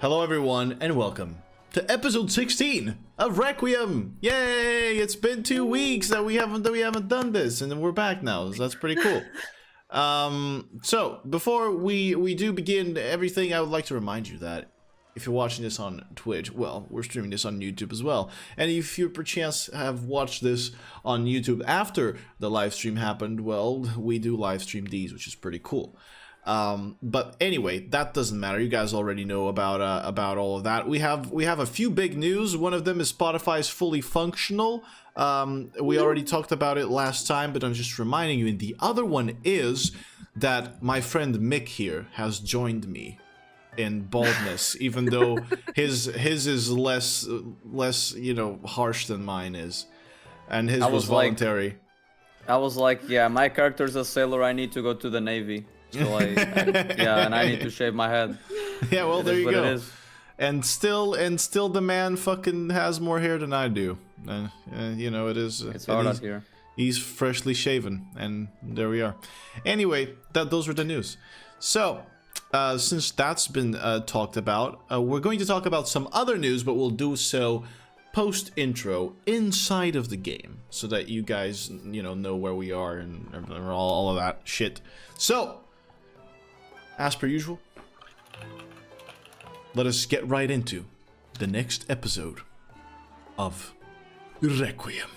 Hello everyone and welcome to episode 16 of Requiem. Yay! It's been 2 weeks that we haven't done this, and we're back now. So that's pretty cool. So before we do begin everything, I would like to remind you that if you're watching this on Twitch, well, we're streaming this on YouTube as well. And if you perchance have watched this on YouTube after the live stream happened, well, we do live stream these, which is pretty cool. But anyway, that doesn't matter. You guys already know about all of that. We have a few big news. One of them is Spotify's fully functional. We already talked about it last time, but I'm just reminding you. And the other one is that my friend Mick here has joined me in baldness, even though his is less harsh than mine is, and his was voluntary. I was like, yeah, my character's a sailor. I need to go to the Navy. So yeah, and I need to shave my head. Yeah, well, there you go. And still the man fucking has more hair than I do. You know, it's hard out here. He's freshly shaven, and there we are. Anyway, those were the news. So, since that's been talked about, we're going to talk about some other news, but we'll do so post-intro inside of the game, so that you guys, know where we are and all of that shit. So, as per usual, let us get right into the next episode of Requiem.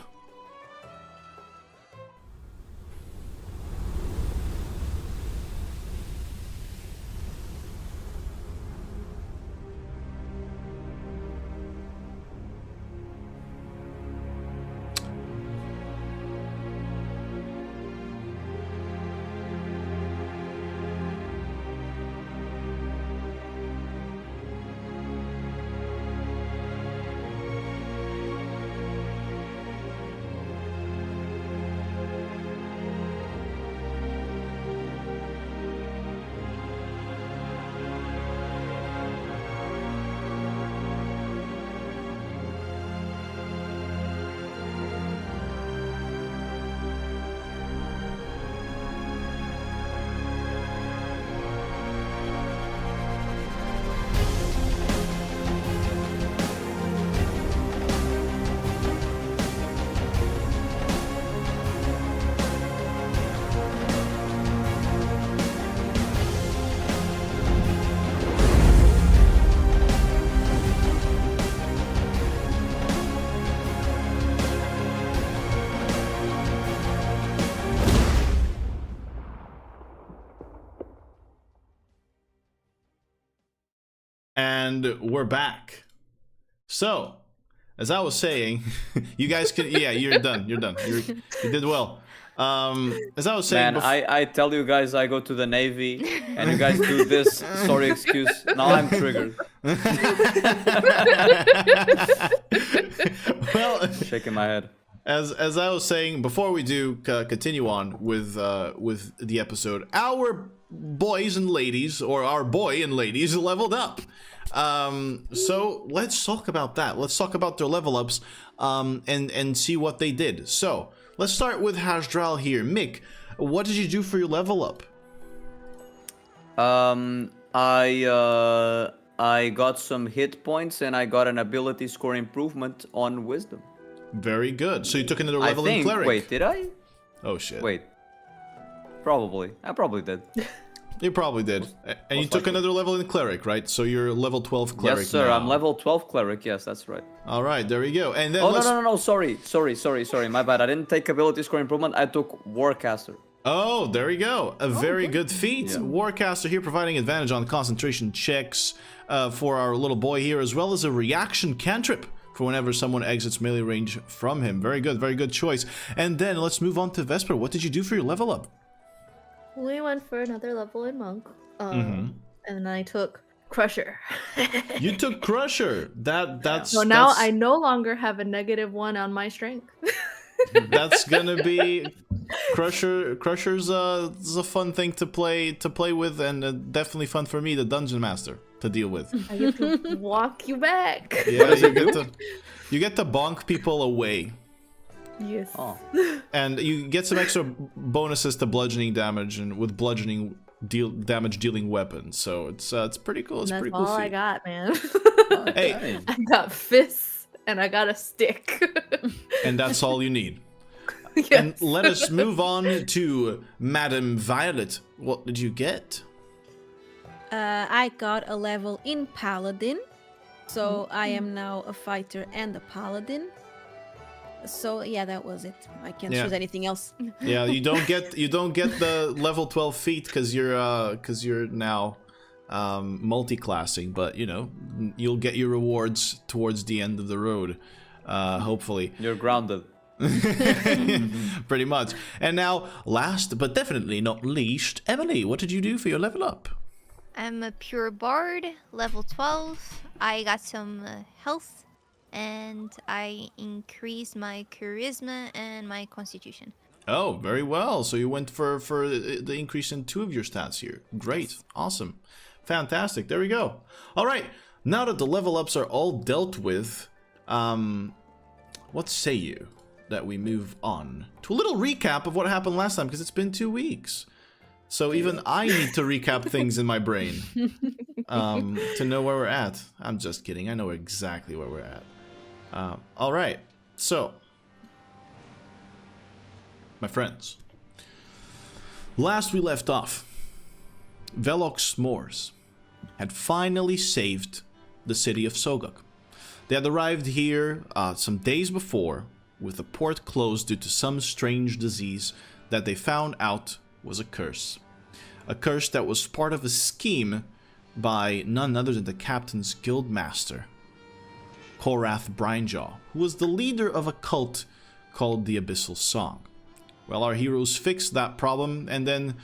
And we're back. So, as I was saying, you guys can, yeah, you're done. You did well. As I was saying, man, I tell you guys I go to the Navy, and you guys do this sorry excuse. Now I'm triggered. Well, shaking my head. As I was saying, before we do continue on with the episode, our boys and ladies, or our boy and ladies, leveled up. So let's talk about that. Let's talk about their level ups, and see what they did. So let's start with Haj'Draal here. Mick, what did you do for your level up? I got some hit points, and I got an ability score improvement on wisdom. Very good. So you took another level in cleric. Wait, did I? Oh shit. Wait. Probably. I probably did. You probably did. And you took another level in cleric, right? So you're level 12 cleric. Yes, sir. Now. I'm level 12 cleric. Yes, that's right. All right, there we go. And then no. Sorry. My bad. I didn't take ability score improvement. I took Warcaster. Oh, there we go. A very good feat. Yeah. Warcaster here providing advantage on concentration checks for our little boy here, as well as a reaction cantrip for whenever someone exits melee range from him. Very good choice. And then let's move on to Vesper. What did you do for your level up? We went for another level in Monk, and then I took Crusher. You took Crusher. That's so now I no longer have a -1 on my strength. That's gonna be Crusher's is a fun thing to play with, and definitely fun for me, the dungeon master, to deal with. I get to walk you back. Yeah, you get to bonk people away. Yes. Oh. And you get some extra bonuses to bludgeoning damage, and with bludgeoning damage dealing weapon. So it's pretty cool. It's That's pretty cool. all I feat. got, man. Hey. I got fists and I got a stick. And that's all you need. Yes. And let us move on to Madame Violet. What did you get? I got a level in Paladin, so I am now a fighter and a Paladin. So yeah, that was it. I can't choose anything else. Yeah, you don't get the level 12 feat because you're now multi-classing, but you know you'll get your rewards towards the end of the road, hopefully. You're grounded. Pretty much. And now, last but definitely not least, Emily, what did you do for your level up? I'm a pure bard, level 12. I got some health, and I increased my charisma and my constitution. Oh, very well. So you went for the increase in 2 of your stats here. Great. Awesome. Fantastic. There we go. All right. Now that the level ups are all dealt with, what say you that we move on to a little recap of what happened last time, because it's been 2 weeks. So even I need to recap things in my brain to know where we're at. I'm just kidding. I know exactly where we're at. All right. So, my friends, last we left off, Velox Mors had finally saved the city of Soguk. They had arrived here some days before, with the port closed due to some strange disease that they found out was a curse. A curse that was part of a scheme by none other than the captain's guild master, Korath Brinejaw, who was the leader of a cult called the Abyssal Song. Well, our heroes fixed that problem, and then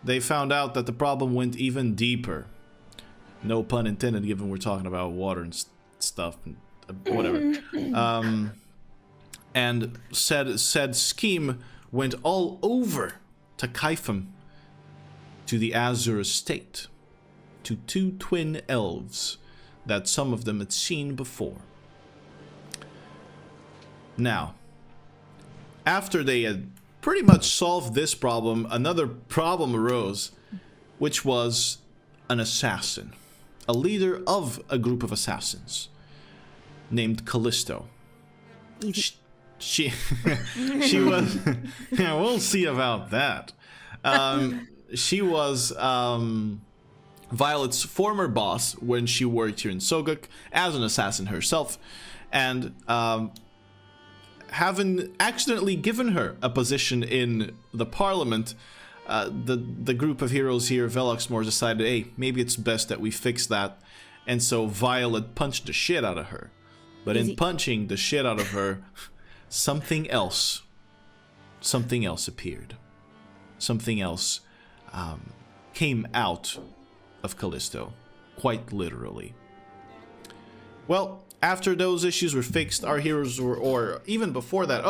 they found out that the problem went even deeper. No pun intended, given we're talking about water and stuff, and whatever. And said scheme went all over to Kaifam, to the Azure estate, to 2 twin elves that some of them had seen before. Now, after they had pretty much solved this problem, another problem arose, which was an assassin, a leader of a group of assassins named Callisto. She was yeah, we'll see about that. She was Violet's former boss when she worked here in Soguk as an assassin herself, and having accidentally given her a position in the parliament, the group of heroes here, Velox Mors, decided, hey, maybe it's best that we fix that, and so Violet punched the shit out of her. But in punching the shit out of her, something else appeared. Something else came out of Callisto, quite literally. Well, after those issues were fixed, our heroes were, or even before that,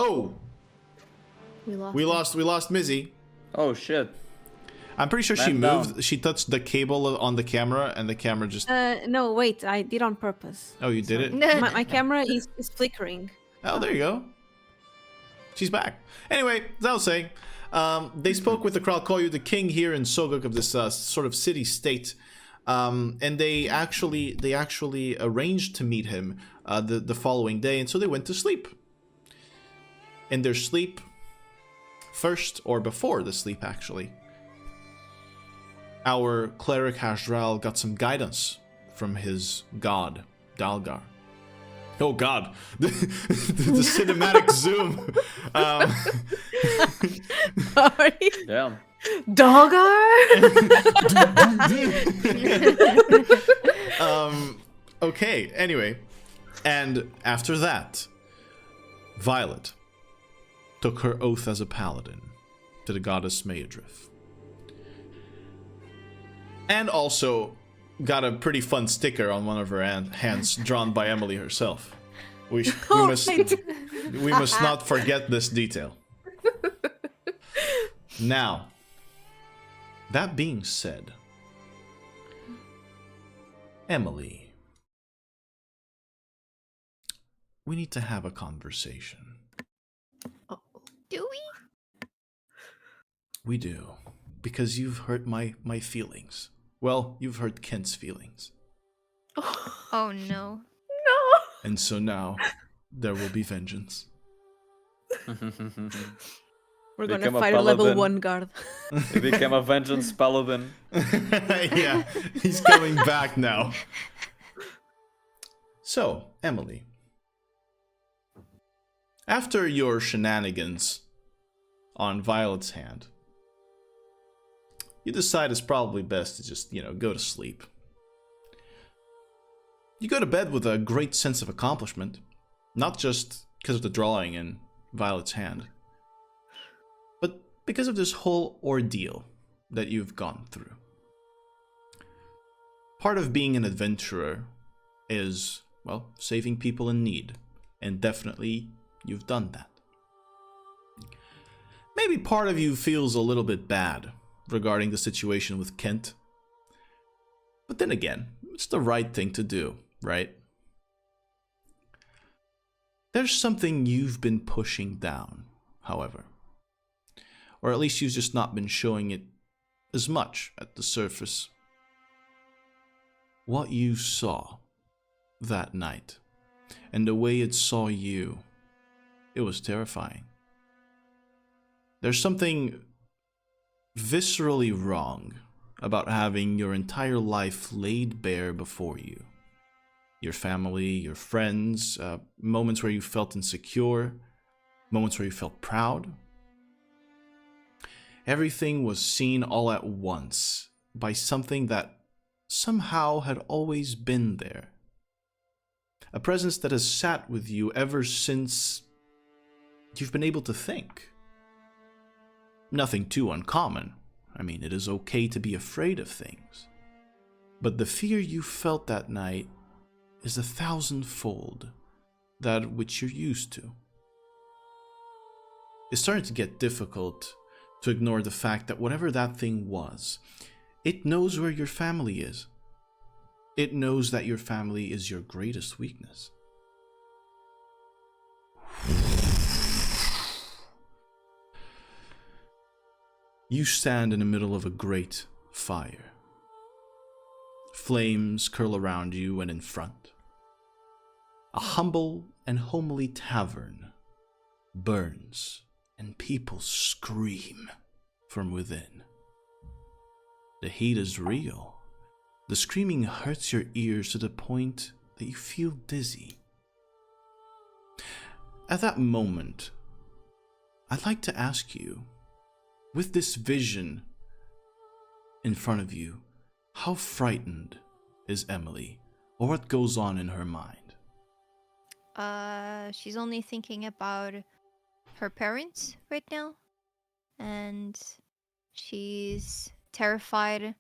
we lost Mizzy. Oh shit. I'm pretty sure she moved. She touched the cable on the camera, and the camera just. No, wait, I did on purpose. Oh, you did it? My camera is flickering. Oh, there you go. She's back. Anyway, as I was saying, they spoke with the Kralkoyu, the king here in Soguk of this sort of city-state, and they actually arranged to meet him the following day, and so they went to sleep. In their sleep, first, or before the sleep actually, our cleric Haj'Draal got some guidance from his god, Dalgar. Oh god, the cinematic zoom. Sorry. Damn. Dogger? Okay, anyway. And after that, Violet took her oath as a paladin to the goddess Maedrith. And also got a pretty fun sticker on one of her hands drawn by Emily herself. We must not forget this detail. Now, that being said, Emily, we need to have a conversation. Do we? We do. because you've hurt my feelings. Well, you've hurt Kent's feelings. Oh no. No. And so now, there will be vengeance. We're gonna Become a fight a level paladin. 1 guard. He became a vengeance paladin. Yeah, he's coming back now. So, Emily. After your shenanigans on Violet's hand, you decide it's probably best to just, go to sleep. You go to bed with a great sense of accomplishment, not just because of the drawing in Violet's hand, but because of this whole ordeal that you've gone through. Part of being an adventurer is, well, saving people in need, and definitely you've done that. Maybe part of you feels a little bit bad regarding the situation with Kent, but then again, it's the right thing to do, right? There's something you've been pushing down, however. Or at least you've just not been showing it as much at the surface. What you saw that night, and the way it saw you, it was terrifying. There's something viscerally wrong about having your entire life laid bare before you. Your family, your friends, moments where you felt insecure, moments where you felt proud. Everything was seen all at once by something that somehow had always been there. A presence that has sat with you ever since you've been able to think. Nothing too uncommon. I mean, it is okay to be afraid of things. But the fear you felt that night is 1,000-fold that which you're used to. It's starting to get difficult to ignore the fact that whatever that thing was, it knows where your family is. It knows that your family is your greatest weakness. You stand in the middle of a great fire. Flames curl around you and in front. A humble and homely tavern burns, and people scream from within. The heat is real. The screaming hurts your ears to the point that you feel dizzy. At that moment, I'd like to ask you, with this vision in front of you, how frightened is Emily, or what goes on in her mind? She's only thinking about her parents right now, and she's terrified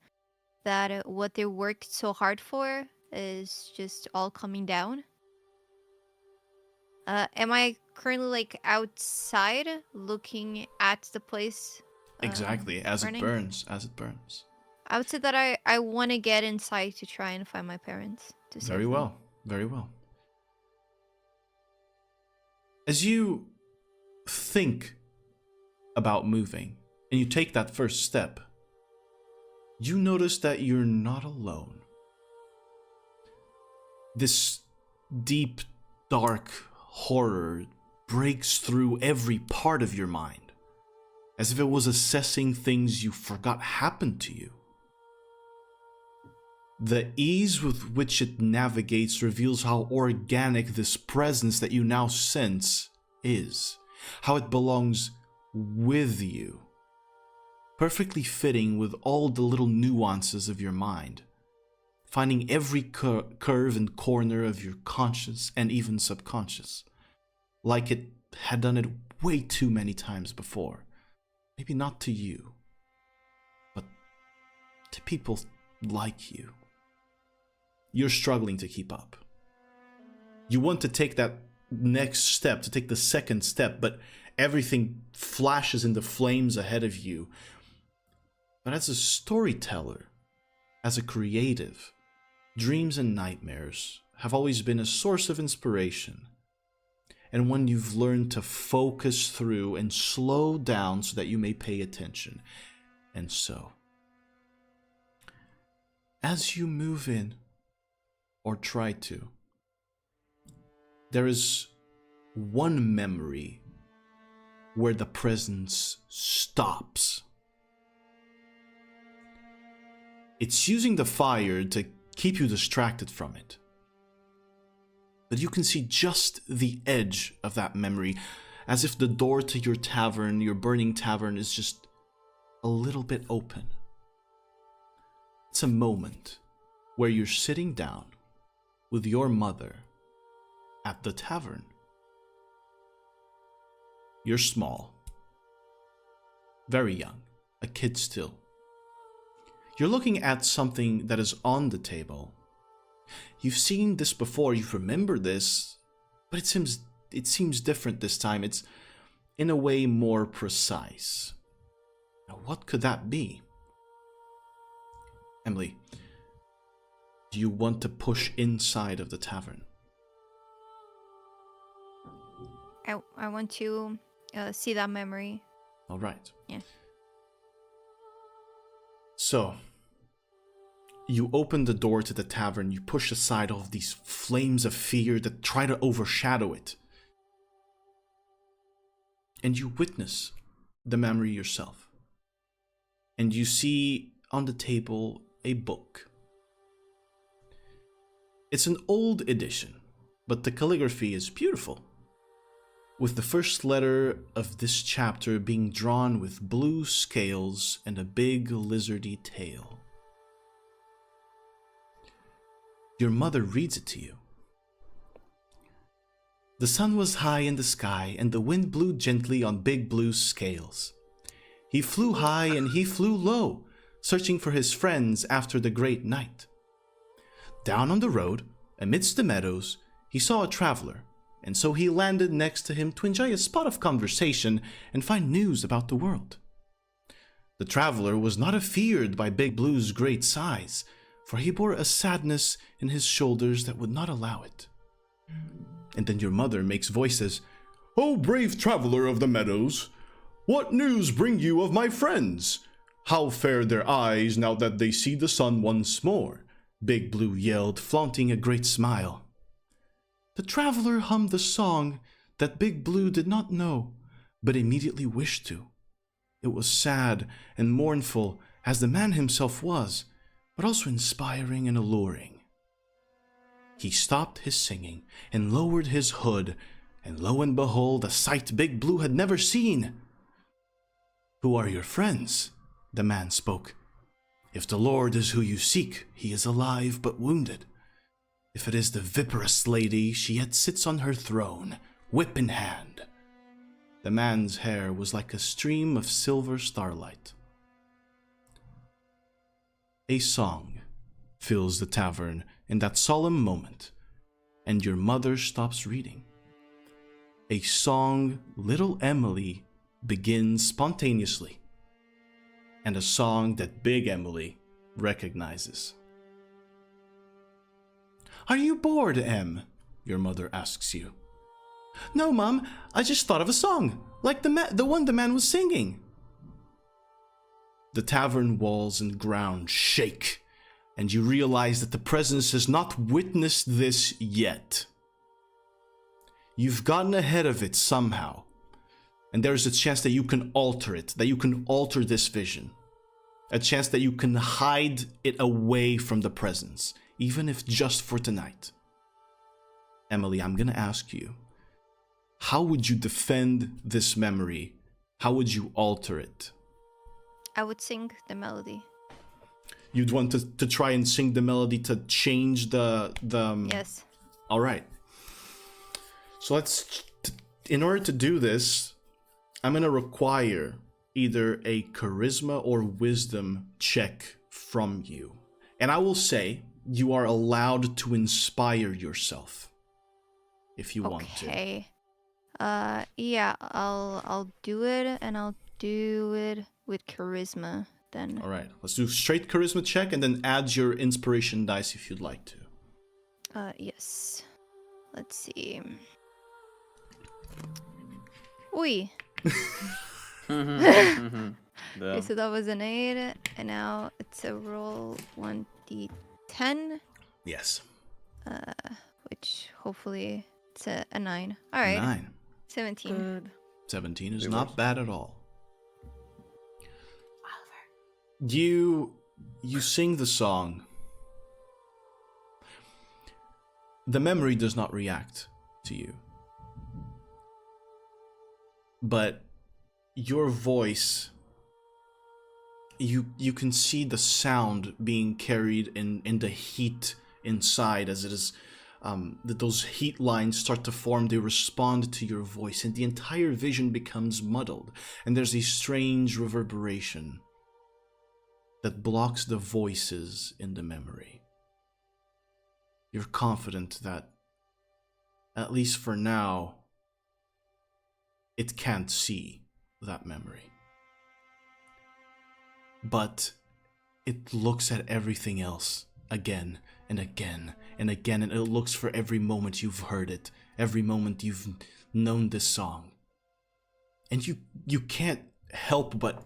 that what they worked so hard for is just all coming down. Am I currently outside looking at the place? Exactly, as burning? it burns, as it burns. I would say that I want to get inside to try and find my parents. To save Very them. well, very well. As you think about moving, and you take that first step, you notice that you're not alone. This deep, dark horror breaks through every part of your mind, as if it was assessing things you forgot happened to you. The ease with which it navigates reveals how organic this presence that you now sense is, how it belongs with you, perfectly fitting with all the little nuances of your mind, finding every curve and corner of your conscious and even subconscious, like it had done it way too many times before. Maybe not to you, but to people like you. You're struggling to keep up. You want to take that next step, to take the second step, but everything flashes into flames ahead of you. But as a storyteller, as a creative, dreams and nightmares have always been a source of inspiration. And when you've learned to focus through and slow down so that you may pay attention, And so, as you move in, or try to, there is one memory where the presence stops. It's using the fire to keep you distracted from it. But you can see just the edge of that memory, as if the door to your tavern, your burning tavern, is just a little bit open. It's a moment where you're sitting down with your mother at the tavern. You're small, very young, a kid still. You're looking at something that is on the table. You've seen this before, you remember this, but it seems different this time. It's in a way more precise. Now, what could that be? Emily, do you want to push inside of the tavern? I want to see that memory. All right. Yeah. So, you open the door to the tavern, you push aside all of these flames of fear that try to overshadow it. And you witness the memory yourself. And you see on the table a book. It's an old edition, but the calligraphy is beautiful, with the first letter of this chapter being drawn with blue scales and a big lizardy tail. Your mother reads it to you. The sun was high in the sky, and the wind blew gently on big blue scales. He flew high and he flew low, searching for his friends after the great night. Down on the road, amidst the meadows, he saw a traveler, and so he landed next to him to enjoy a spot of conversation and find news about the world. The traveler was not afeared by Big Blue's great size, for he bore a sadness in his shoulders that would not allow it. And then your mother makes voices, "O brave traveler of the meadows, what news bring you of my friends? How fare their eyes now that they see the sun once more?" Big Blue yelled, flaunting a great smile. The traveler hummed a song that Big Blue did not know, but immediately wished to. It was sad and mournful, as the man himself was, but also inspiring and alluring. He stopped his singing and lowered his hood, and lo and behold, a sight Big Blue had never seen. "Who are your friends?" the man spoke. "If the Lord is who you seek, he is alive but wounded. If it is the viperous lady, she yet sits on her throne, whip in hand." The man's hair was like a stream of silver starlight. A song fills the tavern in that solemn moment, and your mother stops reading. A song little Emily begins spontaneously, and a song that Big Emily recognizes. "Are you bored, Em?" your mother asks you. "No, Mom, I just thought of a song, like the one the man was singing." The tavern walls and ground shake, and you realize that the presence has not witnessed this yet. You've gotten ahead of it somehow, and there's a chance that you can alter it, that you can alter this vision. A chance that you can hide it away from the presence, even if just for tonight. Emily, I'm gonna ask you, how would you defend this memory? How would you alter it? I would sing the melody. You'd want to try and sing the melody to change the Yes. All right. So in order to do this, I'm going to require either a charisma or wisdom check from you. And I will say you are allowed to inspire yourself if you want to. Okay. Yeah, I'll do it, and I'll do it with charisma then. All right. Let's do straight charisma check and then add your inspiration dice if you'd like to. Yes. Let's see. Ui. Okay, so that was an 8, and now it's a roll 1d10, Yes. which hopefully it's a 9. All right, 9. 17. Good. 17 is Reverse. not bad at all. You sing the song. The memory does not react to you. But your voice, you can see the sound being carried in the heat inside as it is that those heat lines start to form. They respond to your voice and the entire vision becomes muddled, and there's a strange reverberation that blocks the voices in the memory. You're confident that, at least for now, it can't see that memory. But it looks at everything else again and again and again, and it looks for every moment you've heard it, every moment you've known this song. And you can't help but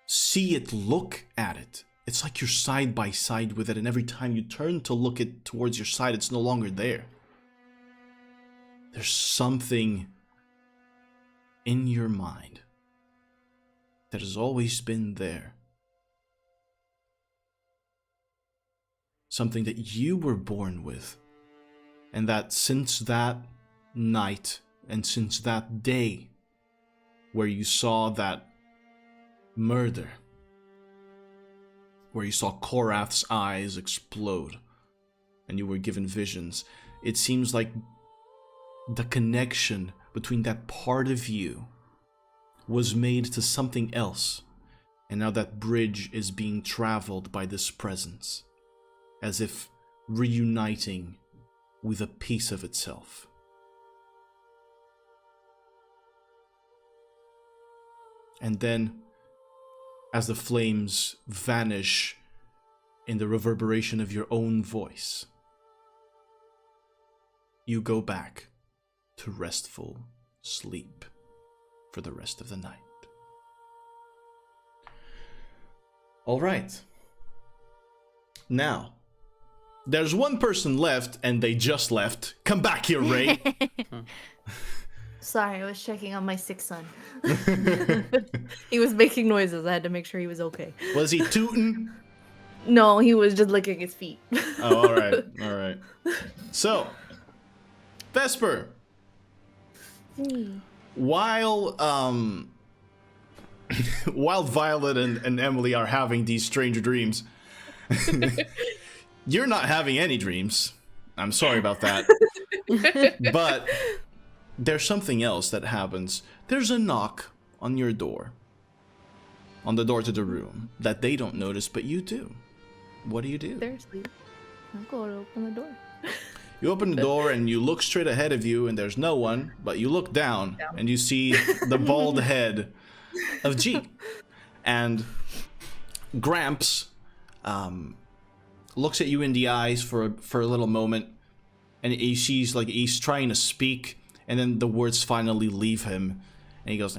see it, look at it. It's like you're side by side with it, and every time you turn to look it towards your side, it's no longer there. There's something in your mind that has always been there. Something that you were born with, and that since that night and since that day where you saw that murder, where you saw Korath's eyes explode and you were given visions, it seems like the connection between that part of you was made to something else, and now that bridge is being traveled by this presence, as if reuniting with a piece of itself. And then, as the flames vanish in the reverberation of your own voice, you go back to restful sleep for the rest of the night. All right. Now, there's one person left, and they just left. Come back here, Ray. Sorry, I was checking on my sick son. He was making noises. I had to make sure he was okay. Was he tootin'? No, he was just licking his feet. Oh, all right, all right. So, Vesper, while while Violet and Emily are having these strange dreams, you're not having any dreams. I'm sorry about that. But there's something else that happens. There's a knock on your door. On the door to the room that they don't notice, but you do. What do? They're asleep. I'm going to open the door. You open the door and you look straight ahead of you and there's no one, but you look down and you see the bald head of G. And Gramps looks at you in the eyes for a little moment, and he sees like he's trying to speak, and then the words finally leave him, and he goes,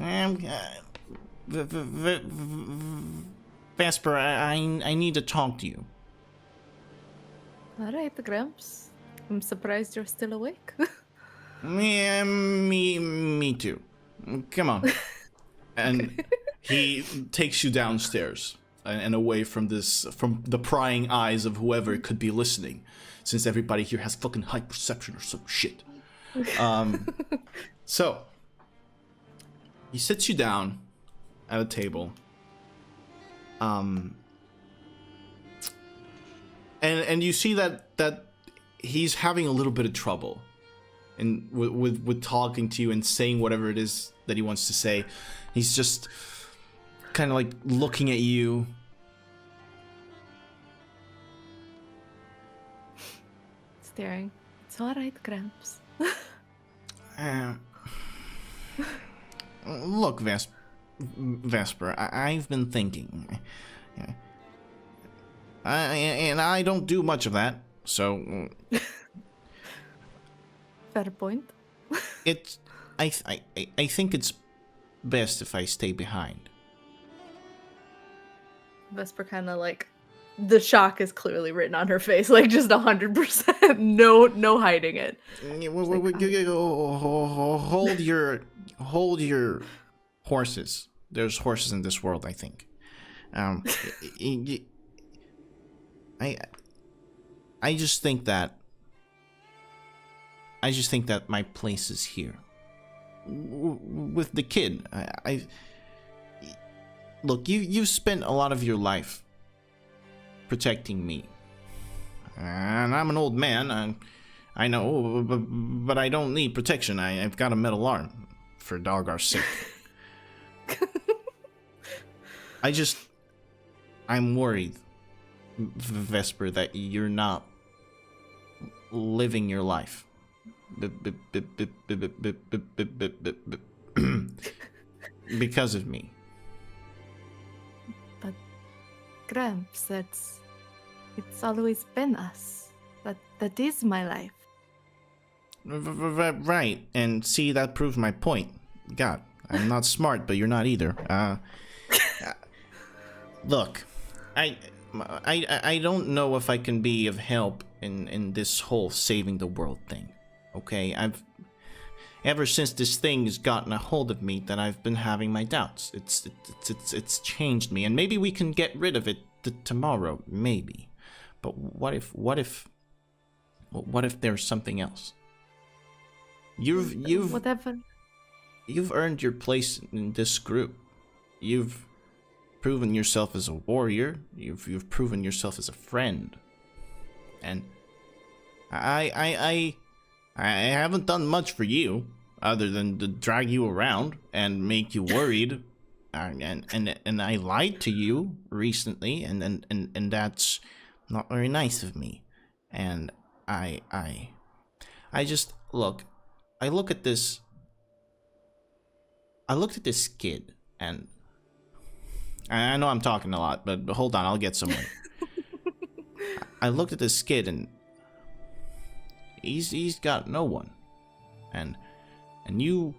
Vesper, I need to talk to you. All right, Gramps. I'm surprised you're still awake. Yeah, me too. Come on. And he takes you downstairs and away from the prying eyes of whoever could be listening, since everybody here has fucking high perception or some shit. So he sits you down at a table. And you see that he's having a little bit of trouble with talking to you and saying whatever it is that he wants to say. He's just kind of like looking at you. Staring. It's all right, Gramps. Look, Vesper, I've been thinking. And I don't do much of that, so Fair point. I think it's best if I stay behind. Vesper kind of like, the shock is clearly written on her face, like just 100%. No hiding it. Hold your horses. There's horses in this world, I think. I just think that my place is here with the kid. Look, you've spent a lot of your life protecting me, and I'm an old man. I know, but I don't need protection. I've got a metal arm for Dalgar's sake. I'm worried, Vesper, that you're not living your life because of me. But Gramps, it's always been us. That is my life. Right, and see, that proves my point. God, I'm not smart, but you're not either. Look, I don't know if I can be of help in this whole saving the world thing. Okay, ever since this thing has gotten a hold of me, that I've been having my doubts. It's changed me, and maybe we can get rid of it tomorrow, maybe. But what if there's something else? Whatever. You've earned your place in this group. You've proven yourself as a warrior. You've proven yourself as a friend. And I haven't done much for you other than to drag you around and make you worried. And I lied to you recently, and that's not very nice of me. And I just look. I looked at this kid, and I know I'm talking a lot, but hold on, I'll get somewhere. I looked at this kid, and he's got no one, and you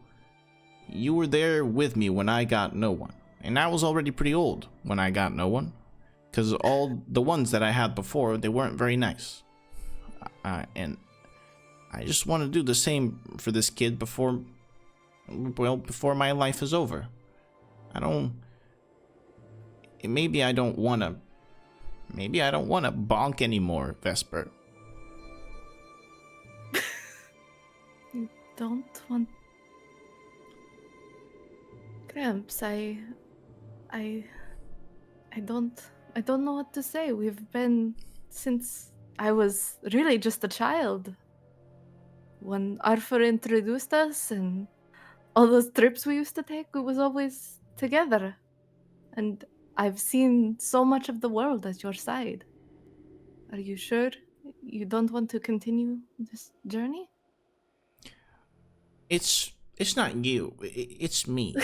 were there with me when I got no one, and I was already pretty old when I got no one, because all the ones that I had before, they weren't very nice, and I just want to do the same for this kid before my life is over. Maybe I don't want to bonk anymore, Vesper. You don't want... Gramps, I don't know what to say. We've been since I was really just a child. When Arthur introduced us and all those trips we used to take, it was always together. And I've seen so much of the world at your side. Are you sure you don't want to continue this journey? It's not you. It's me.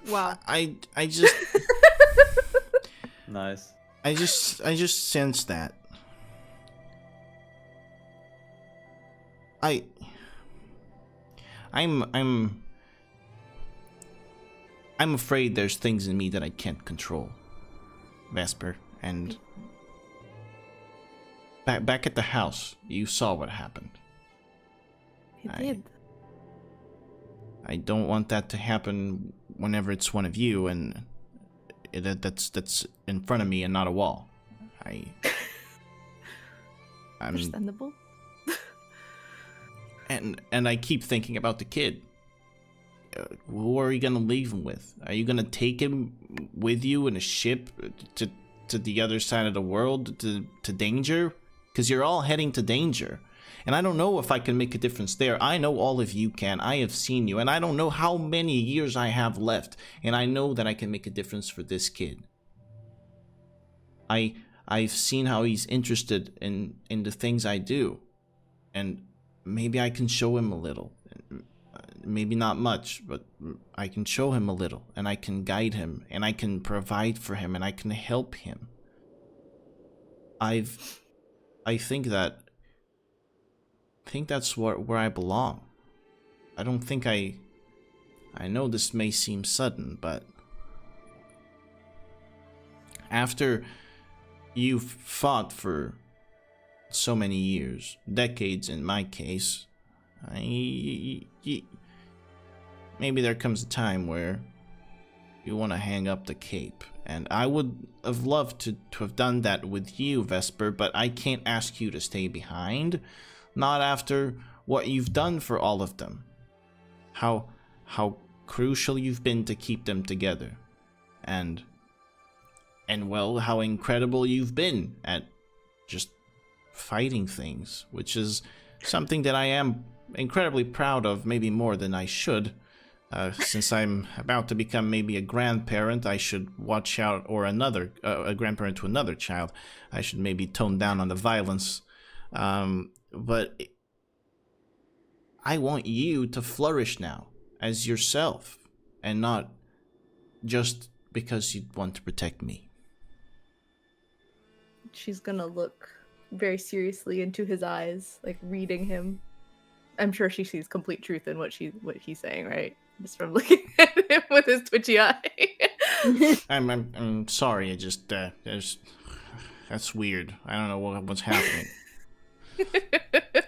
Wow. I just Nice. I just sense that. I'm afraid there's things in me that I can't control, Vesper, and back at the house, you saw what happened. I did. I don't want that to happen whenever it's one of you, and that's in front of me and not a wall. I'm Understandable. And I keep thinking about the kid. Who are you gonna leave him with? Are you gonna take him with you in a ship to the other side of the world, to danger? Because you're all heading to danger. And I don't know if I can make a difference there. I know all of you can. I have seen you. And I don't know how many years I have left. And I know that I can make a difference for this kid. I've seen how he's interested in the things I do. And maybe I can show him a little. Maybe not much, but I can show him a little. And I can guide him. And I can provide for him. And I can help him. I think that's where I belong. I don't think I know this may seem sudden, but after you've fought for so many years, decades in my case, maybe there comes a time where you want to hang up the cape. And I would have loved to have done that with you, Vesper, but I can't ask you to stay behind. Not after what you've done for all of them. How crucial you've been to keep them together. And well, how incredible you've been at just fighting things, which is something that I am incredibly proud of, maybe more than I should. Since I'm about to become maybe a grandparent, I should watch out, or a grandparent to another child. I should maybe tone down on the violence. But I want you to flourish now as yourself, and not just because you want to protect me. She's gonna look very seriously into his eyes, like reading him. I'm sure she sees complete truth in what he's saying, right? Just from looking at him with his twitchy eye. I'm sorry. I just that's weird. I don't know what's happening.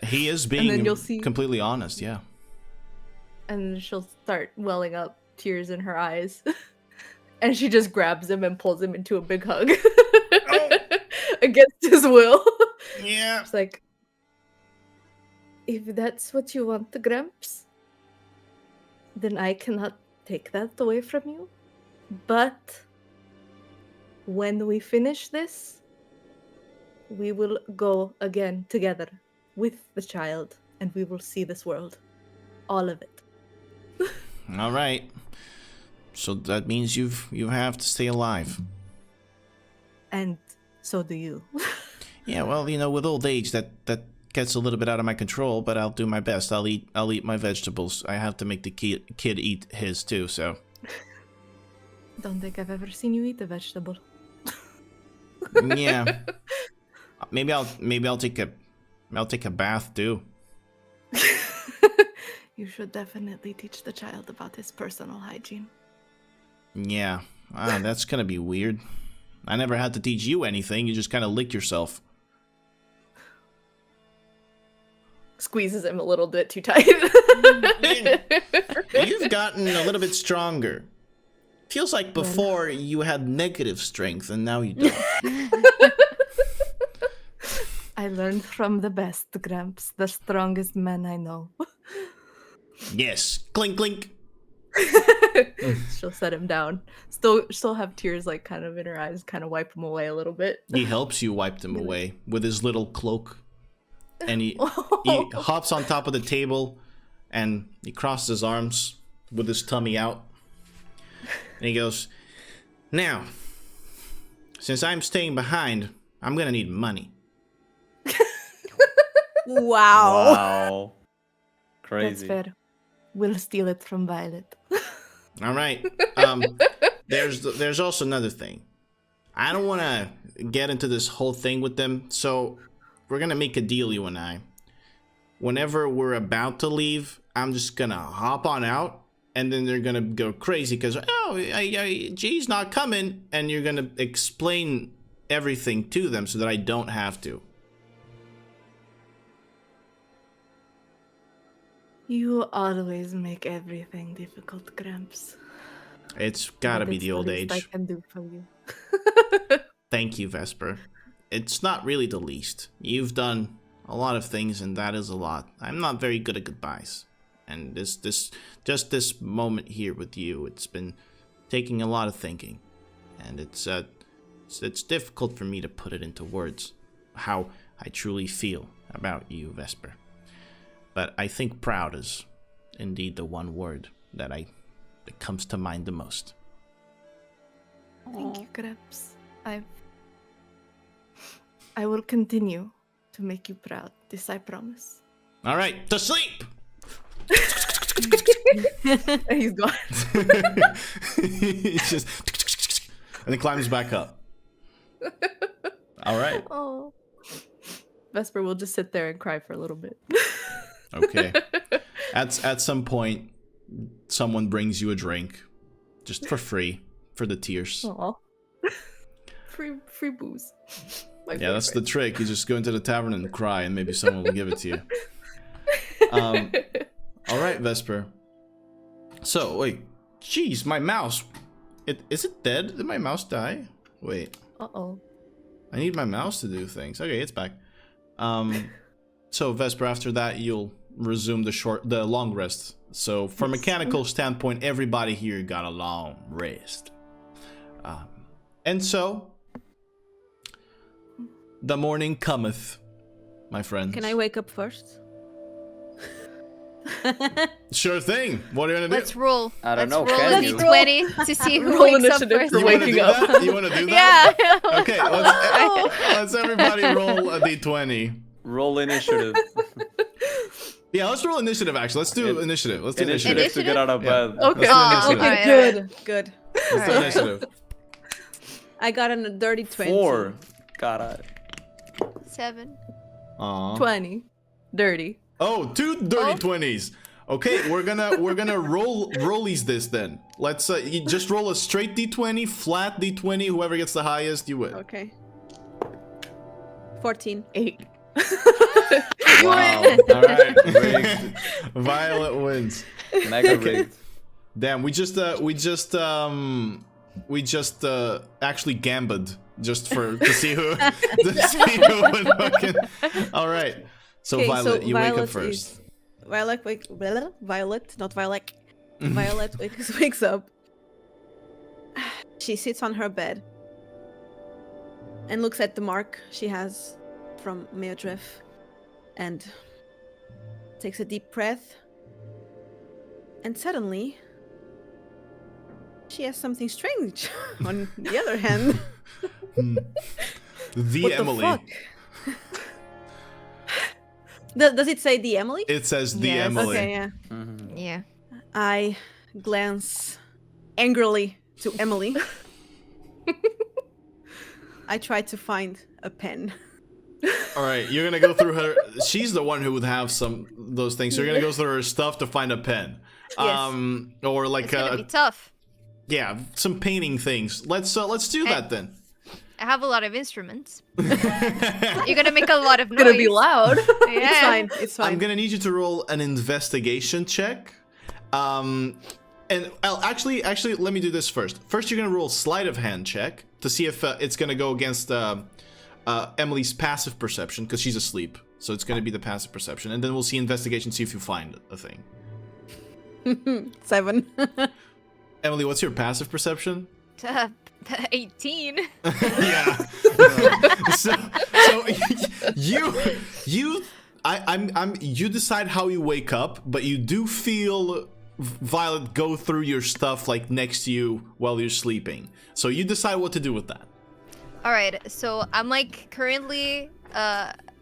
He is being completely honest, yeah. And she'll start welling up tears in her eyes, and she just grabs him and pulls him into a big hug, against his will. Yeah. It's like, if that's what you want, Gramps, then I cannot take that away from you. But when we finish this, we will go again together with the child, and we will see this world. All of it. All right. So that means you have to stay alive. And so do you. Yeah, well, with old age, that gets a little bit out of my control, but I'll do my best. I'll eat my vegetables. I have to make the kid eat his too, so. Don't think I've ever seen you eat a vegetable. Yeah. Maybe I'll take a bath too. You should definitely teach the child about his personal hygiene. Yeah. That's gonna be weird. I never had to teach you anything. You just kind of lick yourself. Squeezes him a little bit too tight. You've gotten a little bit stronger. Feels like before you had negative strength and now you don't. I learned from the best, Gramps, the strongest man I know. Yes. Clink, clink. She'll set him down. Still have tears like kind of in her eyes, kind of wipe them away a little bit. He helps you wipe them away with his little cloak. And he hops on top of the table and he crosses his arms with his tummy out. And he goes, "Now, since I'm staying behind, I'm gonna need money." Wow. Crazy. That's fair. We'll steal it from Violet. All right. There's also another thing. I don't want to get into this whole thing with them, so we're gonna make a deal, you and I. Whenever we're about to leave, I'm just gonna hop on out, and then they're gonna go crazy because G's not coming, and you're gonna explain everything to them so that I don't have to. You always make everything difficult, Gramps. It's gotta be the old age. I can do for you. Thank you, Vesper. It's not really the least. You've done a lot of things, and that is a lot. I'm not very good at goodbyes. And this moment here with you, it's been taking a lot of thinking. And it's difficult for me to put it into words, how I truly feel about you, Vesper. But I think proud is indeed the one word that comes to mind the most. Thank you, Gramps. I will continue to make you proud. This I promise. All right, to sleep! And he's gone. He's just... And then climbs back up. All right. Oh. Vesper will just sit there and cry for a little bit. Okay. At some point, someone brings you a drink, just for free, for the tears. Aw. free booze. My Yeah, that's the favorite. trick. You just go into the tavern and cry, and maybe someone will give it to you. All right, Vesper. So, wait. Jeez, my mouse. Is it dead? Did my mouse die? Wait. Uh-oh. I need my mouse to do things. Okay, it's back. So, Vesper, after that, you'll resume the long rest. So, from a mechanical standpoint, everybody here got a long rest. And so, the morning cometh, my friends. Can I wake up first? Sure thing. What are you gonna do? Let's roll. I don't Let's know, roll can a you? d20 to see who Roll wakes up initiative first. for You wanna waking do up. that? You wanna do that? Yeah. Okay, let's everybody roll a d20. Roll initiative. Yeah, let's roll initiative. Actually, let's do initiative. Let's do initiative. Initiative to get out of Yeah. bed. Okay. Let's do initiative. Alright, Good, good. Let's do initiative. I got a dirty 20. 4. God, 7. Aw. 20. Dirty. Oh, two dirty 20s. Okay, we're gonna roll rollies this then. Let's you just roll a straight d20, flat d20. Whoever gets the highest, you win. Okay. 14. 8. wow. All right. Rigged. Violet wins. Mega rigged. Damn, we just actually gambled just to see who would fucking. All right. So Okay, Violet, you wake up Violet first. is- Violet, not Violet. Violet wakes up. She sits on her bed and looks at the mark she has from Meodref and takes a deep breath. And suddenly, she has something strange on the other hand. The What Emily. the fuck? Does it say the Emily? It says the Yes. Emily. Okay, yeah. Mhm. Yeah. I glance angrily to Emily. I try to find a pen. All right, you're gonna go through her. She's the one who would have those things. So you're gonna go through her stuff to find a pen. Yes. Or like It's gonna be tough. yeah, some painting things. Let's do that then. I have a lot of instruments. You're gonna make a lot of noise. Gonna be loud. Yeah. It's fine. It's fine. I'm gonna need you to roll an investigation check. And actually, let me do this first. First, you're gonna roll sleight of hand check to see if it's gonna go against Emily's passive perception because she's asleep. So it's gonna be the passive perception, and then we'll see investigation, see if you find a thing. 7. Emily, what's your passive perception? 18. Yeah. So you decide how you wake up, but you do feel Violet go through your stuff like next to you while you're sleeping. So you decide what to do with that. All right, so I'm like currently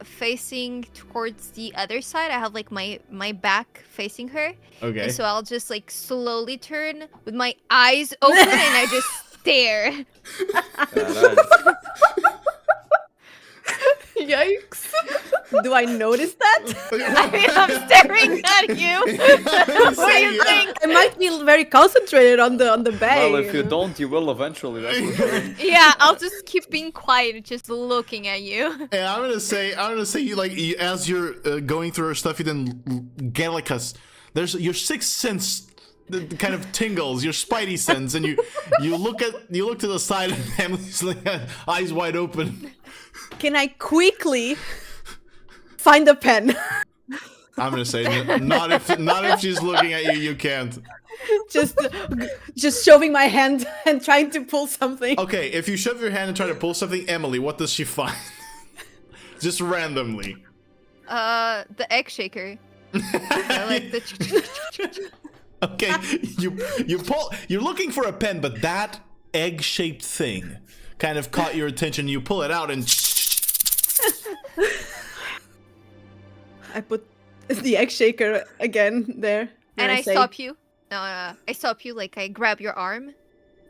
facing towards the other side. I have like my back facing her. Okay. And so I'll just like slowly turn with my eyes open and I just stare. God, Yikes. Do I notice that? I mean, I'm staring at you. What do you think? I might be very concentrated on the bag. well, if you don't, you will eventually. That's for sure. Yeah, I'll just keep being quiet, just looking at you. Yeah, I'm gonna say you, as you're going through her stuff, you then get like there's your sixth sense kind of tingles, your spidey sense, and you look to the side and Emily's like eyes wide open. Can I quickly find a pen? I'm gonna say not if she's looking at you. You can't. just shoving my hand and trying to pull something. Okay, if you shove your hand and try to pull something, Emily, what does she find? Just randomly. The egg shaker. I like the Okay, you pull. You're looking for a pen, but that egg-shaped thing kind of caught your attention. You pull it out and. I put the egg shaker again there. and I say, stop you. No, I stop you. Like I grab your arm,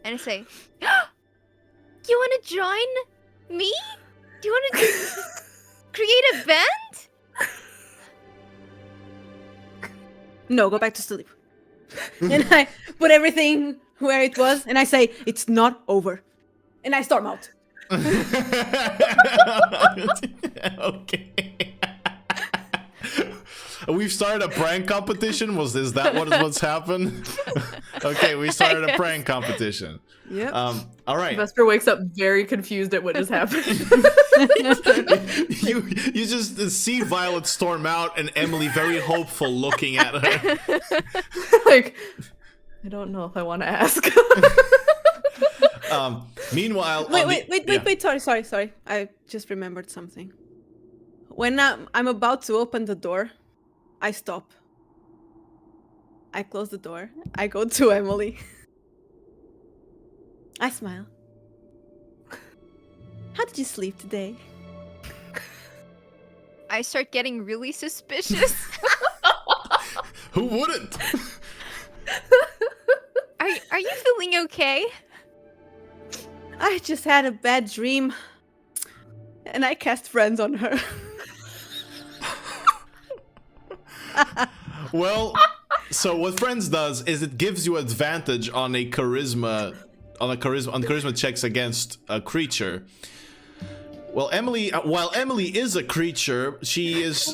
and I say, "You want to join me? Do you want to create a band?" No, go back to sleep. And I put everything where it was, and I say, it's not over. And I storm out. Okay. We've started a prank competition. Is that what's happened? Okay, we started a prank competition. Yep. All right. Vesper wakes up very confused at what just happened. you just see Violet storm out and Emily very hopeful looking at her. Like, I don't know if I want to ask. Meanwhile, wait, sorry. I just remembered something. When I'm about to open the door, I stop. I close the door. I go to Emily. I smile. How did you sleep today? I start getting really suspicious. Who wouldn't? Are you feeling okay? I just had a bad dream. And I cast friends on her. Well, so what Friends does is it gives you advantage on charisma checks against a creature. Well, while Emily is a creature, she is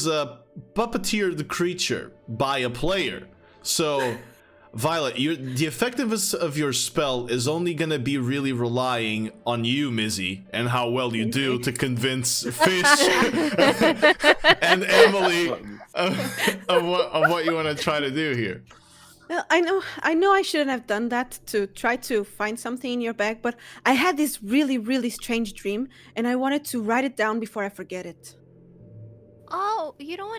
a puppeteered creature by a player. So, Violet, the effectiveness of your spell is only gonna be really relying on you, Mizzy, and how well you do to convince Fish and Emily of what you want to try to do here. Well, I know I shouldn't have done that to try to find something in your bag, but I had this really, really strange dream, and I wanted to write it down before I forget it. Oh, you don't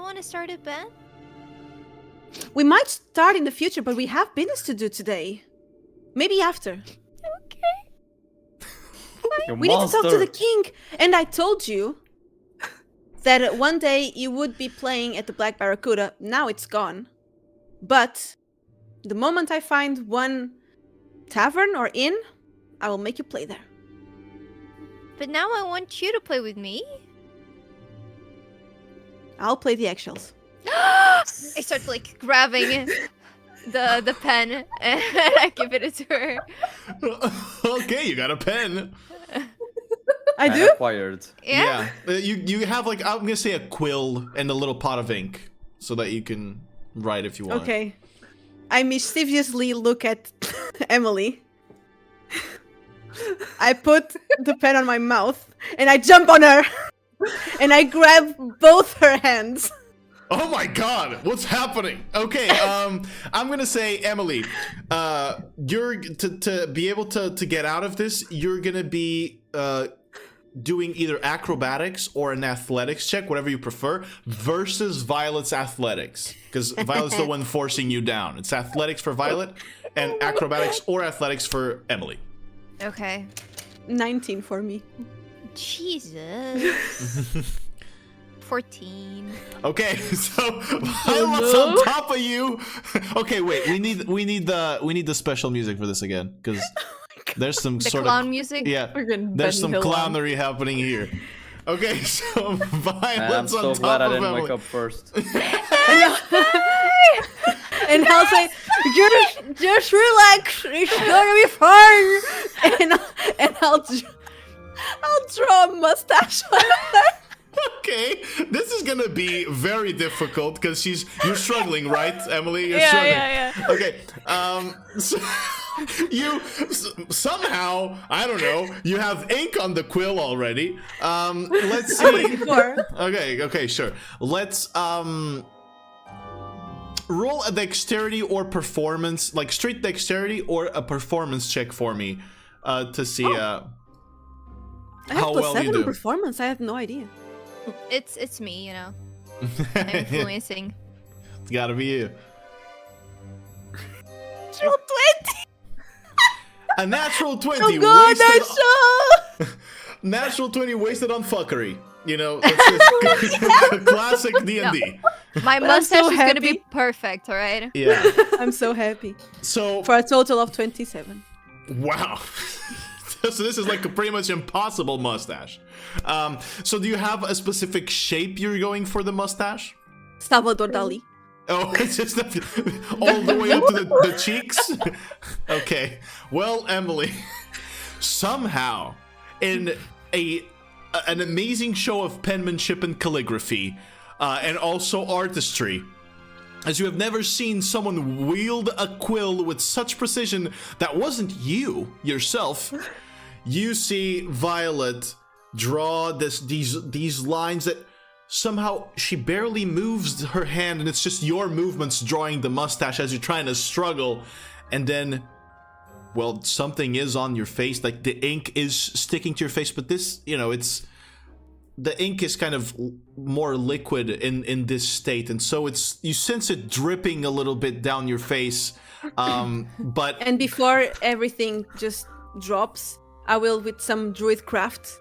wanna start a band? We might start in the future, but we have business to do today. Maybe after. Okay. We need to talk to the king. And I told you that one day you would be playing at the Black Barracuda. Now it's gone. But the moment I find one tavern or inn, I will make you play there. But now I want you to play with me. I'll play the eggshells. I start like grabbing the pen and I give it to her. Okay, you got a pen. I do? Acquired. Yeah. You have like, I'm gonna say a quill and a little pot of ink so that you can write if you want. Okay. I mischievously look at Emily. I put the pen on my mouth and I jump on her and I grab both her hands. Oh my god, what's happening? Okay, I'm gonna say, Emily, you're to be able to get out of this, you're gonna be doing either acrobatics or an athletics check, whatever you prefer, versus Violet's athletics. Because Violet's the one forcing you down. It's athletics for Violet and acrobatics or athletics for Emily. Okay. 19 for me. Jesus. 14. Okay, so Violet's on top of you. Okay, wait, we need the special music for this again, because there's some The sort clown of music? yeah. There's some clownery happening here. Okay, so Violet's I'm so on glad top I of didn't Emily. wake up first. And I'll say, just relax, it's gonna be fine. And I'll draw a mustache on her. Okay, this is gonna be very difficult because you're struggling, right, Emily? You're struggling. Yeah. Okay, so you somehow, I don't know, you have ink on the quill already. Let's see. Okay, sure. Let's roll a dexterity or performance, like straight dexterity or a performance check for me, to see I have how well you +7 do. performance. I have no idea. It's me, you know. I'm influencing. It's gotta be you. Natural 20! A natural 20 Oh god, wasted natural 20 wasted on fuckery. You know, it's just classic D&D. My I'm mustache so is gonna be happy. perfect, alright? Yeah. I'm so happy. So, For a total of 27. wow. So this is like a pretty much impossible mustache. So do you have a specific shape you're going for the mustache? Salvador Dali. Oh, it's just all the way up to the cheeks? Okay. Well, Emily. somehow, in an amazing show of penmanship and calligraphy, and also artistry, as you have never seen someone wield a quill with such precision that wasn't you yourself, you see Violet draw these lines that somehow she barely moves her hand, and it's just your movements drawing the mustache as you're trying to struggle, and then, well, something is on your face, like the ink is sticking to your face, but this, you know, it's, the ink is kind of more liquid in this state, and so it's, you sense it dripping a little bit down your face, but... And before everything just drops, I will, with some druid craft,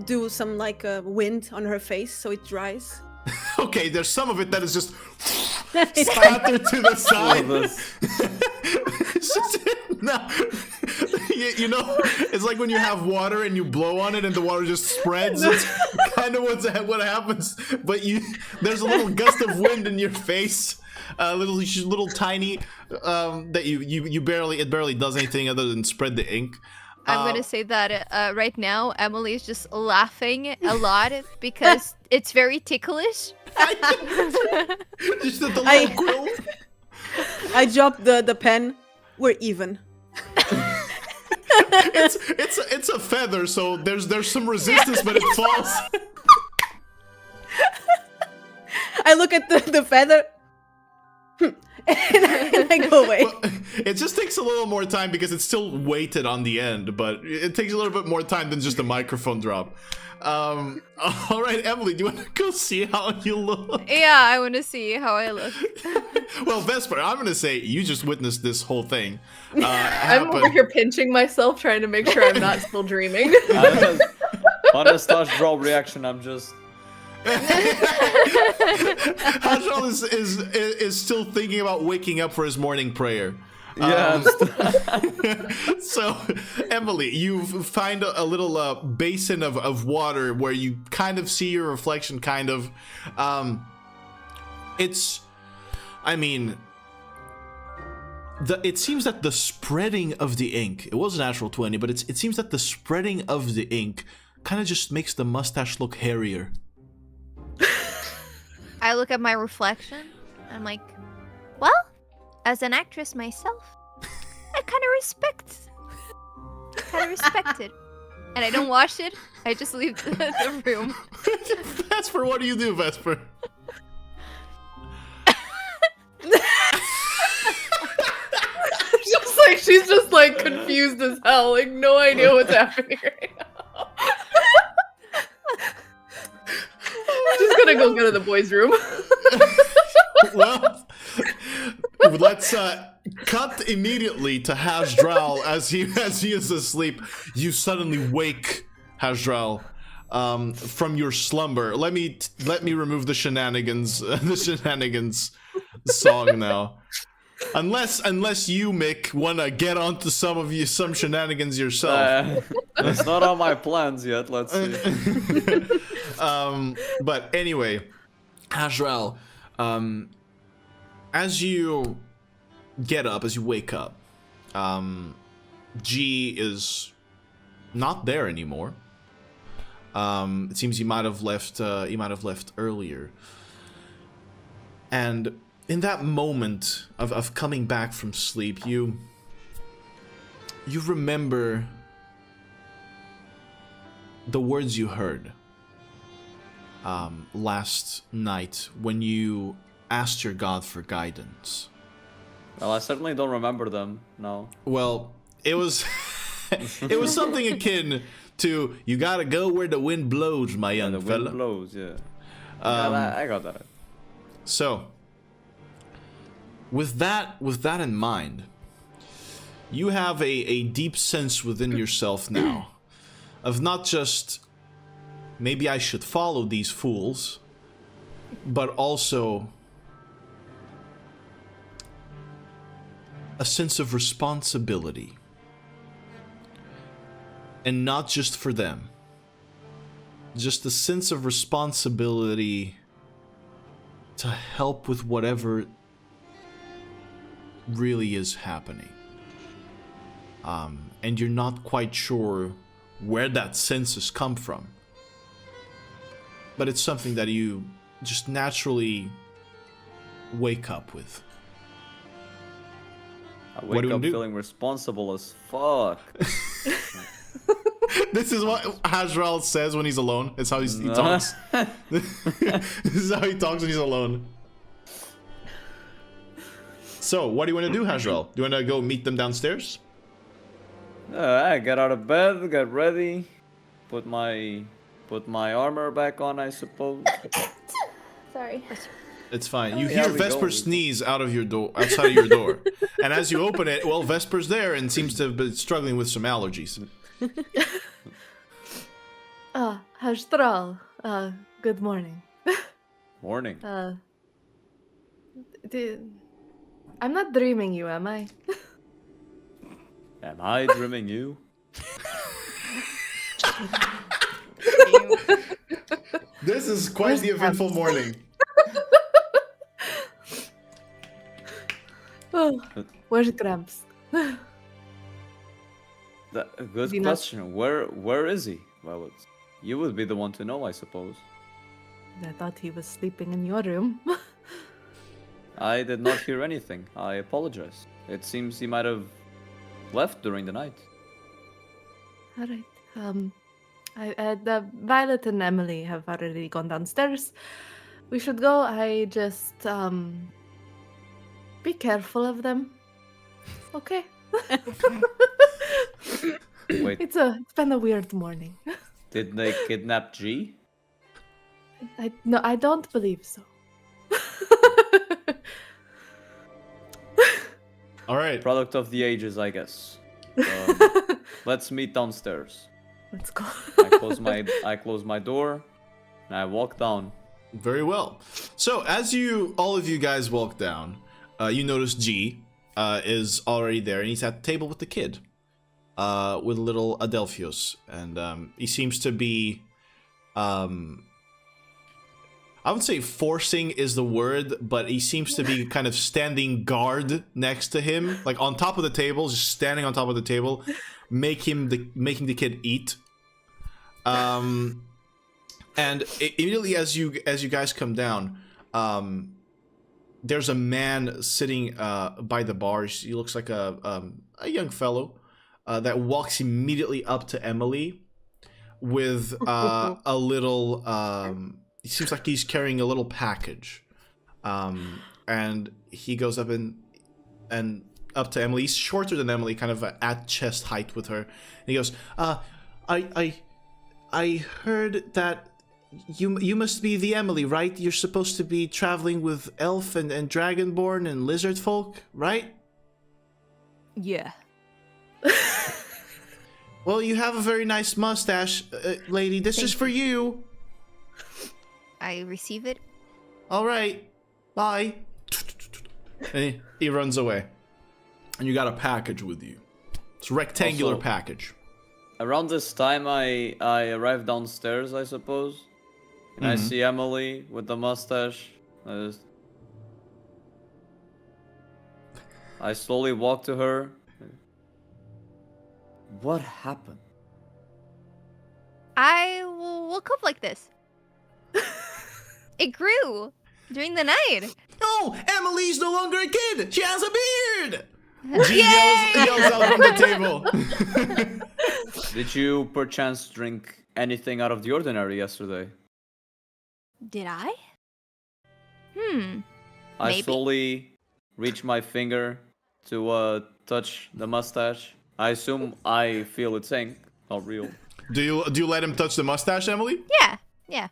do some like wind on her face so it dries. Okay, there's some of it that is just splattered to the side. It's just, no. You know, it's like when you have water and you blow on it and the water just spreads. It's kind of what happens. But there's a little gust of wind in your face, little tiny, that it barely does anything other than spread the ink. I'm gonna say that right now, Emily is just laughing a lot because it's very ticklish. Just the little quill. I dropped the pen. We're even. It's a feather, so there's some resistance, but it falls. I look at the feather. And I go away. Well, it just takes a little more time because it's still weighted on the end, but it takes a little bit more time than just a microphone drop. All right, Emily, do you want to go see how you look? Yeah, I want to see how I look. Well, Vesper, I'm going to say you just witnessed this whole thing. I'm over here pinching myself, trying to make sure I'm not still dreaming. On a stash draw reaction, I'm just... Haj'Draal is still thinking about waking up for his morning prayer. Yeah. So, Emily, you find a little basin of water where you kind of see your reflection, kind of. It seems that the spreading of the ink, it was a natural 20, but it seems that the spreading of the ink kind of just makes the mustache look hairier. I look at my reflection. I'm like, well, as an actress myself, I kind of respect it. And I don't wash it. I just leave the room. Vesper, what do you do, Vesper? She's just like confused as hell, like no idea what's happening right now. Just gonna go to the boys' room. Well, let's cut immediately to Haj'Draal as he is asleep. You suddenly wake Haj'Draal from your slumber. Let me remove the shenanigans song now. Unless you, Mick, wanna get onto some shenanigans yourself. It's not on my plans yet. Let's see. But anyway, Haj'Draal, as you get up, as you wake up, G is not there anymore. It seems he might have left. He might have left earlier. And in that moment of coming back from sleep, you remember the words you heard last night when you asked your god for guidance. Well, I certainly don't remember them. No. Well, it was it was something akin to "You gotta go where the wind blows, my young the fella." wind blows, yeah. I got that. So, with that in mind, you have a deep sense within yourself now of not just maybe I should follow these fools, but also a sense of responsibility. And not just for them. Just a sense of responsibility to help with whatever really is happening. and you're not quite sure where that sense has come from. But it's something that you just naturally wake up with. I What do wake you up do? feeling responsible as fuck. This is what Haj'Draal says when he's alone. It's how he talks. This is how he talks when he's alone. So, what do you want to do, Haj'Draal? Do you want to go meet them downstairs? I get out of bed, get ready, put my armor back on, I suppose. Sorry. It's fine. You yeah, hear we Vesper go. sneeze out of your door, outside of your door, and as you open it, well, Vesper's there and seems to have been struggling with some allergies. Haj'Draal, good morning. Morning. I'm not dreaming you, am I? Am I dreaming you? This is quite the eventful morning. Oh, where's Gramps? Good he not- question. Where is he? Well, you would be the one to know, I suppose. I thought he was sleeping in your room. I did not hear anything. I apologize. It seems he might have left during the night. All right. The Violet and Emily have already gone downstairs. We should go. I just be careful of them. Okay. Wait, It's been a weird morning. did they kidnap G? No, I don't believe so. All right. Product of the ages, I guess. Let's meet downstairs. Let's go. I close my door, and I walk down. Very well. So, as all of you guys walk down, you notice G is already there, and he's at the table with the kid, with little Adelphios, and he seems to be, I would say forcing is the word, but he seems to be kind of standing guard next to him, like on top of the table, just standing on top of the table, making the kid eat. And immediately as you guys come down, there's a man sitting by the bar. He looks like a young fellow that walks immediately up to Emily with a little. It seems like he's carrying a little package, and he goes up and up to Emily. He's shorter than Emily, kind of at chest height with her. And he goes, I heard that you must be the Emily, right? You're supposed to be traveling with elf and dragonborn and lizard folk, right? Yeah. Well, you have a very nice mustache, lady. This is for you. I receive it. All right, bye. And he runs away. And you got a package with you. It's a rectangular Also- package. Around this time, I arrive downstairs, I suppose, and I see Emily with the mustache. I slowly walk to her. What happened? I woke up like this. It grew during the night. No, Emily's no longer a kid. She has a beard. G yells out from the table. Did you perchance drink anything out of the ordinary yesterday? Did I? I Maybe. slowly reach my finger to touch the mustache. I assume I feel its ink, not real. Do you let him touch the mustache, Emily? Yeah.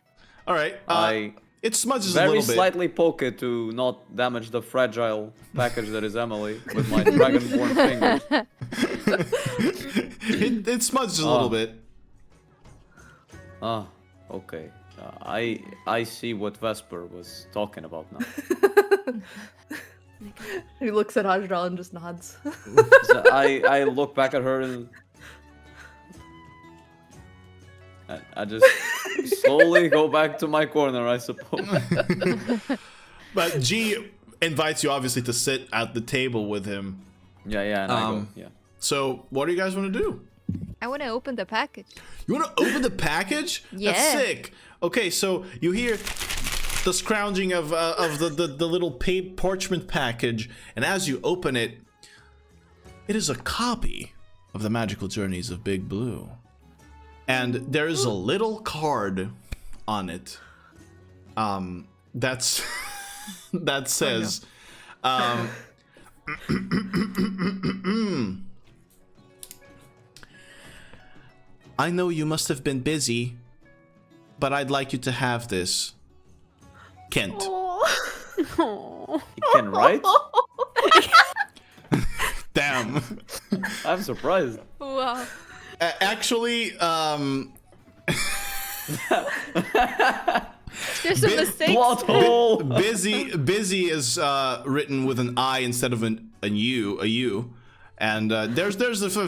All right. I It smudges a very little bit. slightly poke it to not damage the fragile package that is Emily with my dragonborn fingers. It smudges a little bit. Ah, okay. I see what Vesper was talking about now. He looks at Haj'Draal and just nods. So I look back at her and I just slowly go back to my corner, I suppose. But G invites you obviously to sit at the table with him. Yeah, and I go, yeah. So, what do you guys want to do? I want to open the package. You want to open the package? Yeah. That's sick. Okay, so you hear the scrounging of the little parchment package, and as you open it, it is a copy of the Magical Journeys of Big Blue. And there is a little card on it. That's that says I know you must have been busy, but I'd like you to have this. Kent. Oh. You can write? Damn. I'm surprised. Wow. Actually, There's a mistake. Plot hole. busy is written with an I instead of a U. And there's a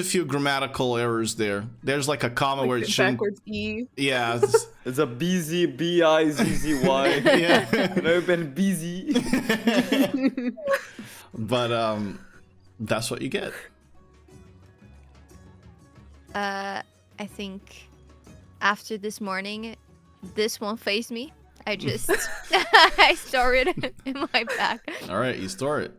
few grammatical errors there. There's like a comma where it shouldn't. Backwards E. Yeah. It's a busy, B-I-Z-Z-Y. Yeah. I've been busy. But that's what you get. I think after this morning, this won't faze me. I just I store it in my bag. All right, you store it.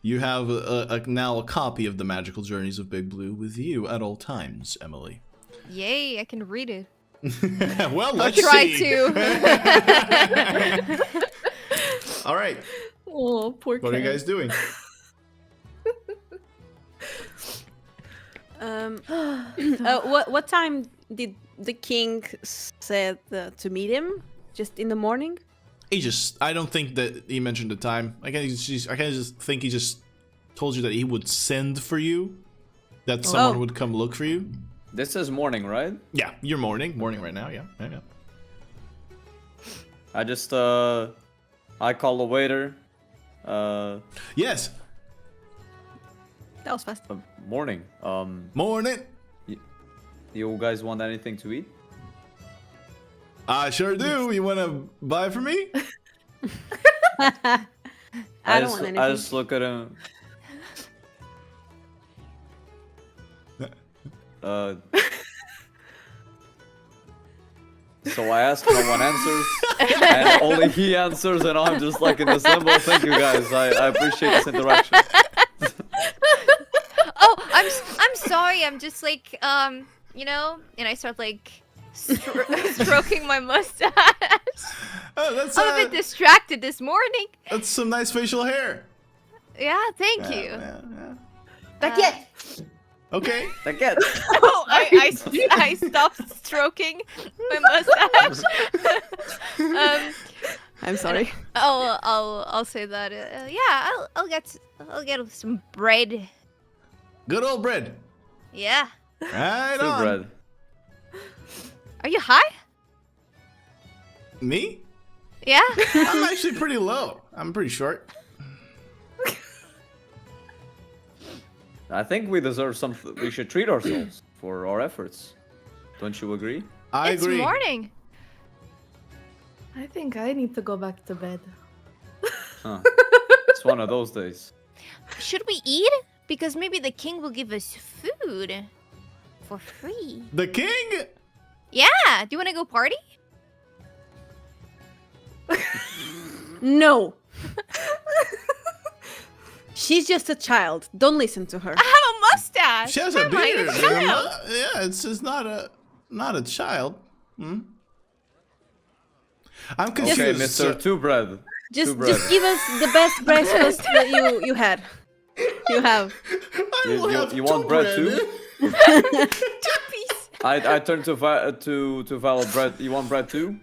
You have now a copy of the Magical Journeys of Big Blue with you at all times, Emily. Yay! I can read it. Well, I'll let's try see. to. All right, Oh, poor what are you Ken. guys doing? What time did the king said to meet him? Just in the morning? I don't think that he mentioned the time. I kind of just think he just told you that he would send for you, that someone would come look for you. This is morning, right? Yeah, you're morning right now. Yeah. I just, I call the waiter. Yes, That was fast. Morning. morning. You guys want anything to eat? I sure do. You want to buy for me? I don't want anything. I just look at him. So I ask, no one answers, and only he answers, and I'm just like in the symbol. Thank you guys. I appreciate this interaction. Oh, I'm sorry. I'm just like you know, and I start like stroking my mustache. Oh, that's I'm a bit distracted this morning. that's some nice facial hair. Yeah, thank you. Yeah. Baguette! Okay. Again. Oh, I stopped stroking my mustache. I'm sorry. I'll say that. Yeah, I'll get some bread. Good old bread. Yeah. Right Two on. bread. Are you high? Me? Yeah. I'm actually pretty low. I'm pretty short. I think we deserve some. We should treat ourselves for our efforts. Don't you agree? I It's agree. morning. I think I need to go back to bed. Huh. It's one of those days. Should we eat? Because maybe the king will give us food for free. The king? Yeah. Do you want to go party? No! She's just a child. Don't listen to her. I have a mustache. She has a Never mind, beard. it's a child. Yeah, it's not a child. Hmm? I'm confused. Okay, Mr. Two Bread. Just Two bread. give us the best breakfast that you had. You have. You want bread too? Peace. I turn to Val bread. You want bread too?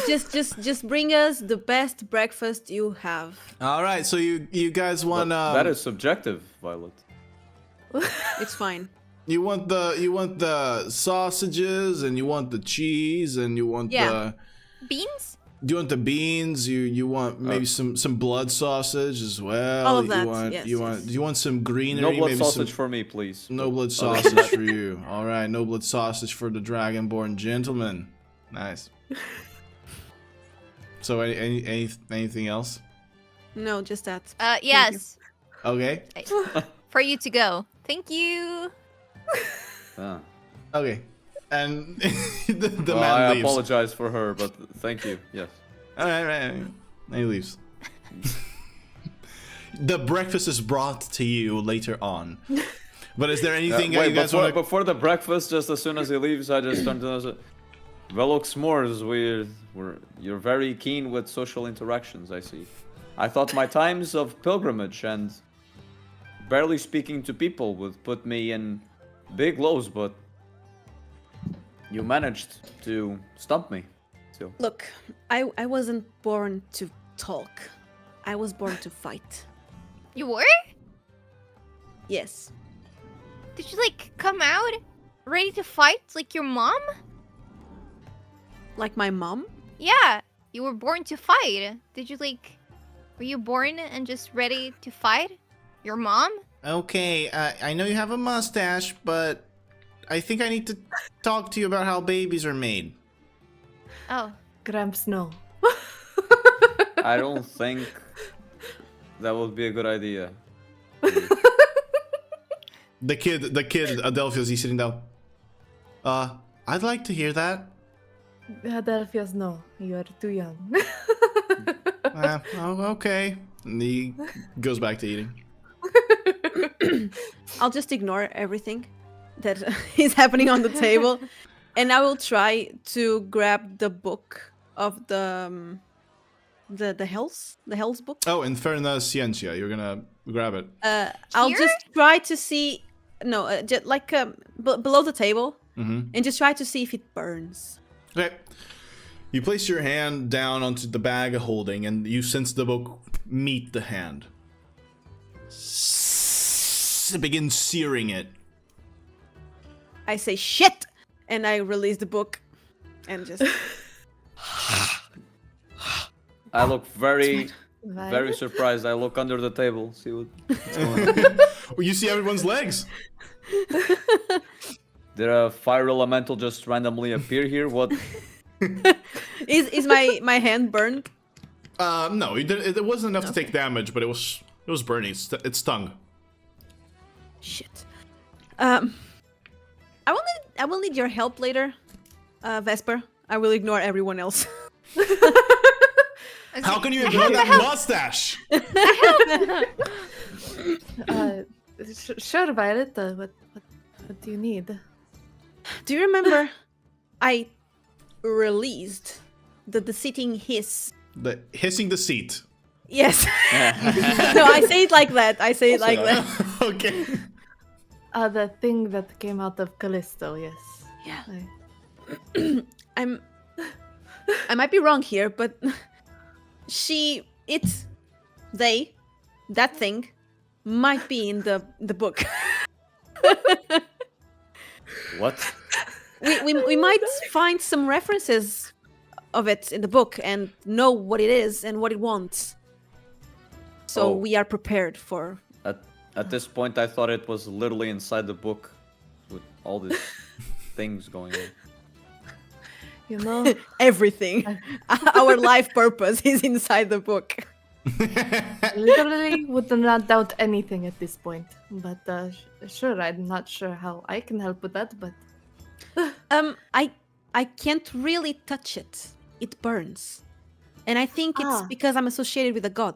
Just bring us the best breakfast you have. All right, so you guys want that is subjective, Violet. It's fine. you want the sausages and you want the cheese and you want Yeah. Beans? do you want the beans? You want maybe some blood sausage as well. All of that, You want yes, you yes. want do you want some greenery? No blood maybe sausage some, for me, please. no blood sausage for you. All right, no blood sausage for the dragonborn gentleman. Nice. So anything else? No, just that. Yes. Okay. For you to go. Thank you. Ah. Okay. And the Well, man I leaves. apologize for her, but thank you. Yes. Alright. He leaves. The breakfast is brought to you later on. But is there anything Wait, you guys want to... before the breakfast, just as soon as he leaves, I just turn to him and say, Velox Mors, you're very keen with social interactions, I see. I thought my times of pilgrimage and barely speaking to people would put me in big lows, but you managed to stump me. So. Look, I wasn't born to talk. I was born to fight. You were? Yes. Did you like come out ready to fight like your mom? Like my mom? Yeah, you were born to fight. Did you like... Were you born and just ready to fight? Your mom? Okay, I know you have a mustache, but I think I need to talk to you about how babies are made. Oh. Gramps, no. I don't think that would be a good idea. The kid, Adelphios, he's sitting down. I'd like to hear that. Adelphios, no. You are too young. Okay. And he goes back to eating. I'll just ignore everything that is happening on the table, and I will try to grab the book of the Hell's book. Oh, Inferna Scientia. You're gonna grab it. I'll Here? just try to see. No, just like below the table, Mm-hmm. and just try to see if it burns. Okay. You place your hand down onto the bag of holding, and you sense the book meet the hand. It begins searing it. I say shit, and I release the book, and just. I look very Right? surprised. I look under the table, see what's going on. You see everyone's legs. Did a fire elemental just randomly appear here? What? Is my hand burned? No, it wasn't enough to take damage, but it was burning. It stung. Shit. I will need your help later, Vesper. I will ignore everyone else. How can you ignore that mustache? Sure, Violet. What do you need? Do you remember I released the sitting hiss? The hissing the seat. Yes. No, I say it like that. I say it like that. Okay. The thing that came out of Callisto, yes. Yeah. I- I might be wrong here, but that thing might be in the book. What? We might find some references of it in the book and know what it is and what it wants. So Oh. we are prepared for. At this point, I thought it was literally inside the book, with all these things going on. You know, Everything. Our life purpose is inside the book. literally would not doubt anything at this point. But sure, I'm not sure how I can help with that, but I can't really touch it. It burns. And I think it's because I'm associated with a god.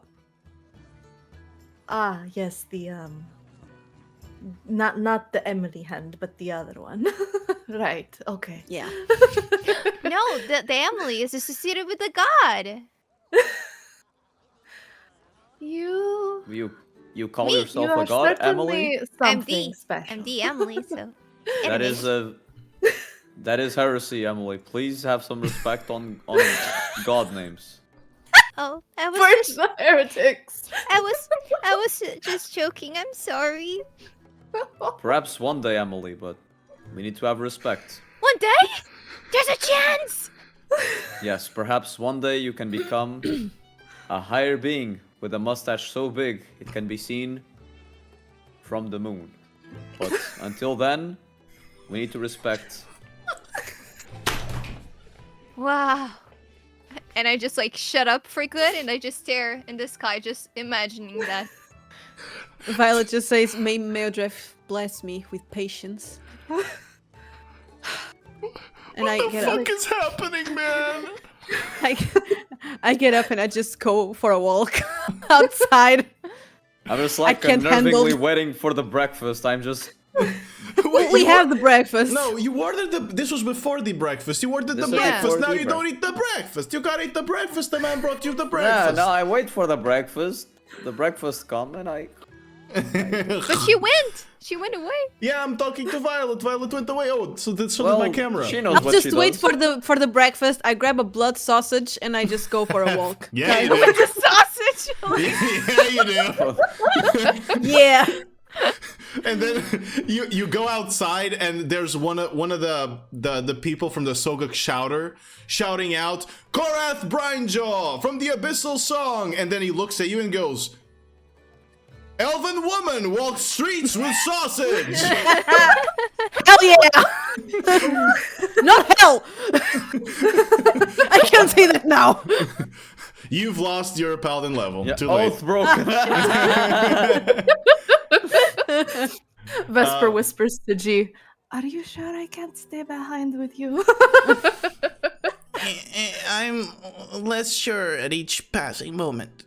yes, the not the Emily hand, but the other one. Right, okay. Yeah. No, the Emily is associated with the god. You call Me, yourself You a are god, Emily? certainly something MD. special. MD Emily, so. That Enemy. that is heresy, Emily. Please have some respect on god names. Oh, I was First just, the heretics. I was just joking. I'm sorry. Perhaps one day, Emily, but we need to have respect. One day, there's a chance. Yes, perhaps one day you can become a higher being with a mustache so big it can be seen from the moon. But until then, we need to respect. Wow. And I just like shut up for good, and I just stare in the sky, just imagining that. Violet just says, "May Meodref bless me with patience." And What the get up. fuck is happening, man? I get up and I just go for a walk outside. I'm just like can't unnervingly handle- waiting for the breakfast. I'm just. Wait, We you have the breakfast. No, you ordered the. This was before the breakfast. You ordered This the was breakfast. before Now the you don't eat the breakfast. You gotta eat the breakfast. The man brought you the Yeah, breakfast. no, I wait for the breakfast. The breakfast come and I. But she went. She went away. Yeah, I'm talking to Violet. Violet went away. Oh, so did Well, my camera. she knows I'll what just she wait does. for the breakfast. I grab a blood sausage and I just go for a walk. Yeah, you With do. the sausage. Yeah, you do. Yeah. And then you go outside, and there's one of the people from the Soguk shouting out, "Korath Brinejaw from the Abyssal Song," and then he looks at you and goes, "Elven woman walks streets with sausage." Hell yeah! Not hell! I can't say that now. You've lost your paladin level. Yeah, Too late. oath broken. Vesper whispers to G, "Are you sure I can't stay behind with you?" I'm less sure at each passing moment.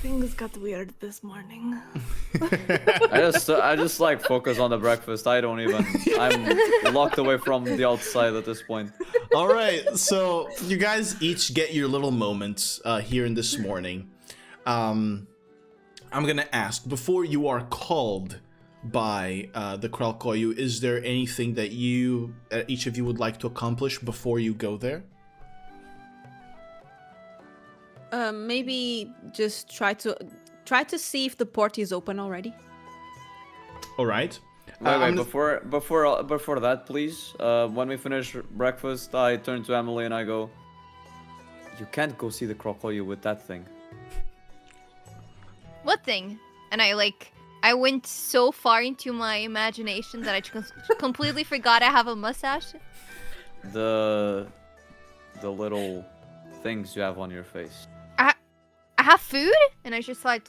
Things got weird this morning. I just like focus on the breakfast. I don't even. I'm locked away from the outside at this point. All right, so you guys each get your little moments here in this morning. I'm gonna ask, before you are called by the Kralkoyu, is there anything that you, each of you, would like to accomplish before you go there? Maybe just try to see if the port is open already. All right. Wait, before that, please. When we finish breakfast, I turn to Emily and I go, "You can't go see the Kralkoyu with that thing." What thing? And I went so far into my imagination that I completely forgot I have a mustache. The little things you have on your face. I have food, and I just start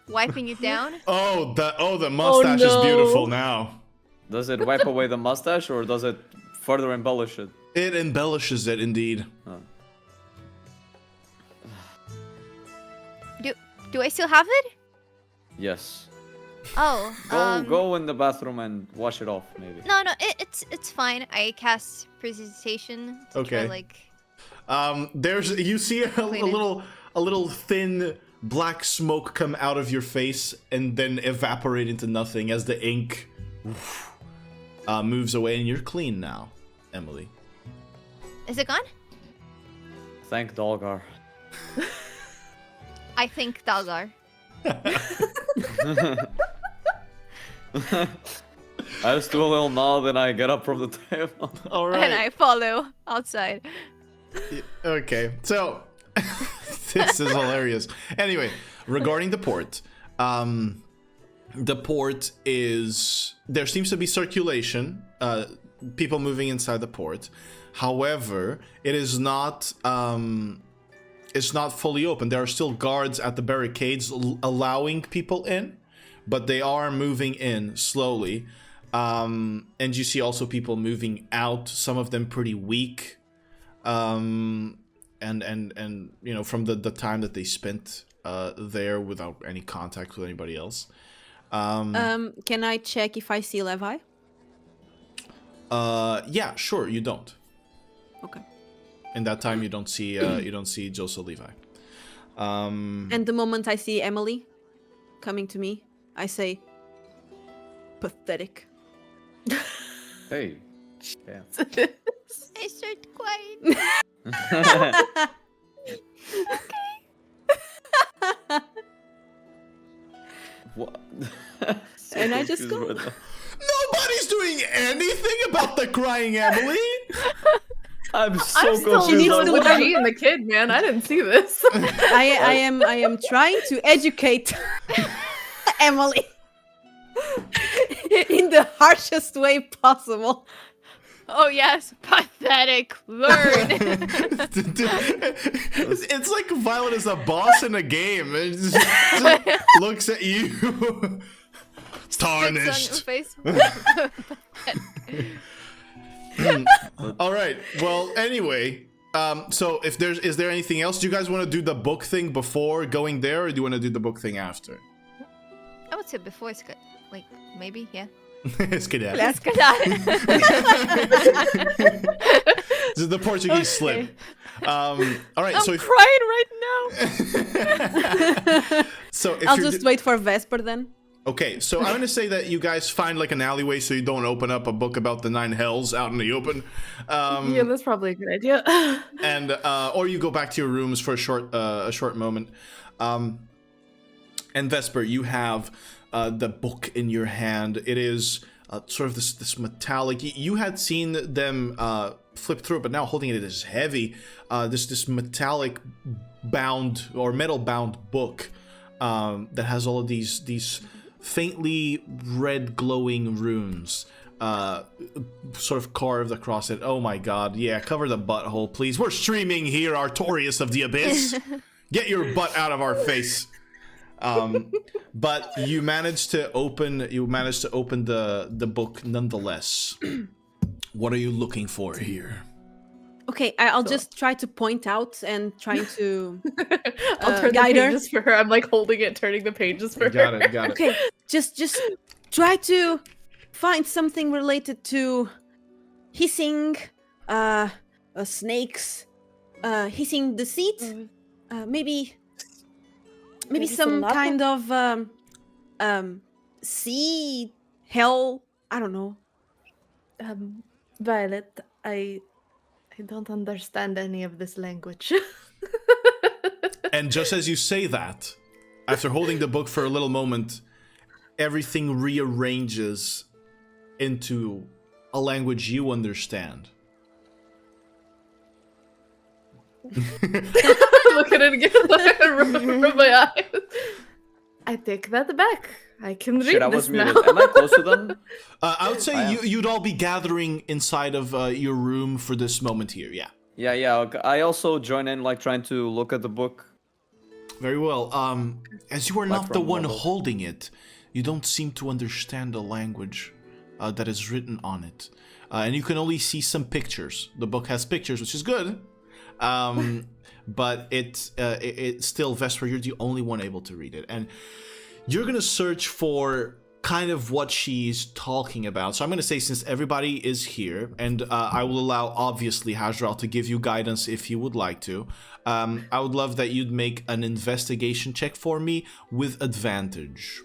wiping it down. Oh, the mustache is no. beautiful now. Does it wipe away the mustache or does it further embellish it? It embellishes it, indeed. Oh. Do I still have it? Yes. Oh. Go in the bathroom and wash it off, maybe. No, it's fine. I cast precipitation to Okay. try, You see a little thin black smoke come out of your face and then evaporate into nothing as the ink moves away, and you're clean now, Emily. Is it gone? Thank Dalgar. I think Dalgar. I just do a little nod and I get up from the table. All And right. I follow outside. Okay, so this is hilarious. Anyway, regarding the port, the port is, there seems to be circulation, people moving inside the port. However, it is not it's not fully open. There are still guards at the barricades allowing people in, but they are moving in slowly. And you see also people moving out, some of them pretty weak. And you know, from the time that they spent there without any contact with anybody else. Can I check if I see Levi? Yeah, sure. You don't. Okay. In that time, you don't see Joseph Levi. And the moment I see Emily coming to me, I say, "Pathetic." Hey. Yeah. I start crying. What? So And I just confused go- right now. Nobody's doing anything about the crying Emily. I'm so I'm still confused. needs I to was- with G and the kid, man. I didn't see this. I am trying to educate Emily in the harshest way possible. Oh yes, pathetic. Learn. It's like Violet is a boss in a game. It just looks at you. Tarnished. Spits on your face. All right. Well, anyway, so if is there anything else? Do you guys want to do the book thing before going there, or do you want to do the book thing after? I would say before it's good. Like maybe, yeah. It's good. Let's go. This is the Portuguese slip. All right. I'm So crying right now. so if I'll you're just wait for Vesper then. Okay, so I'm gonna say that you guys find like an alleyway so you don't open up a book about the 9 hells out in the open. Yeah, that's probably a good idea. And or you go back to your rooms for a short moment. And Vesper, you have the book in your hand. It is sort of this metallic. You had seen them flip through it, but now holding it is heavy. This metallic bound or metal bound book that has all of these faintly red glowing runes sort of carved across it. Oh my god, yeah, cover the butthole, please. We're streaming here, Artorias of the Abyss. Get your butt out of our face. But you managed to open the book nonetheless. What are you looking for here? Okay, I'll just try to point out and trying to I'll turn the guide her. pages for her. I'm like holding it, turning the pages for her. Got it. Okay, just try to find something related to hissing, snakes, hissing deceit, maybe some lava? kind of sea, hell. I don't know. Violet, I don't understand any of this language. And just as you say that, after holding the book for a little moment, everything rearranges into a language you understand. Look at it again. Rub my eyes. I take that back. I can read Shit, I this was muted. now. Am I close to them? I would say I am. you'd all be gathering inside of your room for this moment here, yeah. Yeah. Okay. I also join in, like trying to look at the book. Very well. As you are not the from one level. holding it, you don't seem to understand the language that is written on it. And you can only see some pictures. The book has pictures, which is good. But it's still, Vesper, you're the only one able to read it. And you're going to search for kind of what she's talking about. So I'm going to say, since everybody is here, and I will allow, obviously, Haj'Draal to give you guidance if you would like to. I would love that you'd make an investigation check for me with advantage.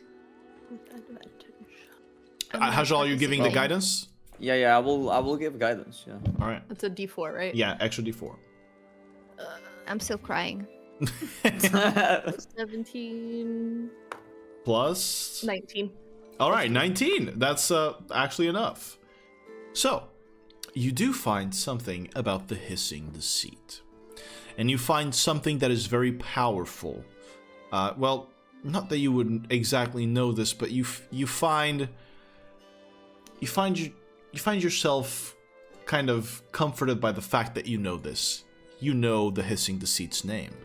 Haj'Draal, are you giving the guidance? Yeah. I will give guidance. Yeah. All right. It's a D4, right? Yeah, extra d4. I'm still crying. 17, Plus... 19. All right, 19. That's actually enough. So, you do find something about the hissing deceit. And you find something that is very powerful. Well, not that you wouldn't exactly know this, but you find yourself kind of comforted by the fact that you know this. You know the hissing deceit's name.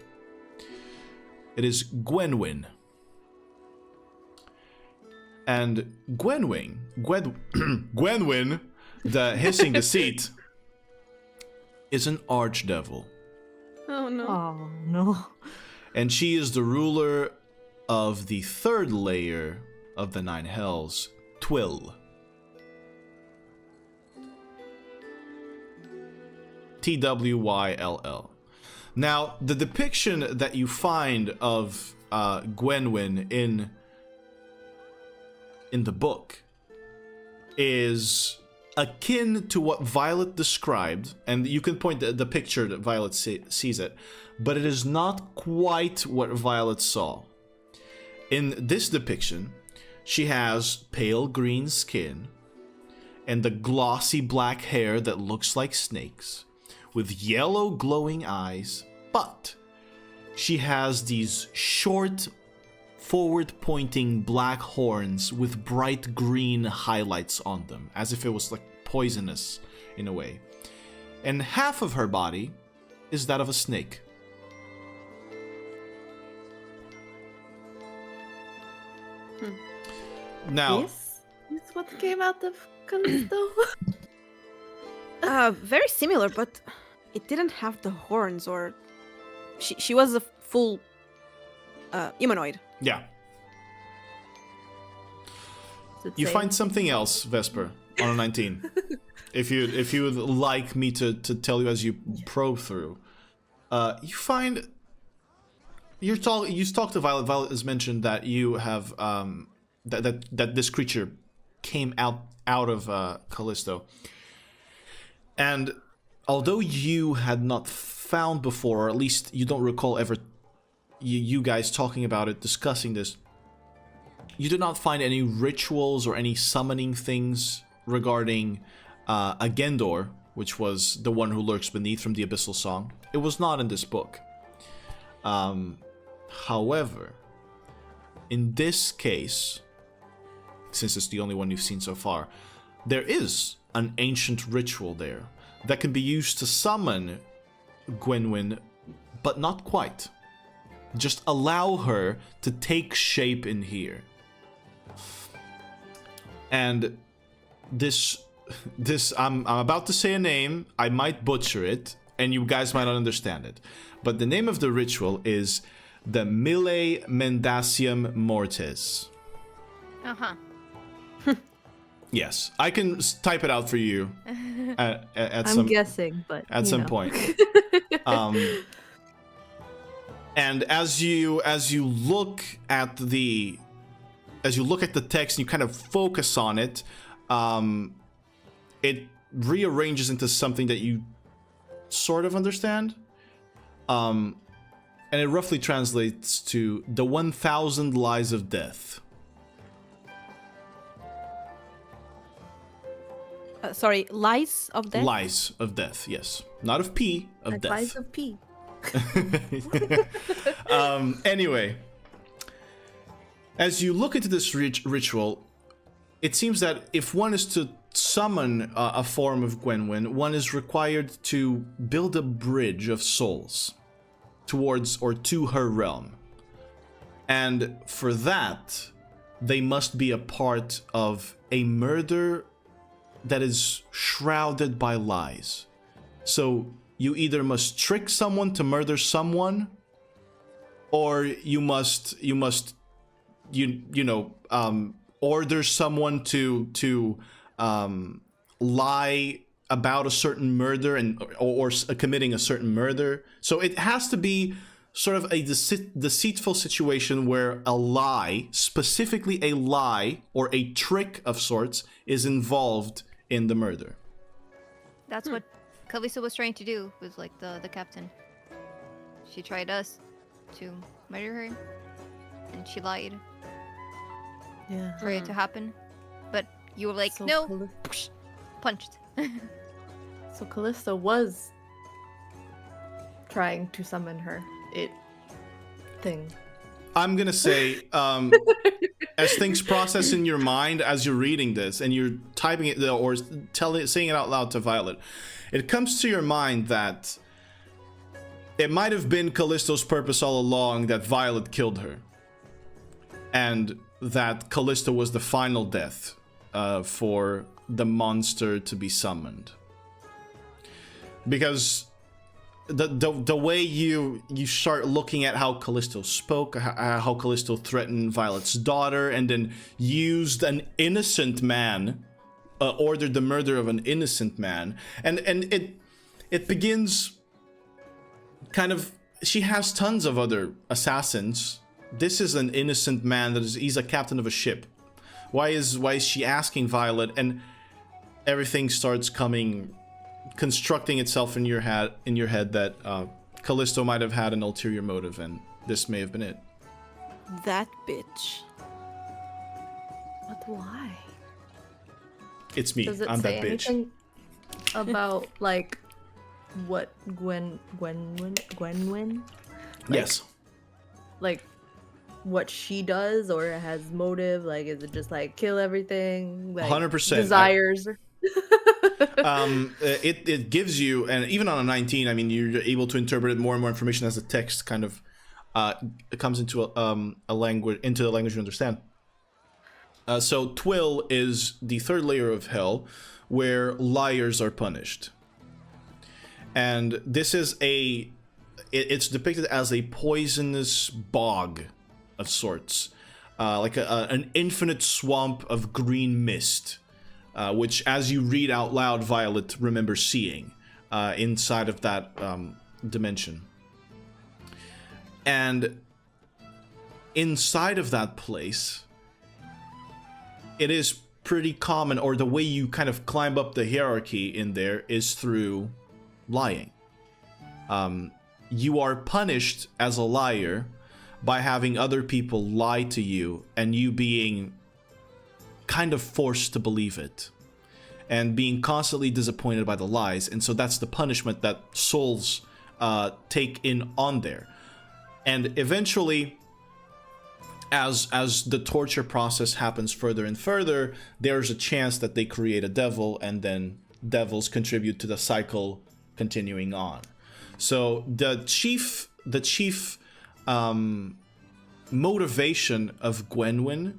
It is Gwenwyn. And Gwenwyn, the hissing deceit, is an archdevil. Oh no. Oh no. And she is the ruler of the third layer of the 9 hells, Twill. Twyll. Now, the depiction that you find of Gwenwyn in the book is akin to what Violet described, and you can point the picture that Violet sees it, but it is not quite what Violet saw. In this depiction, she has pale green skin and the glossy black hair that looks like snakes, with yellow glowing eyes, but she has these short, forward-pointing black horns with bright green highlights on them, as if it was like poisonous in a way. And half of her body is that of a snake. Now, This is what came out of Callisto. Very similar, but it didn't have the horns, or she was a full humanoid. yeah. Does it You say find anything? something else, Vesper, on a 19. if you would like me to tell you as you probe through, you find you talk to Violet. Violet has mentioned that you have that this creature came out of Callisto, and although you had not found before, or at least you don't recall ever you guys talking about it, discussing this. You did not find any rituals or any summoning things regarding a Gendor, which was the one who lurks beneath from the Abyssal Song. It was not in this book. However, in this case, since it's the only one you've seen so far, there is an ancient ritual there that can be used to summon Gwenwyn, but not quite. Just allow her to take shape in here. And this I'm about to say a name, I might butcher it, and you guys might not understand it. But the name of the ritual is the Mille Mendacium Mortis. Yes, I can take it out for you at I'm some guessing, but at some point. And as you look at the text and you kind of focus on it, it rearranges into something that you sort of understand. And it roughly translates to the 1,000 lies of death. Sorry, lies of death? Lies of death, yes. Not of pee, of like death. lies of pee. Anyway, as you look into this ritual, it seems that if one is to summon a form of Gwenwyn, one is required to build a bridge of souls towards or to her realm. And for that, they must be a part of a murder that is shrouded by lies. So you either must trick someone to murder someone, or you must order someone to lie about a certain murder or committing a certain murder. So it has to be sort of a deceitful situation where a lie, specifically a lie or a trick of sorts, is involved in the murder. That's what Callisto was trying to do with like the captain. She tried us to murder her, and she lied Yeah. for it to happen. But you were like, So no, punched. So Callisto was trying to summon her. Thing. I'm gonna say, as things process in your mind as you're reading this and you're typing it or saying it out loud to Violet, it comes to your mind that it might have been Callisto's purpose all along that Violet killed her, and that Callisto was the final death for the monster to be summoned. Because the way you start looking at how Callisto spoke, how Callisto threatened Violet's daughter, and then used an innocent man, ordered the murder of an innocent man, and it begins kind of. She has tons of other assassins. This is an innocent man he's a captain of a ship. Why is she asking Violet? And everything starts constructing itself in your head that Callisto might have had an ulterior motive, and this may have been it. That bitch. But why? It's me. Does it I'm say that bitch. anything about like what Gwenwyn? Yes. Like what she does, or it has motive? Like, is it just like kill everything? Like, 100%. Desires. It gives you, and even on a 19, I mean, you're able to interpret more and more information as the text kind of comes into a language, into the language you understand. So Twill is the third layer of hell, where liars are punished, and this is it's depicted as a poisonous bog of sorts, like an infinite swamp of green mist, which, as you read out loud, Violet remembers seeing inside of that dimension. And inside of that place, it is pretty common, or the way you kind of climb up the hierarchy in there is through lying. You are punished as a liar by having other people lie to you and you being kind of forced to believe it and being constantly disappointed by the lies. And so that's the punishment that souls take in on there. And eventually, as the torture process happens further and further, there's a chance that they create a devil, and then devils contribute to the cycle continuing on. So the chief motivation of Gwenwyn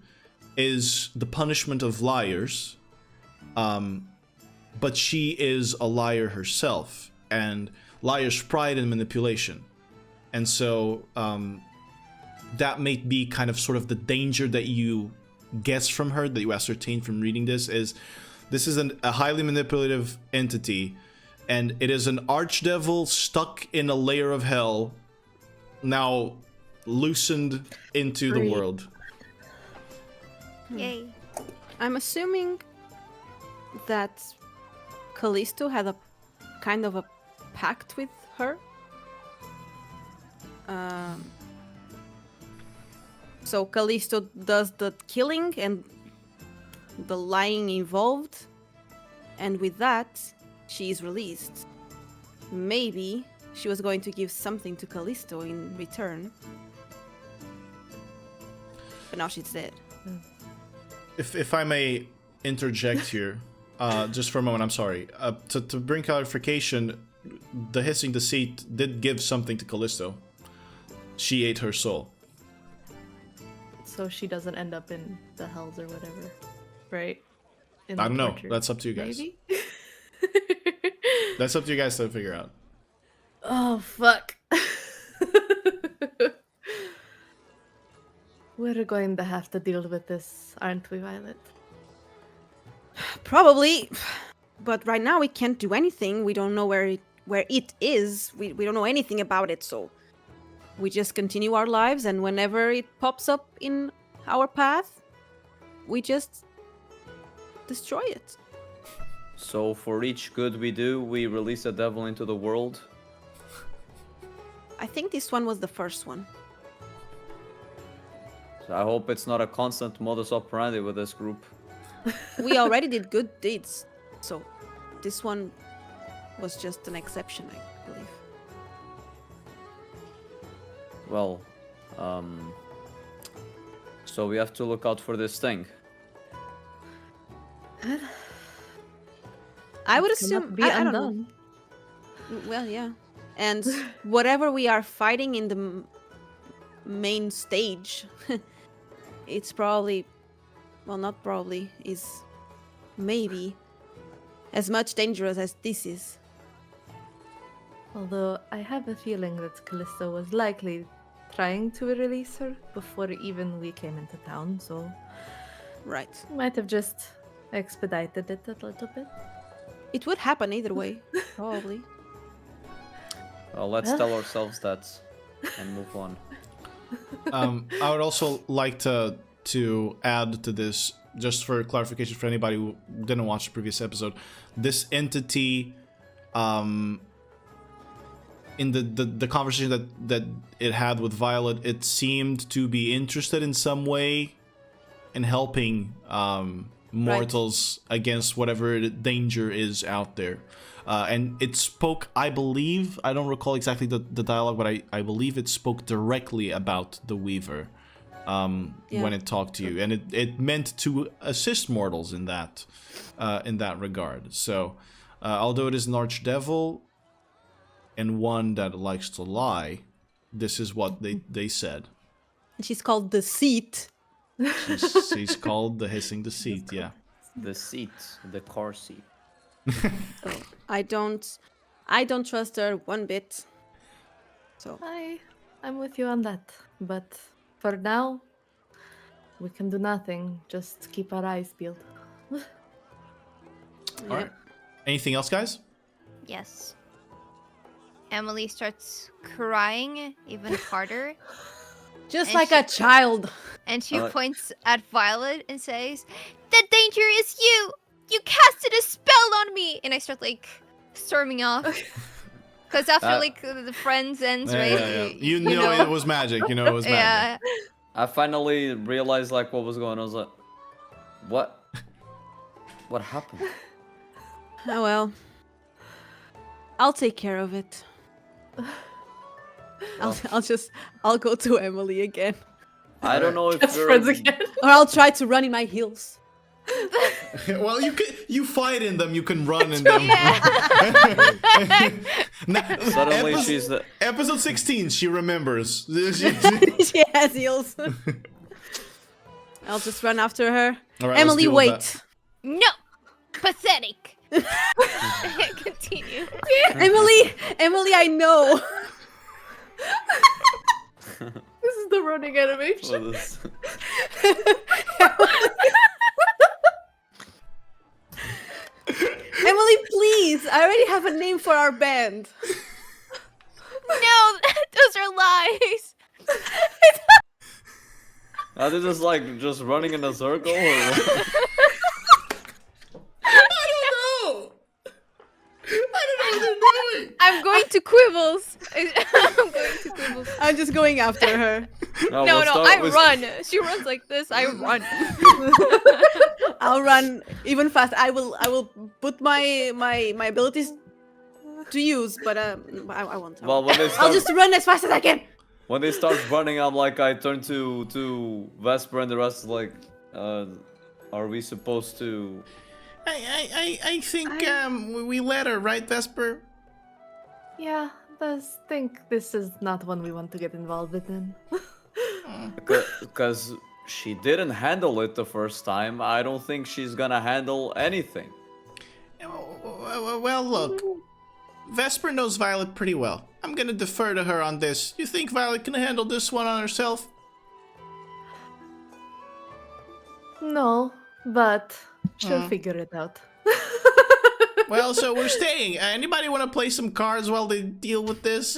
is the punishment of liars, but she is a liar herself, and liar's pride and manipulation. And so that may be kind of sort of the danger that you guess from her, that you ascertain from reading this is a highly manipulative entity, and it is an archdevil stuck in a layer of hell, now loosened into the world. Yay. I'm assuming that Callisto had a kind of a pact with her. So Callisto does the killing and the lying involved, and with that, she is released. Maybe she was going to give something to Callisto in return, but now she's dead. If I may interject here, just for a moment, I'm sorry. To bring clarification, the hissing deceit did give something to Callisto. She ate her soul. So she doesn't end up in the hells or whatever, right? I don't know. That's up to you guys. Maybe? That's up to you guys to figure out. Oh, fuck. We're going to have to deal with this, aren't we, Violet? Probably, but right now we can't do anything. We don't know where it is. We don't know anything about it, so we just continue our lives, and whenever it pops up in our path, we just destroy it. So for each good we do, we release a devil into the world. I think this one was the first one. So I hope it's not a constant modus operandi with this group. We already did good deeds, so this one was just an exception, I believe. Well, so we have to look out for this thing. I would It cannot assume be I don't know. undone. Well, yeah. And whatever we are fighting in the main stage, it's probably, well, not probably, is maybe as much dangerous as this is. Although I have a feeling that Callisto was likely trying to release her before even we came into town, so Right. might have just expedited it a little bit. It would happen either way, probably. Well, let's tell ourselves that and move on. I would also like to add to this, just for clarification for anybody who didn't watch the previous episode. This entity, in the conversation that it had with Violet, it seemed to be interested in some way in helping mortals against whatever danger is out there. And it spoke, I believe, I don't recall exactly the dialogue, but I believe it spoke directly about the Weaver. when it talked to you, and it meant to assist mortals in that regard. So, although it is an archdevil and one that likes to lie, this is what they said. She's called Deceit. She's called the Hissing Deceit. Yeah. The seat, the car seat. So I don't trust her one bit. So I'm with you on that. But for now, we can do nothing. Just keep our eyes peeled. All right. Anything else, guys? Yes. Emily starts crying even harder. just And like a child. And she like- points at Violet and says, "The danger is you! You casted a spell on me!" And I start like storming off. Because after like the friends ends, right? Yeah. You know it was magic. You know it was magic. Yeah. I finally realized like what was going on. I was like, what? What happened? Oh well. I'll take care of it. I'll go to Emily again. I don't know if Best you're friends again. Or I'll try to run in my heels. Well, you fight in them. You can run in them. Suddenly episode, she's the episode 16. She remembers. She has heels. I'll just run after her. All right, let's Emily, deal with that. wait. No! Pathetic! Continue. Emily, I know. This is the running animation. what is- Emily, please. I already have a name for our band. No! Those are lies! Are they just like just running in a circle? Or what? I'm going to Quibbles! I'm going to Quibbles. I'm just going after her. No, No, we'll no, start I with- run. She runs like this, I run. I'll run even fast. I will put my abilities to use, but I won't. Well, when they I'll start, just run as fast as I can. when they start running, I'm like, I turn to Vesper and the rest is like, are we supposed to? I think we let her, right, Vesper? Yeah, I think this is not one we want to get involved in. Because she didn't handle it the first time. I don't think she's gonna handle anything. Well, look. Vesper knows Violet pretty well. I'm gonna defer to her on this. You think Violet can handle this one on herself? No, but she'll Hmm. figure it out. Well, so we're staying. Anybody want to play some cards while they deal with this?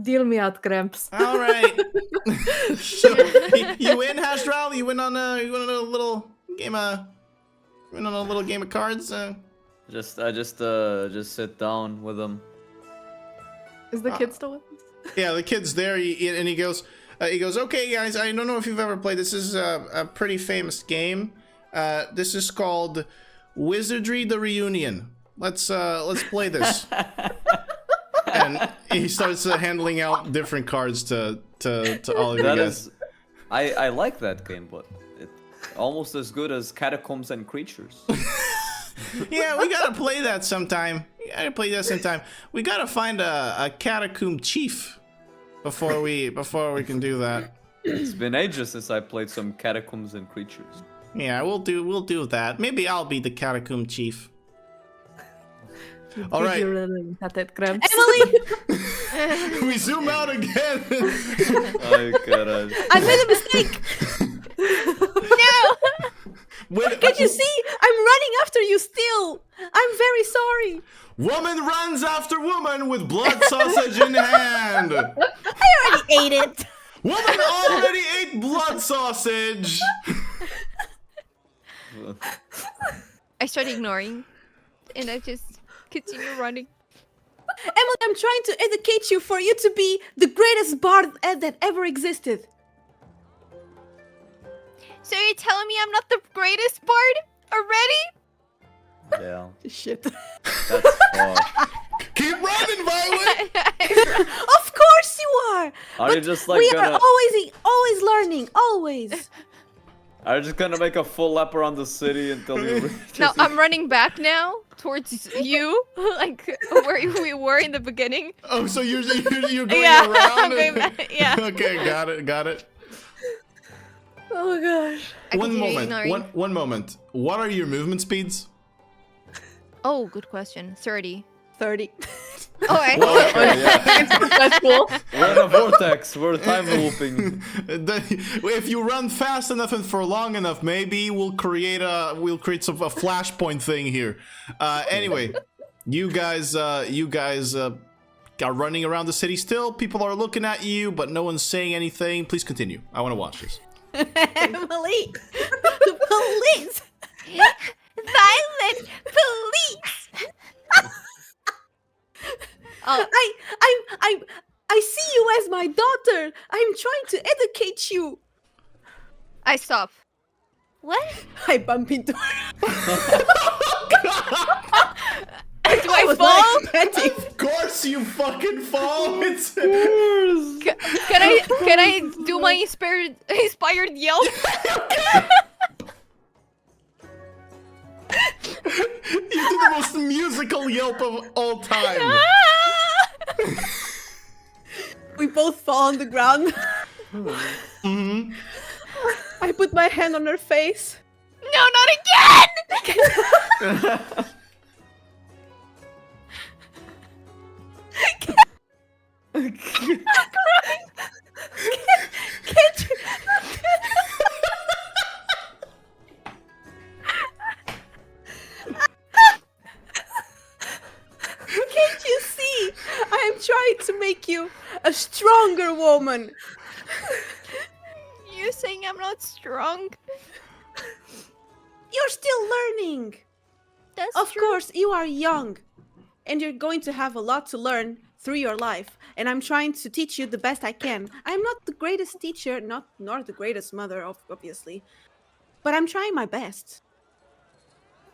Deal me out, Gramps. All right. So, you win, Haj'Draal? You win on a little game of cards? I just sit down with them. Is the kid still with us? Yeah, the kid's there, and he goes, okay, guys, I don't know if you've ever played. This is a pretty famous game. This is called Wizardy the Reunion. Let's play this. And he starts handling out different cards to all of you That guys. is, I like that game, but it's almost as good as Catacombs and Creatures. Yeah, we gotta play that sometime. We gotta find a catacomb chief before we can do that. It's been ages since I played some Catacombs and Creatures. Yeah, we'll do that. Maybe I'll be the catacomb chief. All right. You're really at it, Gramps. Emily, We zoom out again. Oh god. I made a mistake. Can't you see? I'm running after you still. I'm very sorry. Woman runs after woman with blood sausage in hand. I already ate it. Woman already ate blood sausage. I start ignoring, and I just continue running. Emily, I'm trying to educate you for you to be the greatest bard that ever existed. So you're telling me I'm not the greatest bard already? Yeah, Shit. that's far. Keep running, Violet. Of course you are. Are you just like we are gonna? always learning, always. Are you just gonna make a full lap around the city until you reach? No, I'm running back now towards you, like where we were in the beginning. Oh, so you're going Yeah, around? I'm going back, yeah. Okay, got it. Oh gosh. I One continue moment. ignoring. One moment. What are your movement speeds? Oh, good question. 30. 30. Oh, I Okay, yeah. that's cool. We're in a vortex. We're time looping. If you run fast enough and for long enough, maybe we'll create a flashpoint thing here. Anyway, you guys are running around the city still. People are looking at you, but no one's saying anything. Please continue. I want to watch this. Emily, the police. Violet police! Oh, I see you as my daughter. I'm trying to educate you. I stop. What? I bump into her. Do I was fall? not expecting. Of course you fucking fall. It's Can I do my inspired yelp? you do the most musical yelp of all time. We both fall on the ground. Mhm. I put my hand on her face. No, not again! Can't you? Can't you see? I am trying to make you a stronger woman. You're saying I'm not strong? You're still learning. That's Of true. course, you are young. And you're going to have a lot to learn through your life. And I'm trying to teach you the best I can. I'm not the greatest teacher, nor the greatest mother, obviously. But I'm trying my best.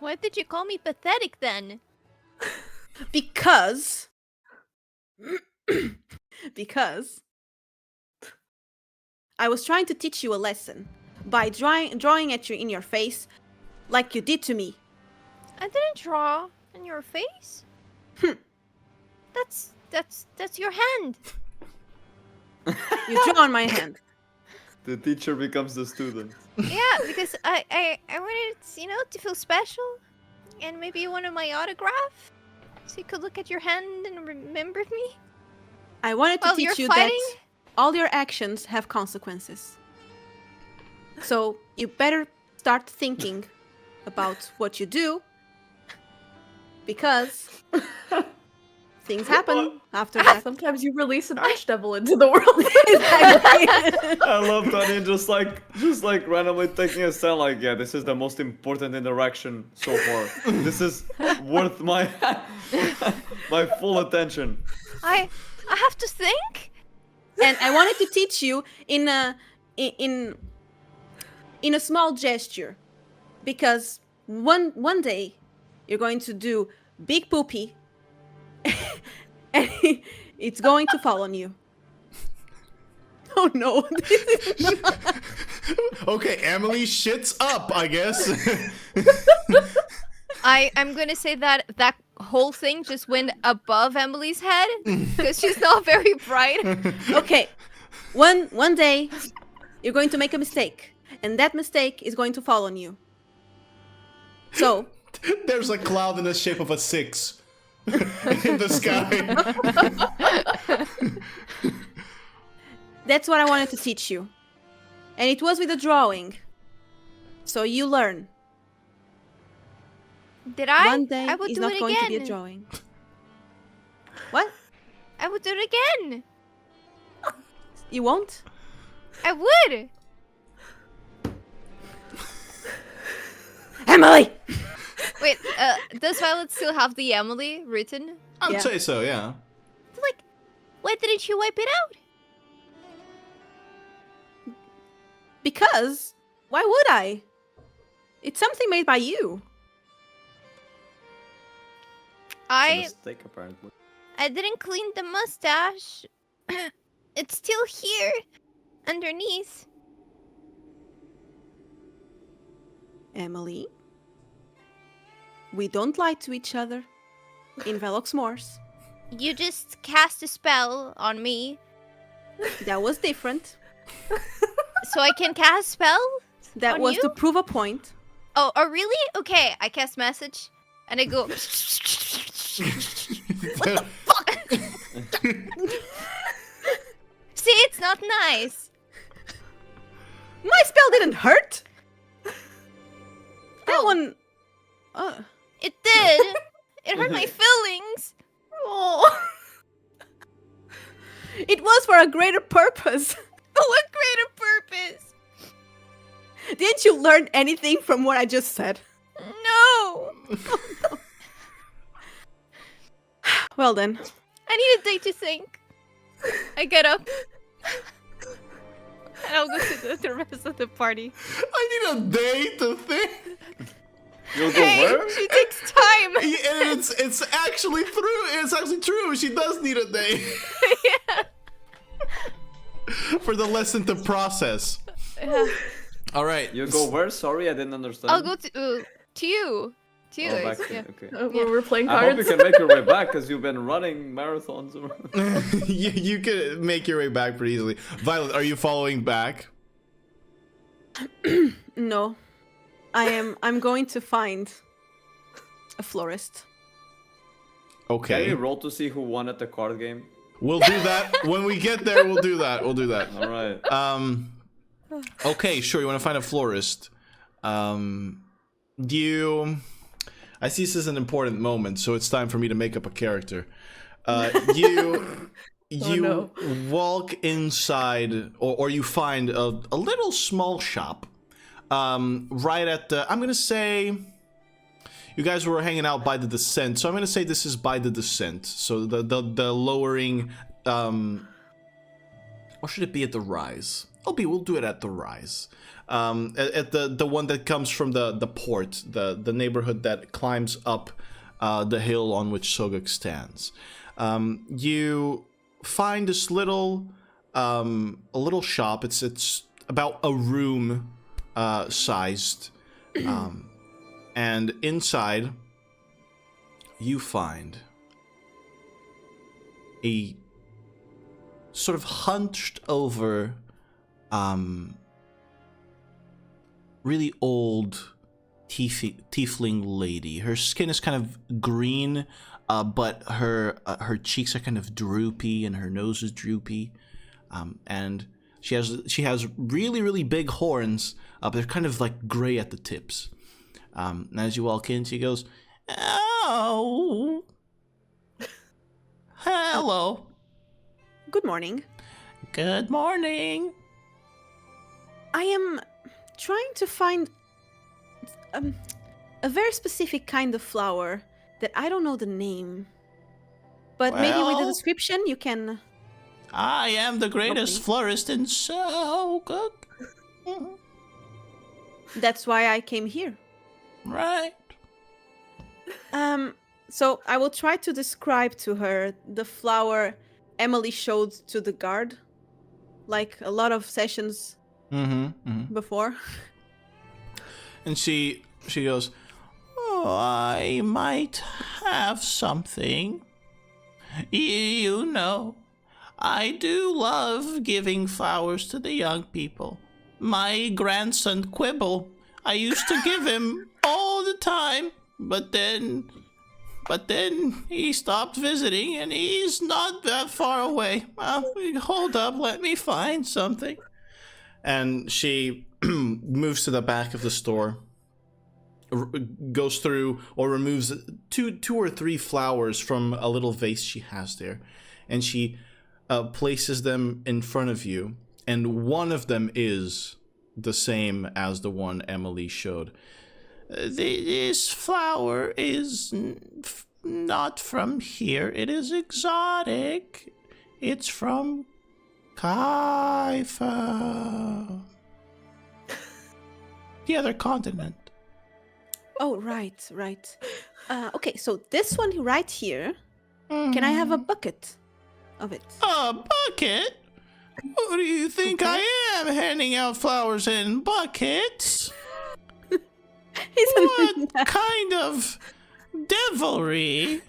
Why did you call me pathetic then? Because... because... I was trying to teach you a lesson. By drawing at you in your face, like you did to me. I didn't draw on your face. That's your hand. You drew on my hand. The teacher becomes the student. Yeah, because I wanted, to feel special. And maybe you wanted my autograph? So you could look at your hand and remember me? I wanted to While teach you're you fighting? that all your actions have consequences. So you better start thinking about what you do, because things happen after that. Sometimes you release an archdevil into the world. Exactly. I love Tanya just like randomly taking a stand like, yeah, this is the most important interaction so far. This is worth my my full attention. I have to think? And I wanted to teach you in a small gesture, because one day you're going to do big poopy, and it's going to fall on you. Oh no! This is not... Okay, Emily shits up, I guess. I'm gonna say that whole thing just went above Emily's head because she's not very bright. Okay, one day you're going to make a mistake, and that mistake is going to fall on you. So There's a cloud in the shape of a 6 in the sky. that's what I wanted to teach you, and it was with a drawing. So you learn. Did I? One day I would is do not it going again. to be a drawing. What? I would do it again. You won't? I would. Emily! Wait, does Violet still have the Emily written? I'd Yeah. say so, yeah. Like, why didn't you wipe it out? Because why would I? It's something made by you. It's a I mistake, apparently. I didn't clean the mustache. It's still here, underneath. Emily, we don't lie to each other in Velox Mors. You just cast a spell on me, That was different. so I can cast spell. That On was you? to prove a point. Oh, really? Okay, I cast message, and I go. What the fuck? See, it's not nice. My spell didn't hurt. That Oh. one. It did. It hurt my feelings. Oh. It was for a greater purpose. What greater purpose? Didn't you learn anything from what I just said? No. Well then. I need a day to think. I get up. And I'll go to the rest of the party. I need a day to think. You'll go where? She takes time. And it's actually true. She does need a day. Yeah. For the lesson to process. Yeah. All right. You go where? Sorry, I didn't understand. I'll go to you. To you. Oh, back yeah. to, okay. We're playing I hope you cards. can make your way back because you've been running marathons. you could make your way back pretty easily. Violet, are you following back? No. I'm going to find a florist. Can Okay. we roll to see who won at the card game? We'll do that. When we get there, we'll do that. We'll do that. All right. Okay, sure. You want to find a florist. I see this is an important moment, so it's time for me to make up a character. You no. walk inside, or you find a little small shop. Right at the, I'm gonna say, you guys were hanging out by the descent, so I'm gonna say this is by the descent. So the lowering, or should it be at the rise? We'll do it at the rise. At the one that comes from the port, the neighborhood that climbs up the hill on which Soguk stands. You find this little a little shop. It's about a room sized, and inside you find a sort of hunched over, really old tiefling lady. Her skin is kind of green, but her cheeks are kind of droopy and her nose is droopy, and she has really big horns, but they're kind of like gray at the tips. And as you walk in, she goes, "Oh, hello, Good morning. good morning." I am trying to find a very specific kind of flower that I don't know the name. But maybe with the Well- description you can... I am the greatest Okay. florist in Soguk. That's why I came here. Right. So I will try to describe to her the flower Emily showed to the guard, like a lot of sessions before. And she goes, "Oh, I might have something. You know, I do love giving flowers to the young people. My grandson Quibble, I used to give him all the time, but then he stopped visiting, and he's not that far away. Hold up, let me find something." And she moves to the back of the store, goes through or removes two or three flowers from a little vase she has there, and she places them in front of you, and one of them is the same as the one Emily showed. "This flower is not from here. It is exotic. It's from Kaifa, the other continent." Oh, right. Okay, so this one right here, can I have a bucket of it? A bucket? Who do you think I am, handing out flowers in buckets? What kind of devilry?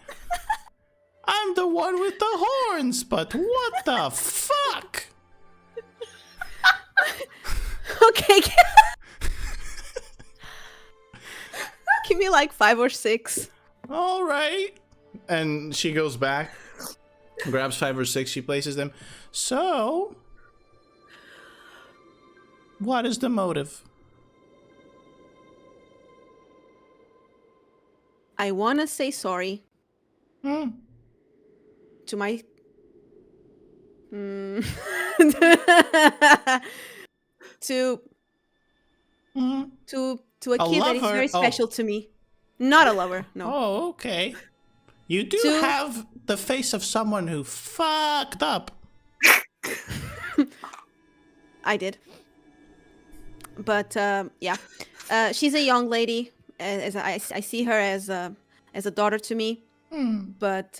I'm the one with the horns, but what the fuck? Okay. Give me like 5 or 6. All right. And she goes back, grabs 5 or 6, she places them. So, what is the motive? I want to say sorry to my to a kid that is lover? very special to me. Not a lover, no. Oh, okay. You do have the face of someone who fucked up. I did. But yeah, she's a young lady. As I see her as a daughter to me. But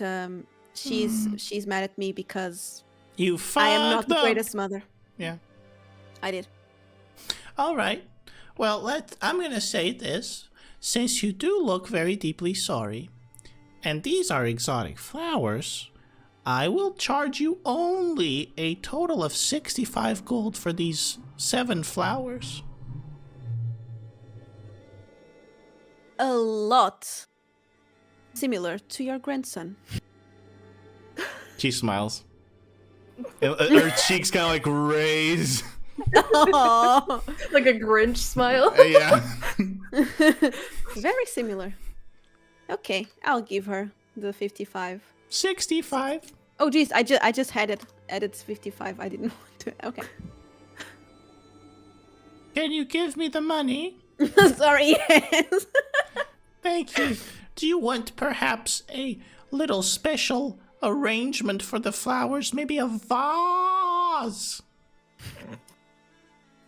she's mad at me because you fucked I am not the up. greatest mother. Yeah. I did. All right. Well, I'm going to say this. Since you do look very deeply sorry, and these are exotic flowers, I will charge you only a total of 65 gold for these 7 flowers. A lot. Similar to your grandson. She smiles. Her cheeks kind of like raise. Oh, Like a Grinch smile. Yeah. very similar. Okay, I'll give her the 55. 65. Oh, geez, I just had it added 55. I didn't want to. Okay. Can you give me the money? Sorry. Yes. Thank you. Do you want perhaps a little special arrangement for the flowers? Maybe a vase?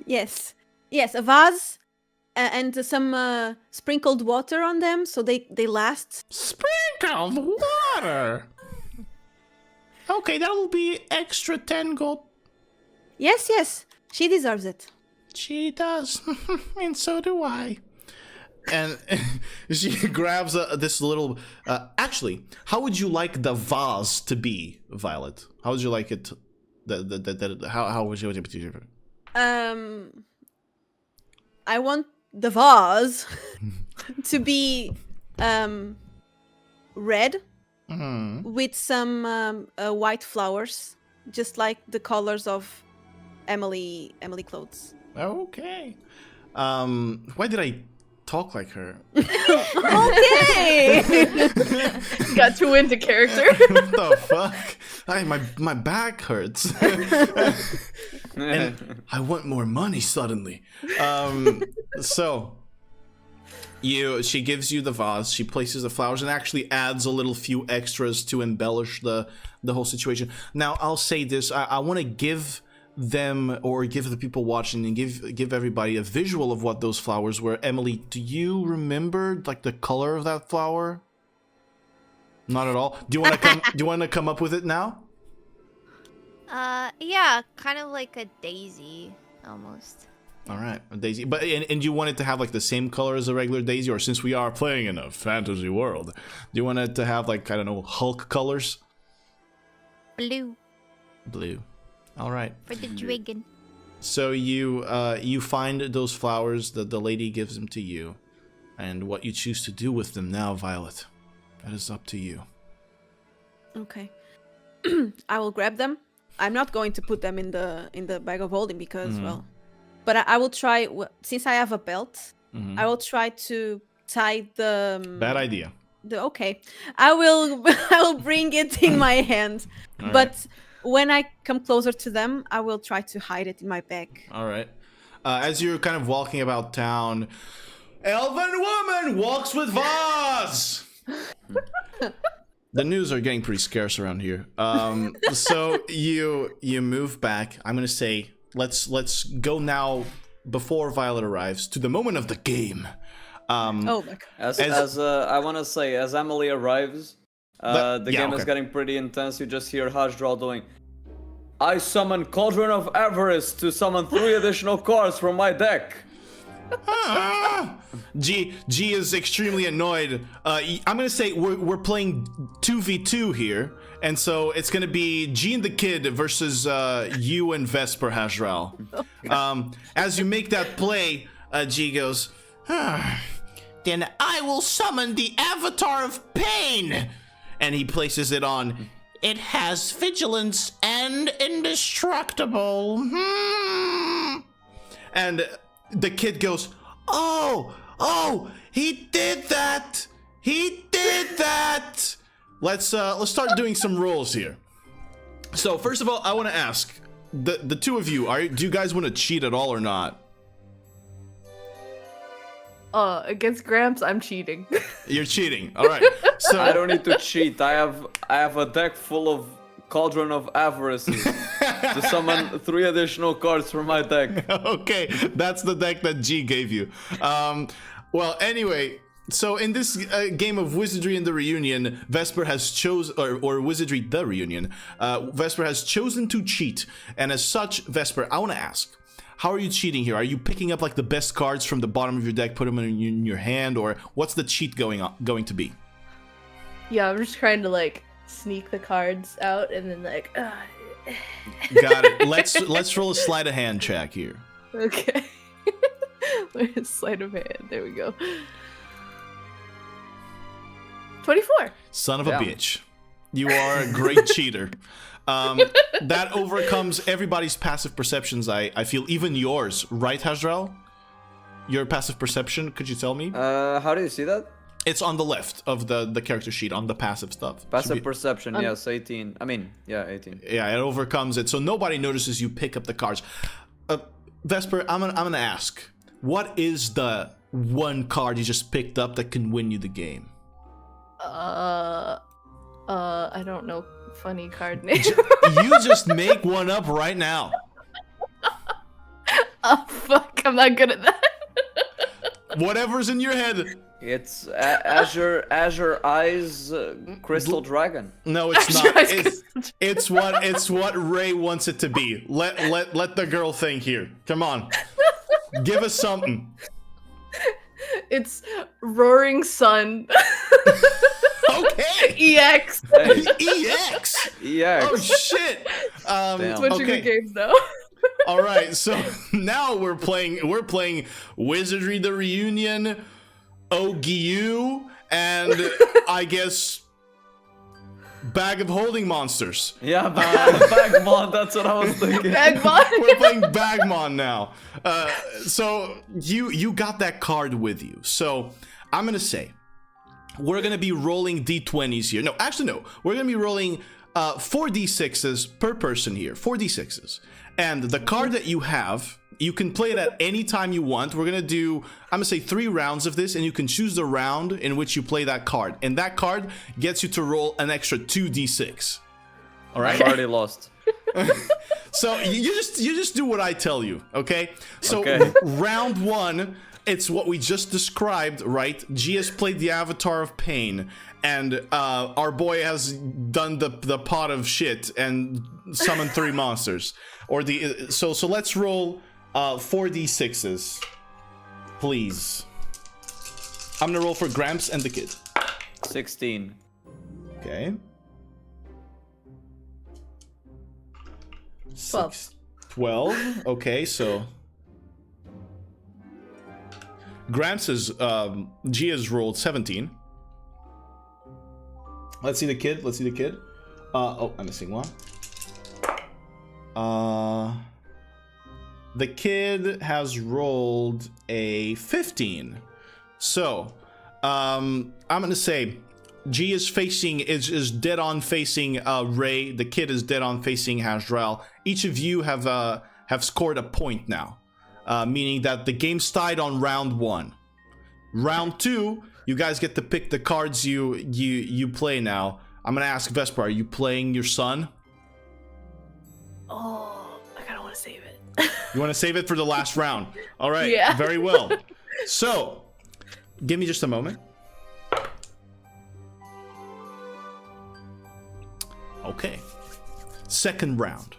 Yes, a vase and some sprinkled water on them so they last. Sprinkled water? Okay, that'll be extra 10 gold. Yes, she deserves it. She does. And so do I. And she grabs this little... actually, how would you like the vase to be, Violet? How would you like it? How would you... I want the vase to be red with some white flowers, just like the colors of Emily clothes. Okay. Why did I talk like her? Okay. Got too into character. What the fuck? My back hurts. And I want more money suddenly. So she gives you the vase, she places the flowers and actually adds a little few extras to embellish the whole situation. Now I'll say this, I want to give them, or give the people watching, and give everybody a visual of what those flowers were. Emily, do you remember like the color of that flower? Not at all. Do you want to come up with it now? Yeah, kind of like a daisy, almost. All right, a daisy. But and you want it to have like the same color as a regular daisy, or since we are playing in a fantasy world, do you want it to have like, I don't know, Hulk colors? Blue. Blue. All right. For the dragon. So you find those flowers, the lady gives them to you, and what you choose to do with them now, Violet, that is up to you. Okay. I will grab them. I'm not going to put them in the bag of holding because, well, but I will try, since I have a belt, I will try to tie the... Bad idea. Okay. I will bring it in my hand. All But right. when I come closer to them, I will try to hide it in my bag. All right. As you're kind of walking about town, Elven woman walks with vase. The news are getting pretty scarce around here. So you move back. I'm gonna say let's go now, before Violet arrives, to the moment of the game. Oh my god! As I want to say, as Emily arrives, the game is getting pretty intense. You just hear Haj'Draal doing, I summon Cauldron of Avarice to summon 3 additional cards from my deck. G is extremely annoyed. I'm gonna say we're playing 2v2 here, and so it's gonna be G and the Kid versus you and Vesper Haj'Draal. As you make that play, G goes, then I will summon the Avatar of Pain, and he places it on. It has vigilance and indestructible. And the Kid goes, oh, he did that. He did that. Let's start doing some rolls here. So first of all, I want to ask the two of you, do you guys want to cheat at all or not? Against Gramps, I'm cheating. You're cheating. All right. So I don't need to cheat. I have a deck full of Cauldron of Avarice to summon 3 additional cards from my deck. Okay, that's the deck that G gave you. Well, anyway, so in this game of Wizardry in the Reunion, Vesper has chosen, or Wizardry the Reunion, Vesper has chosen to cheat, and as such, Vesper, I want to ask, how are you cheating here? Are you picking up like the best cards from the bottom of your deck, put them in your hand, or what's the cheat going to be? Yeah, I'm just trying to like sneak the cards out and then like. Got it. Let's roll a sleight of hand check here. Okay. Sleight of hand. There we go. 24. Son of a Damn. bitch. You are a great cheater. That overcomes everybody's passive perceptions, I feel, even yours, right, Haj'Draal? Your passive perception, could you tell me? How do you see that? It's on the left of the character sheet, on the passive stuff. Passive perception, yes, 18. I mean, yeah, 18. Yeah, it overcomes it, so nobody notices you pick up the cards. Vesper, I'm gonna ask, what is the one card you just picked up that can win you the game? I don't know. Funny card name. You just make one up right now. Oh fuck! I'm not good at that. Whatever's in your head. It's Azure Eyes Crystal Dragon. No, it's not. It's what Ray wants it to be. Let the girl think here. Come on, give us something. It's Roaring Sun. Okay. EX. Hey, EX. EX. Oh shit. Switching okay. the games now. All right. So now we're playing Wizardry the Reunion, OGU, and I guess Bag of Holding Monsters. Yeah, Bagmon, that's what I was thinking. We're playing Bagmon now. So you got that card with you. So I'm gonna say we're gonna be rolling d20s here. No, actually no. We're gonna be rolling 4d6s per person here. 4d6s. And the card that you have, you can play it at any time you want. We're gonna do, I'm gonna say 3 rounds of this, and you can choose the round in which you play that card. And that card gets you to roll an extra 2d6. All right. I've already lost. So you just do what I tell you, okay? So Okay. round 1, it's what we just described, right? G has played the Avatar of Pain, and our boy has done the pot of shit and summoned 3 monsters. Or so let's roll 4d6s, please. I'm gonna roll for Gramps and the Kid. 16. Okay. 12. Okay, so Gramps is G has rolled 17. Let's see the Kid. Oh, I'm missing one. The Kid has rolled a 15. So, I'm gonna say G is dead on facing Ray. The Kid is dead on facing Haj'Draal. Each of you have scored a point now, meaning that the game's tied on round 1. Round 2, you guys get to pick the cards you play now. I'm gonna ask Vesper, are you playing your son? Oh, I kind of want to save it. You want to save it for the last round? All right. Yeah. Very well. So, give me just a moment. Okay. Second round.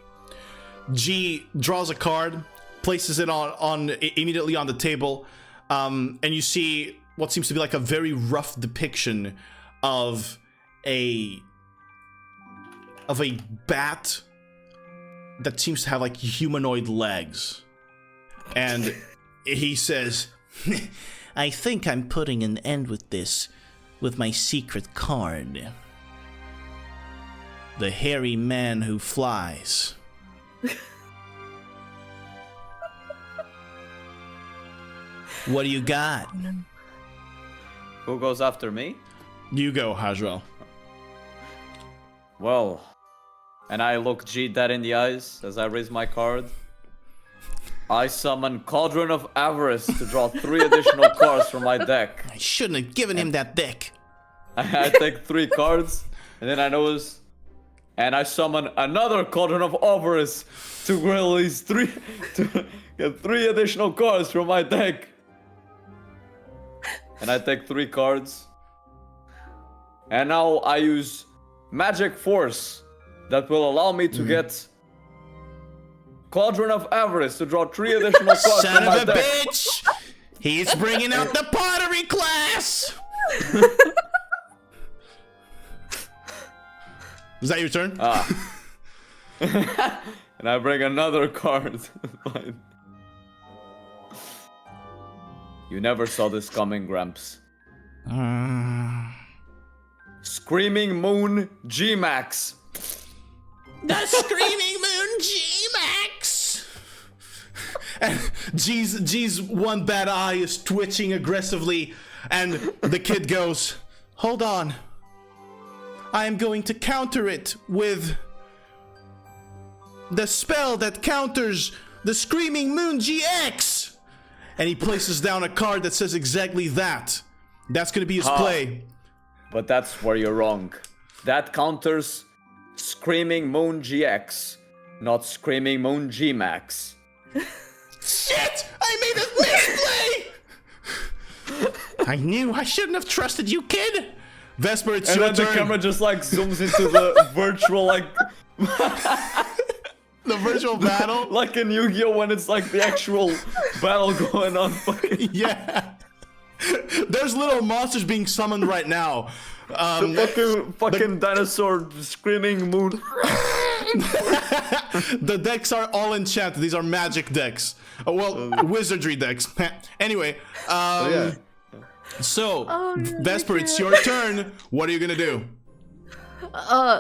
G draws a card, places it on immediately on the table, and you see what seems to be like a very rough depiction of a bat that seems to have like humanoid legs. And he says, I think I'm putting an end with this with my secret card. The hairy man who flies. What do you got? Who goes after me? You go, Haj'Draal. Well, and I look G dead in the eyes as I raise my card. I summon Cauldron of Avarice to draw 3 additional cards from my deck. I shouldn't have given him that deck. I take 3 cards, and then I notice, and I summon another Cauldron of Avarice to release 3 additional cards from my deck. And I take 3 cards. And now I use Magic Force that will allow me to get Cauldron of Avarice to draw 3 additional cards Son from my of a deck. bitch! He's bringing out the pottery class! Was that your turn? And I bring another card. You never saw this coming, Gramps. Screaming Moon G-Max. The Screaming Moon G-Max! And G's one bad eye is twitching aggressively, and the kid goes, hold on. I am going to counter it with the spell that counters the Screaming Moon GX! And he places down a card that says exactly that. That's gonna be his play. But that's where you're wrong. That counters Screaming Moon GX, not Screaming Moon G-Max. Shit! I made a misplay! I knew I shouldn't have trusted you, kid! Vesper, it's your And then the turn. camera just like zooms into the virtual like... The virtual battle? Like in Yu-Gi-Oh! When it's like the actual battle going on. Yeah. There's little monsters being summoned right now. The fucking dinosaur screaming moon. The decks are all enchanted. These are magic decks. Wizardry decks. Anyway, so, Vesper, it's your turn. What are you gonna do?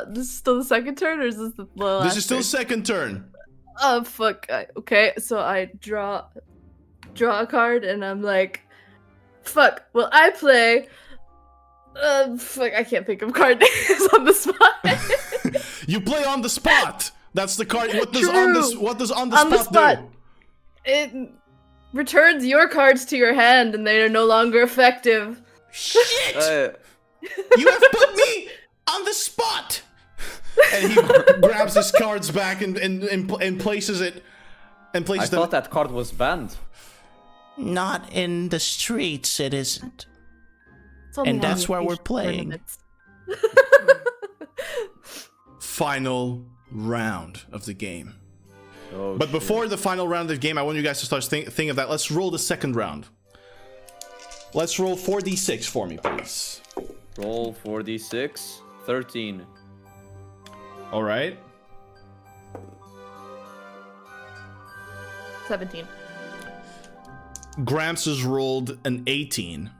This is still the second turn, or is this the last? This is still turn? second turn. Oh fuck. Okay, so I draw a card, and I'm like, fuck. Well, I play. Fuck. I can't think of card names on the spot. You play on the spot. That's the card. What does True. on the spot do? It returns your cards to your hand, and they are no longer effective. Shit! You have put me on the spot. And he grabs his cards back and places it. And places I them. thought that card was banned. Not in the streets, it isn't. It's only And on that's the where we're occasional playing. tournaments. Final round of the game. Oh, But before the final round of the game, I want you guys to start thinking of that. Let's roll the second round. Let's roll 4d6 for me, please. Roll 4d6, 13. All right. 17. Gramps has rolled an 18.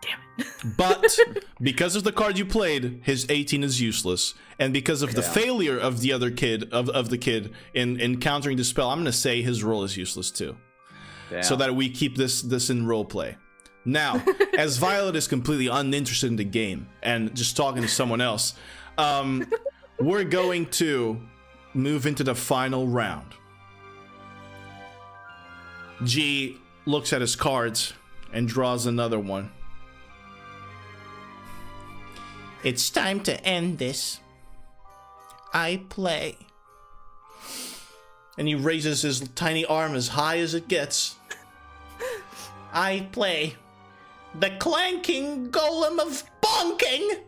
Damn it. But because of the card you played, his 18 is useless. And because of the failure of the other kid, of the kid in countering the spell, I'm going to say his roll is useless too. Damn. So that we keep this in roleplay. Now, as Violet is completely uninterested in the game and just talking to someone else, we're going to move into the final round. G looks at his cards and draws another one. It's time to end this. I play. And he raises his tiny arm as high as it gets. I play the clanking golem of bonking.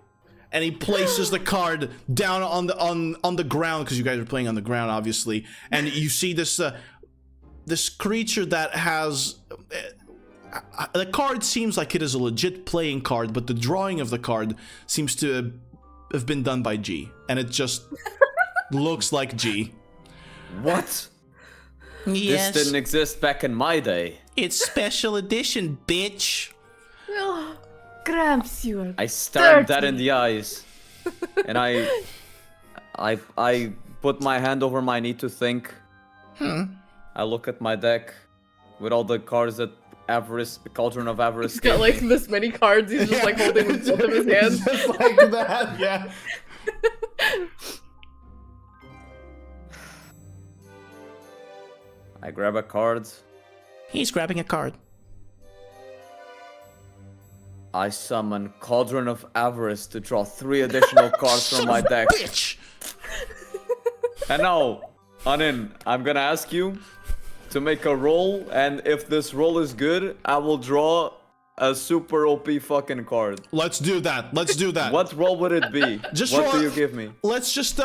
and he places the card down on the ground, because you guys are playing on the ground, obviously. And you see this this creature that has the card seems like it is a legit playing card, but the drawing of the card seems to have been done by G, and it just looks like G. What? Yes. This didn't exist back in my day. It's special edition, bitch. Oh, Gramps, you are I stared that in dirty. the eyes, and I put my hand over my knee to think. I look at my deck with all the cards that Avarice, the Cauldron of Avarice. He's got gave like me. this many cards. He's just like holding with both of his hands. Just like that, yeah. I grab a card. He's grabbing a card. I summon Cauldron of Avarice to draw 3 additional cards from my deck. Bitch. And now, Anin, I'm gonna ask you to make a roll, and if this roll is good, I will draw a super OP fucking card. Let's do that. Let's do that. What roll would it be? Just what roll do a- you give me? Let's just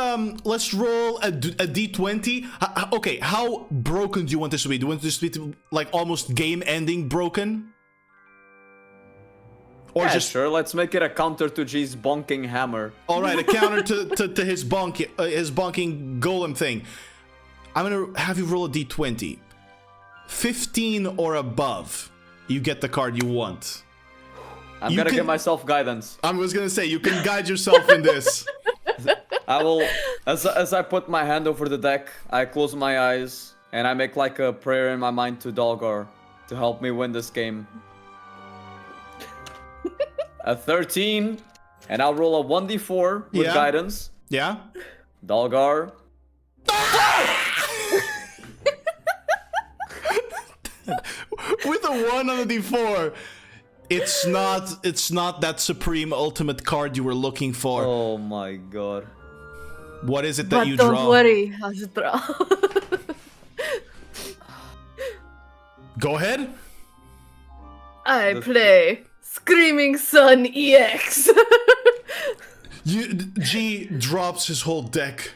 let's roll a d20. Okay, how broken do you want this to be? Do you want this to be like almost game-ending broken? Or Yeah, just sure. Let's make it a counter to G's bonking hammer. all right, a counter to his bonking golem thing. I'm gonna have you roll a d20. 15 or above, you get the card you want. I'm You gonna can- give myself guidance. I was gonna say you can guide yourself in this. I will, as I put my hand over the deck, I close my eyes and I make like a prayer in my mind to Dalgar to help me win this game. A 13, and I'll roll a 1d4 with Yeah. guidance. Yeah. Dalgar. With a 1 on a d4, it's not that supreme ultimate card you were looking for. Oh my god. What is it that But you don't draw? worry, Haj'Draal. Go ahead. I play Screaming Sun EX. G drops his whole deck.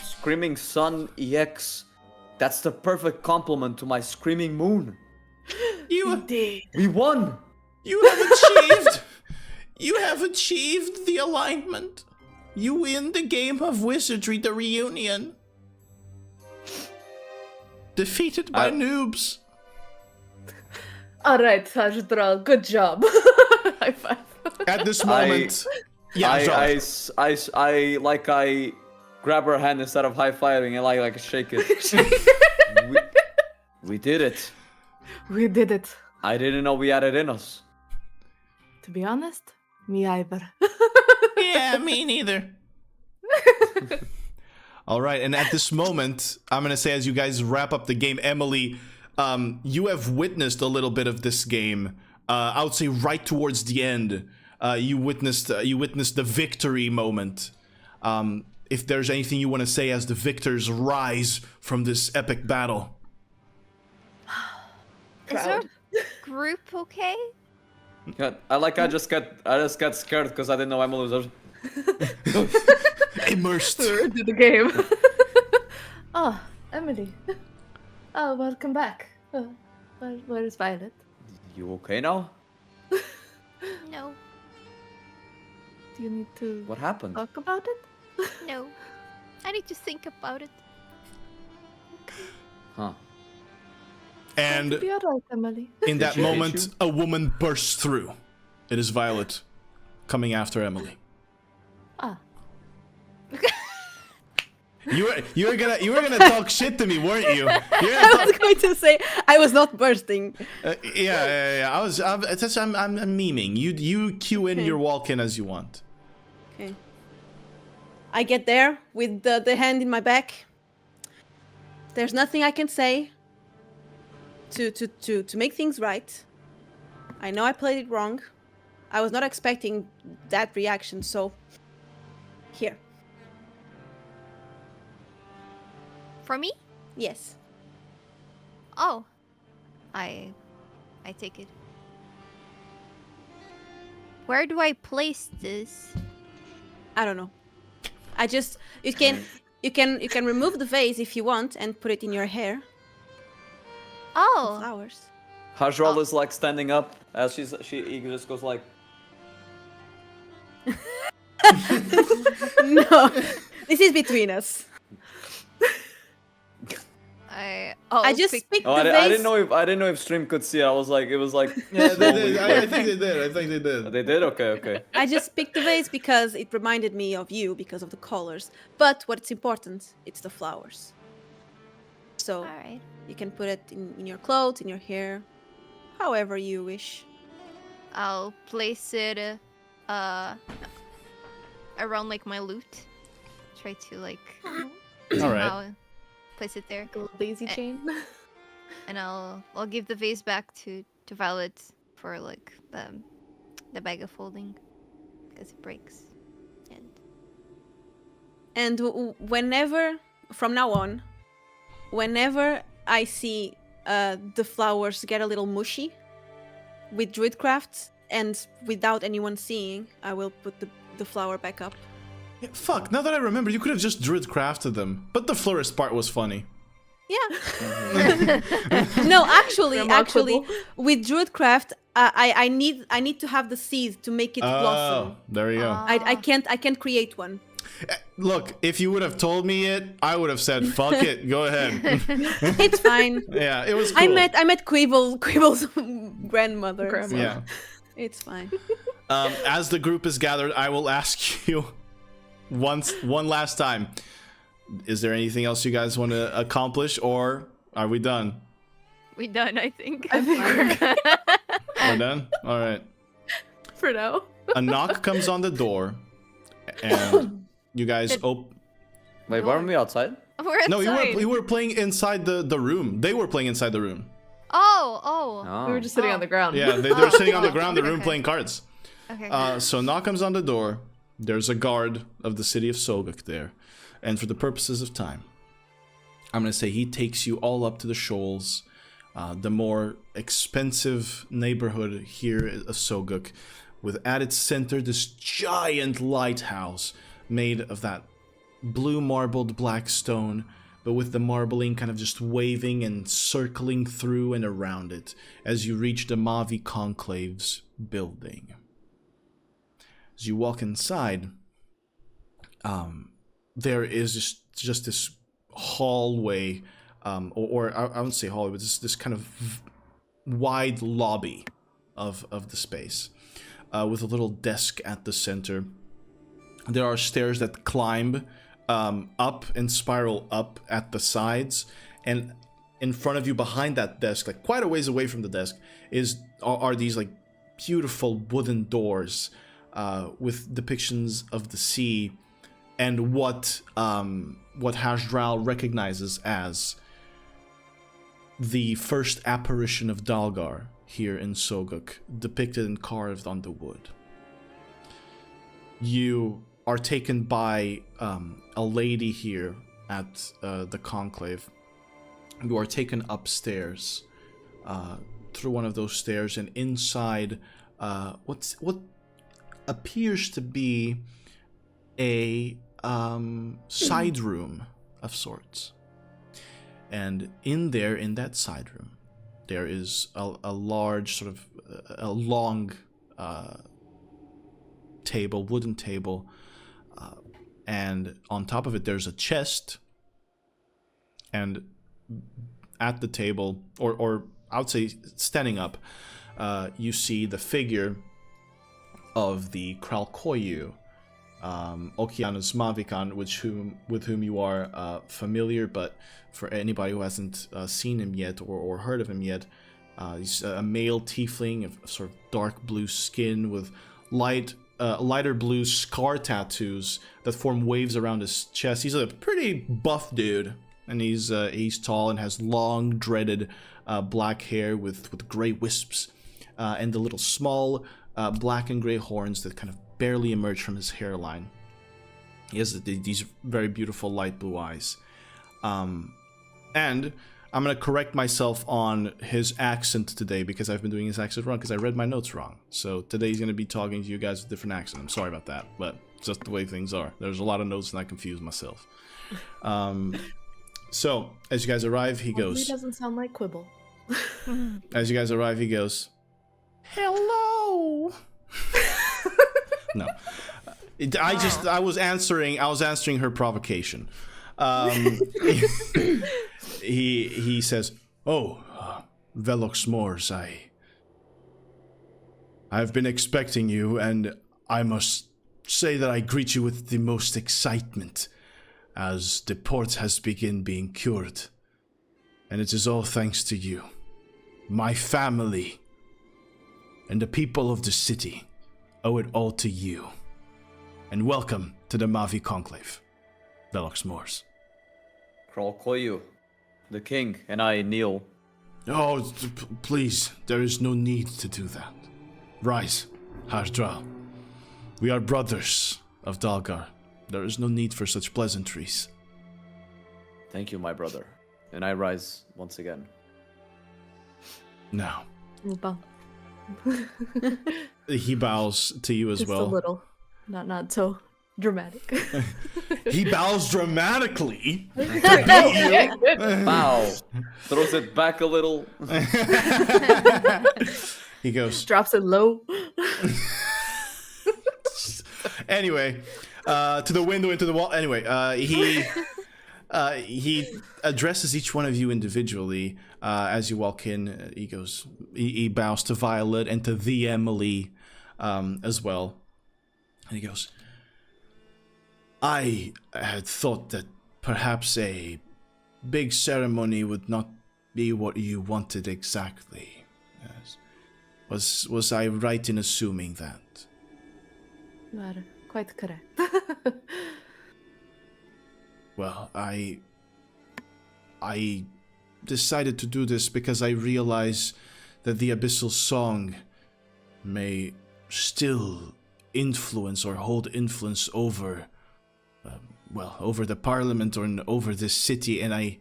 Screaming Sun EX. That's the perfect complement to my Screaming Moon. You Indeed. We won! you have achieved. You have achieved the alignment. You win the game of Wizardry the Reunion. Defeated by noobs. All right, Haj'Draal, good job. High five. At this moment, yeah, sorry. I grab her hand instead of high-fiving and like shake it. we did it. We did it. I didn't know we had it in us. To be honest, me either. Yeah, me neither. All right, and at this moment, I'm gonna say, as you guys wrap up the game, Emily, you have witnessed a little bit of this game. I would say right towards the end, you witnessed the victory moment. If there's anything you want to say as the victors rise from this epic battle. Is our group okay? Yeah, I just got scared because I didn't know Emily was. Immersed. To the game. Oh, Emily. Oh, welcome back. Where's Violet? You okay now? No, Do you need to What happened? talk about it? no. I need to think about it. Huh? And Be alright, Emily. in that she hit moment, you? a woman bursts through. It is Violet coming after Emily. Ah. You were gonna talk shit to me, weren't you? You're gonna I talk, was going to say I was not bursting. yeah. I'm memeing. You cue in your walk-in as you want. Okay. I get there with the hand in my back. There's nothing I can say to make things right. I know I played it wrong. I was not expecting that reaction, so here. For me? Yes. Oh, I take it. Where do I place this? I don't know. You can remove the vase if you want and put it in your hair. Oh, Flowers. Haj'Draal is like standing up as he just goes like. No, this is between us. I just pick- picked Oh, the vase. I didn't know if stream could see. It was like. Yeah, they did. I think they did. I think they did. They did. Okay. I just picked the vase because it reminded me of you because of the colors. But what's important, it's the flowers. So All right. you can put it in your clothes, in your hair, however you wish. I'll place it around like my loot. Try to like All right. somehow place it there. Like a little daisy chain. And I'll give the vase back to Violet for like the bag of holding because it breaks. And whenever, from now on, whenever I see the flowers get a little mushy with Druidcraft and without anyone seeing, I will put the flower back up. Yeah, fuck, now that I remember, you could have just druid crafted them. But the florist part was funny. Yeah. No, actually, Remarkable. with Druidcraft, I need to have the seed to make it blossom. There you go. I can't create one. Look, if you would have told me it, I would have said, fuck it, go ahead. It's fine. Yeah, it was cool. I met Quibble's grandmother. Grandma. so Yeah. it's fine. As the group is gathered, I will ask you one last time. Is there anything else you guys want to accomplish, or are we done? We done, I think. I think we're good We're done? All right. for now. A knock comes on the door, and you guys open. Wait, weren't we outside? We're outside. No, you were playing inside the room. They were playing inside the room. Oh. We were just sitting on the ground. Yeah, they were sitting on the ground, the room Okay. playing cards. Okay. So knock comes on the door. There's a guard of the city of Soguk there. And for the purposes of time, I'm going to say he takes you all up to the shoals, the more expensive neighborhood here of Soguk, with at its center this giant lighthouse made of that blue marbled black stone, but with the marbling kind of just waving and circling through and around it as you reach the Mavi Conclave's building. As you walk inside, there is just this hallway, or I wouldn't say hallway, but this kind of wide lobby of the space, with a little desk at the center. There are stairs that climb up and spiral up at the sides, and in front of you, behind that desk, like quite a ways away from the desk, are these like beautiful wooden doors with depictions of the sea and what Haj'Draal recognizes as the first apparition of Dalgar here in Soguk, depicted and carved on the wood. You are taken by a lady here at the conclave. You are taken upstairs through one of those stairs, and inside what appears to be a side room of sorts. And in that side room, there is a large sort of a long table, wooden table, and on top of it there's a chest, and at the table, or I would say standing up, you see the figure of the Kralkoyu, Okeanos Mavikan, with whom you are familiar, but for anybody who hasn't seen him yet or heard of him yet, he's a male tiefling of sort of dark blue skin with lighter blue scar tattoos that form waves around his chest. He's a pretty buff dude, and he's tall and has long dreaded black hair with gray wisps, and the little small black and gray horns that kind of barely emerge from his hairline. He has these very beautiful light blue eyes. And I'm gonna correct myself on his accent today because I've been doing his accent wrong because I read my notes wrong. So today he's gonna be talking to you guys with a different accent. I'm sorry about that, but it's just the way things are. There's a lot of notes and I confuse myself. So as you guys arrive, he He goes. doesn't sound like Quibble. As you guys arrive, he goes, "Hello." No, I was answering her provocation. He says, "Oh, Velox Mors, I've been expecting you, and I must say that I greet you with the most excitement, as the port has begun being cured, and it is all thanks to you. My family and the people of the city owe it all to you. And welcome to the Mavi Conclave, Velox Mors." Kralkoyu, the king, and I kneel. Oh, please, there is no need to do that. Rise, Haj'Draal. We are brothers of Dalgar. There is no need for such pleasantries. Thank you, my brother. And I rise once again. Now, Bow. he bows to you as Just well. a little. Not so dramatic. He bows dramatically. Okay, good. Bow. Throws it back a little. He goes, Drops it low. anyway, to the window, into the wall. Anyway, he addresses each one of you individually as you walk in. He goes, he bows to Violet and to the Emily as well. And he goes, "I had thought that perhaps a big ceremony would not be what you wanted exactly. Yes. Was I right in assuming that?" You are quite correct. Well, I decided to do this because I realize that the Abyssal Song may still influence or hold influence over, over the Parliament or over this city, and I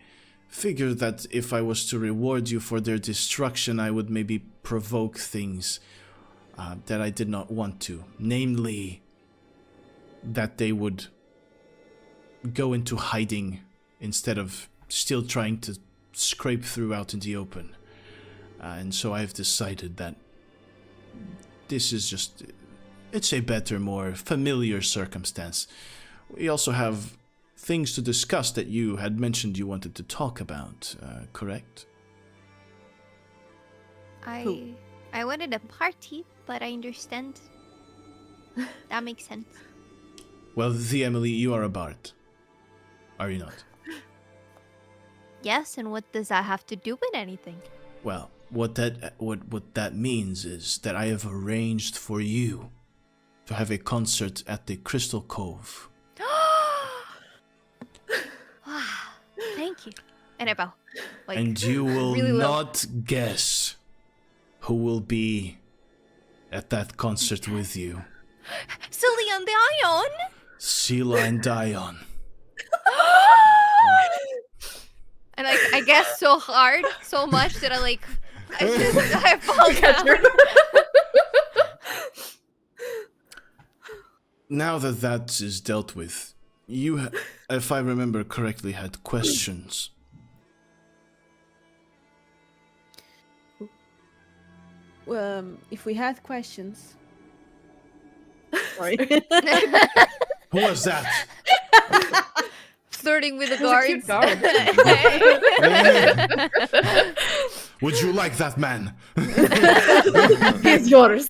figured that if I was to reward you for their destruction, I would maybe provoke things that I did not want to. Namely, that they would go into hiding instead of still trying to scrape through out in the open. And so I've decided that this is just, it's a better, more familiar circumstance. We also have things to discuss that you had mentioned you wanted to talk about, correct? I wanted a party, but I understand. That makes sense. Well, the Emily, you are a bard, are you not? Yes, and what does that have to do with anything? Well, what that means is that I have arranged for you to have a concert at the Crystal Cove. Thank you. And I bow. Like, And you will really low. not guess who will be at that concert with you. Cillian the Ion! Sela and Dion. And I guess so hard, so much that I fall down. Now that that is dealt with, you, if I remember correctly, had questions. If we had questions. Sorry. Who was that? Flirting with the He's a cute guards. guard. Would you like that man? He's yours.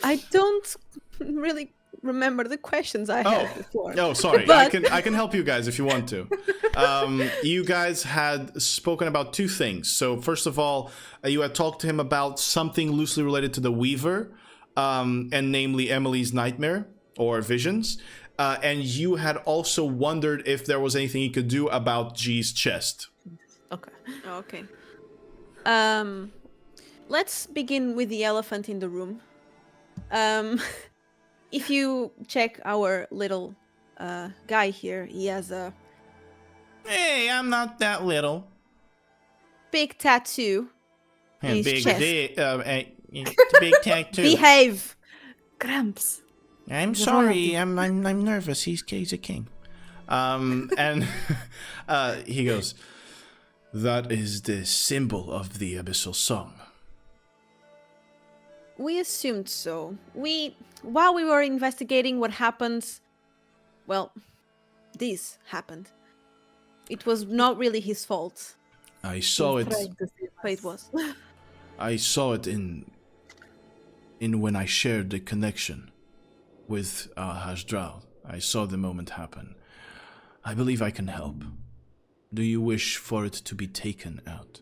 I don't really remember the questions I had before. Oh, sorry. But- I can help you guys if you want to. You guys had spoken about two things. So first of all, you had talked to him about something loosely related to the Weaver, and namely Emily's nightmare or visions. And you had also wondered if there was anything he could do about G's chest. Okay. Okay. Let's begin with the elephant in the room. If you check our little guy here, he has a Hey, I'm not that little. Big tattoo. And his big chest. big tattoo. Behave. Cramps. I'm The sorry. royalty. I'm nervous. He's a king. And he goes, that is the symbol of the abyssal song. We assumed so. While we were investigating what happened, well, this happened. It was not really his fault, I saw it. Trying to save but us. it was. I saw it in when I shared the connection with Haj'Draal. I saw the moment happen. I believe I can help. Do you wish for it to be taken out?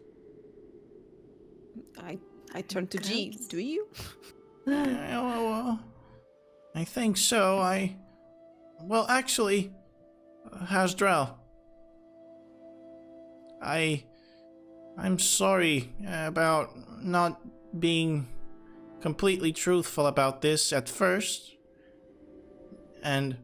I turned to G. Cramps? Do you? Well, I think so. Well, actually, Haj'Draal, I'm sorry about not being completely truthful about this at first. And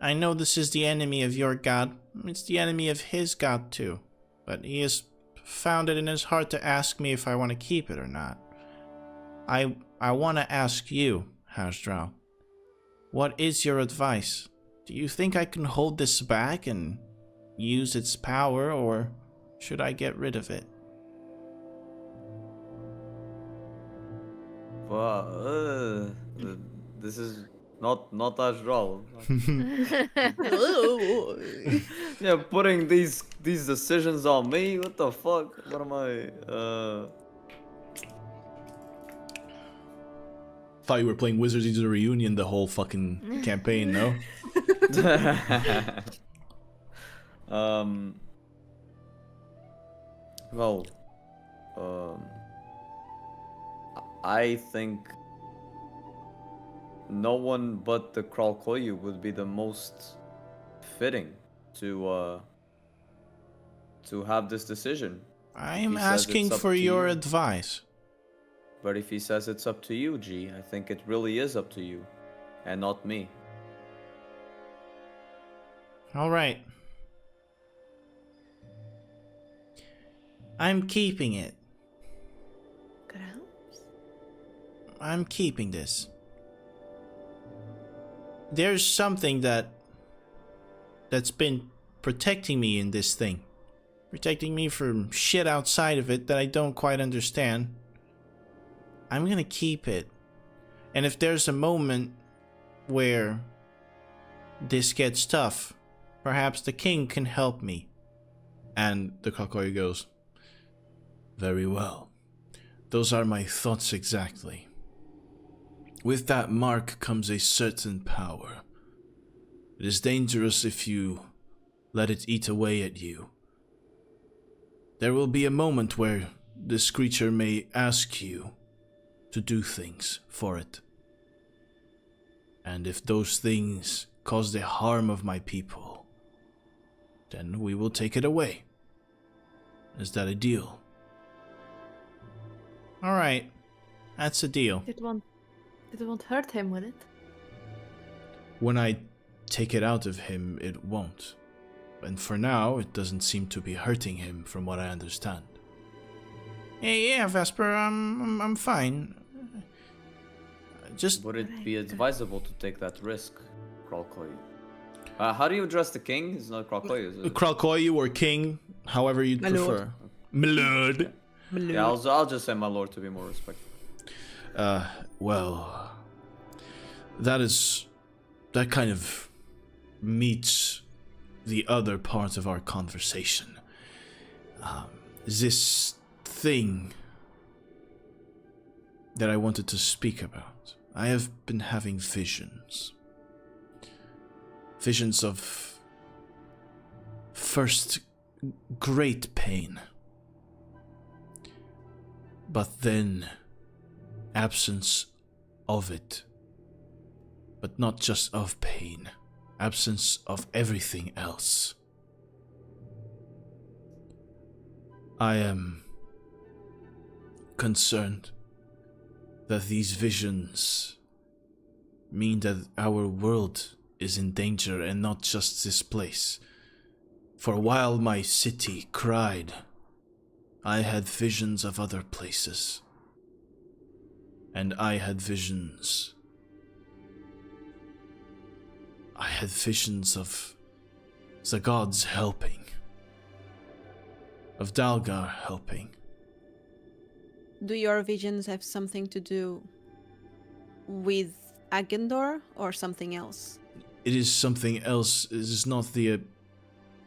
I know this is the enemy of your god. It's the enemy of his god too. But he has found it in his heart to ask me if I want to keep it or not. I want to ask you, Haj'Draal, what is your advice? Do you think I can hold this back and use its power, or should I get rid of it? Well, this is not Haj'Draal. Yeah, putting these decisions on me. What the fuck? What am I? Thought you were playing Wizardy the Reunion the whole fucking campaign, no? Well, I think no one but the Kralkoyu would be the most fitting to have this decision. I He am says asking it's up for to your you. advice. But if he says it's up to you, G, I think it really is up to you, and not me. All right. I'm keeping it. Cramps? I'm keeping this. There's something that's been protecting me in this thing. Protecting me from shit outside of it that I don't quite understand. I'm gonna keep it. And if there's a moment where this gets tough, perhaps the king can help me. And the Kralkoyu goes, very well. Those are my thoughts exactly. With that mark comes a certain power. It is dangerous if you let it eat away at you. There will be a moment where this creature may ask you to do things for it. And if those things cause the harm of my people, then we will take it away. Is that a deal? Alright, that's a deal. It won't hurt him, will it? When I take it out of him, it won't. And for now, it doesn't seem to be hurting him from what I understand. Yeah, Vesper, I'm fine. Just Would it be advisable to take that risk, Kralkoyu? How do you address the king? It's not Kralkoyu, is it? Kralkoyu or king, however you'd My lord. prefer. My lord. Yeah, I'll just say my lord to be more respectful. Well, that kind of meets the other part of our conversation. This thing that I wanted to speak about. I have been having visions. Visions of first great pain, but then absence of it. But not just of pain, absence of everything else. I am concerned that these visions mean that our world is in danger and not just this place. For while my city cried, I had visions of other places. And I had visions. I had visions of the gods helping. Of Dalgar helping. Do your visions have something to do with Agendor or something else? It is something else. It is not the...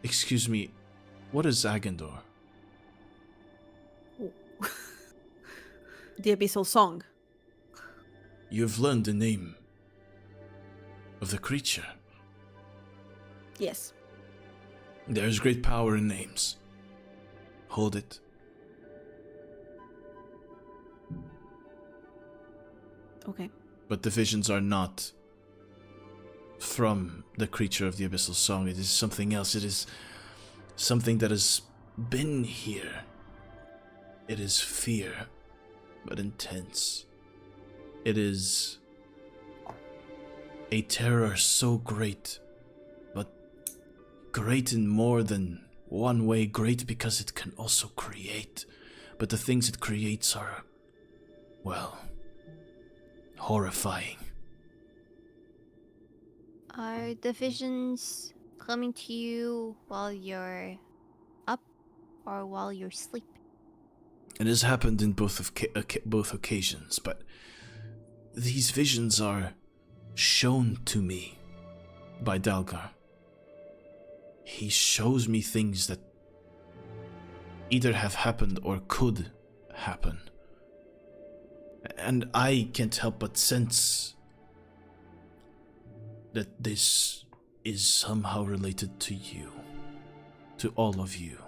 excuse me. What is Agendor? The Abyssal Song. You have learned the name of the creature. Yes. There is great power in names. Hold it. Okay. But the visions are not from the creature of the Abyssal Song. It is something else. It is something that has been here. It is fear, but intense. It is a terror so great, but great in more than one way. Great because it can also create. But the things it creates are, well, horrifying. Are the visions coming to you while you're up or while you're sleeping? It has happened in both occasions, but these visions are shown to me by Dalgar. He shows me things that either have happened or could happen. And I can't help but sense that this is somehow related to you. To all of you.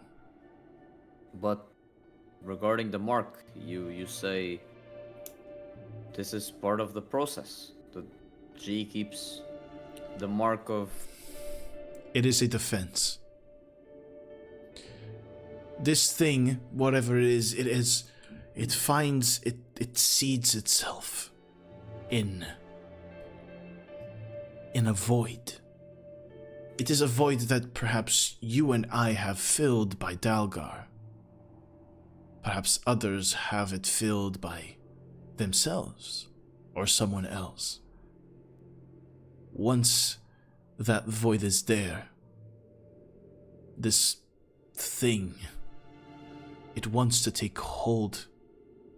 But regarding the mark, you say this is part of the process. The G keeps the mark of... It is a defense. This thing, whatever it is, it finds, it seeds itself in a void. It is a void that perhaps you and I have filled by Dalgar. Perhaps others have it filled by themselves or someone else. Once that void is there, this thing, it wants to take hold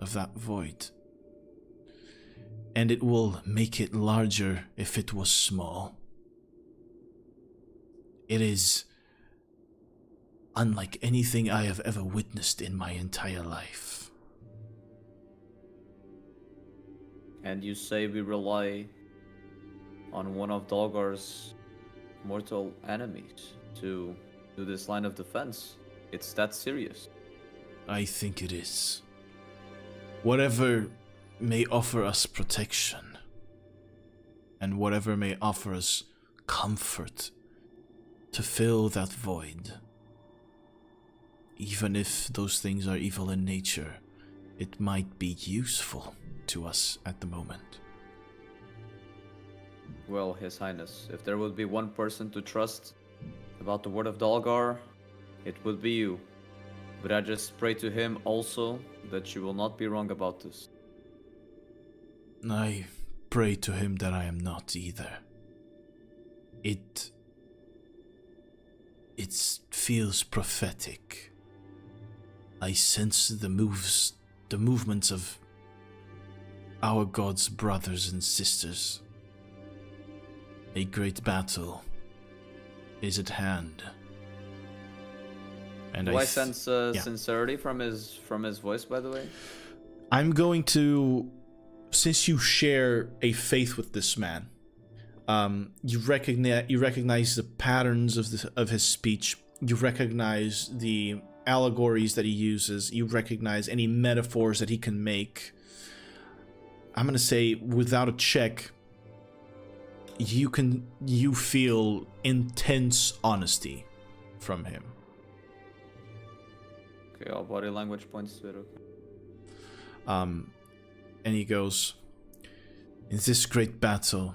of that void. And it will make it larger if it was small. It is unlike anything I have ever witnessed in my entire life. And you say we rely on one of Dalgar's mortal enemies to do this line of defense. It's that serious. I think it is. Whatever may offer us protection, and whatever may offer us comfort to fill that void. Even if those things are evil in nature, it might be useful to us at the moment. Well, His Highness, if there would be one person to trust about the word of Dalgar, it would be you. But I just pray to him also that you will not be wrong about this. I pray to him that I am not either. It feels prophetic. I sense the movements of our God's brothers and sisters. A great battle is at hand. And Do I sense yeah. sincerity from his voice, by the way? I'm going to, since you share a faith with this man, you recognize the patterns of his speech. You recognize the allegories that he uses. You recognize any metaphors that he can make. I'm gonna say, without a check, you feel intense honesty from him. Okay, all body language points to it. Okay. And he goes, in this great battle,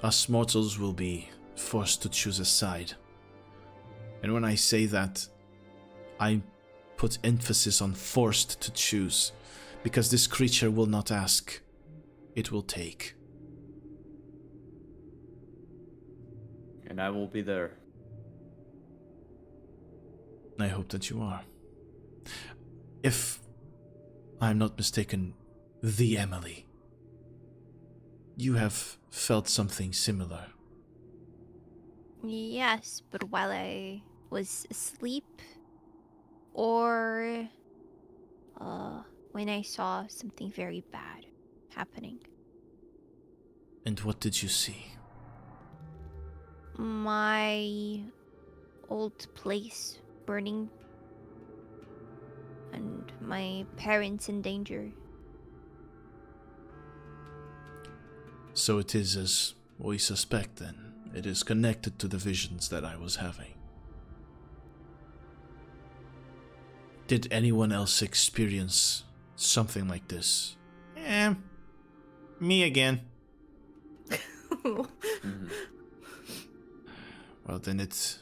us mortals will be forced to choose a side. And when I say that, I put emphasis on forced to choose, because this creature will not ask, it will take. And I will be there. I hope that you are. If I'm not mistaken, the Emily, you have felt something similar. Yes, but while I was asleep, or when I saw something very bad happening. And what did you see? My old place burning, and my parents in danger. So it is as we suspect then. It is connected to the visions that I was having. Did anyone else experience something like this? Me again. Well, then it's...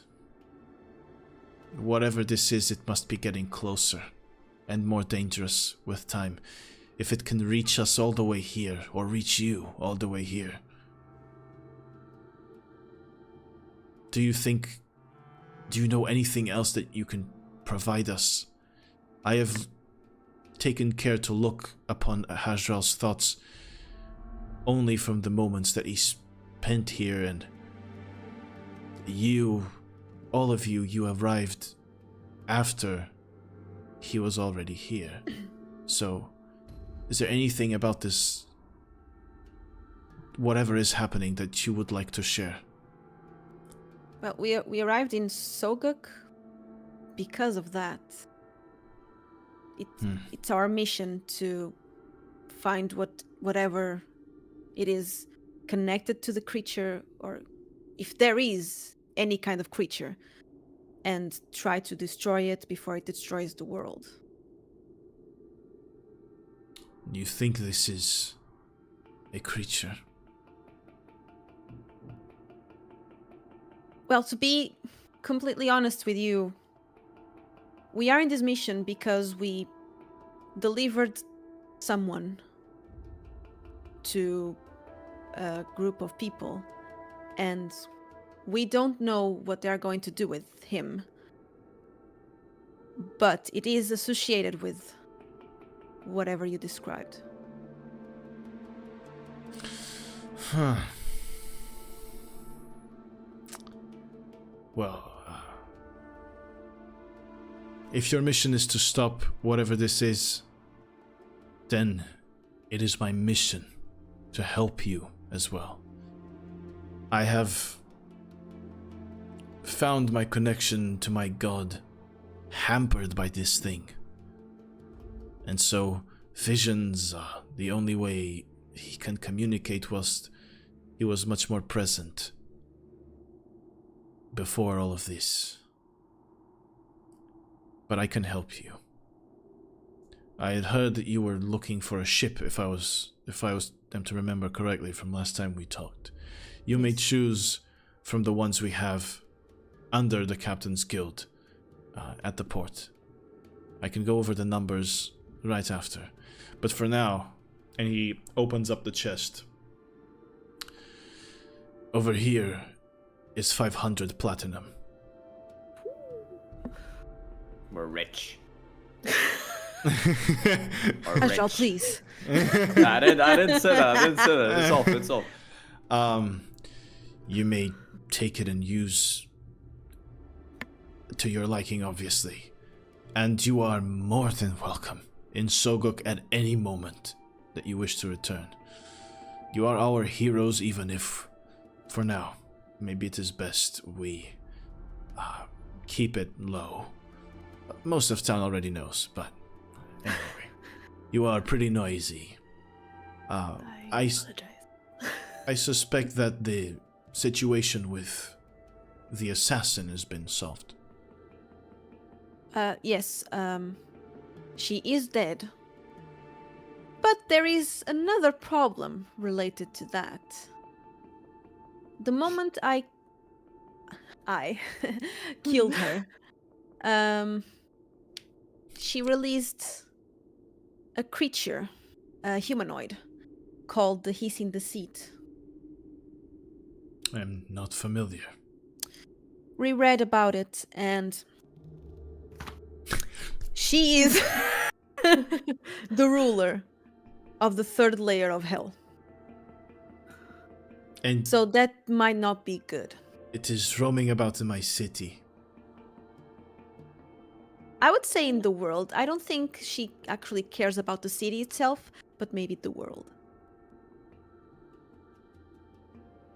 Whatever this is, it must be getting closer and more dangerous with time. If it can reach us all the way here, or reach you all the way here. Do you know anything else that you can provide us? I have taken care to look upon Haj'Draal's thoughts only from the moments that he spent here, and you, all of you arrived after he was already here. So, is there anything about this, whatever is happening, that you would like to share? Well, we arrived in Soguk because of that. It's our mission to find whatever it is connected to the creature, or if there is any kind of creature, and try to destroy it before it destroys the world. You think this is a creature? Well, to be completely honest with you, we are in this mission because we delivered someone to a group of people, and we don't know what they are going to do with him. But it is associated with whatever you described. Huh. Well, if your mission is to stop whatever this is, then it is my mission to help you as well. I have found my connection to my god hampered by this thing. And so, visions, the only way he can communicate was he was much more present before all of this. But I can help you. I had heard that you were looking for a ship, if I was to remember correctly from last time we talked. You may choose from the ones we have under the Captain's Guild at the port. I can go over the numbers right after. But for now, and he opens up the chest. Over here is 500 platinum. We're rich. Haj'Draal, please. I didn't say that. It's off. You may take it and use to your liking, obviously. And you are more than welcome in Soguk at any moment that you wish to return. You are our heroes, even if, for now, maybe it is best we keep it low. Most of town already knows, but anyway, you are pretty noisy. I suspect that the situation with the assassin has been solved. Yes, she is dead. But there is another problem related to that. The moment I I killed her. She released a creature, a humanoid, called the Hissing Deceit. I'm not familiar. We read about it, and she is the ruler of the third layer of hell. And So that might not be good. it is roaming about in my city. I would say in the world. I don't think she actually cares about the city itself, but maybe the world.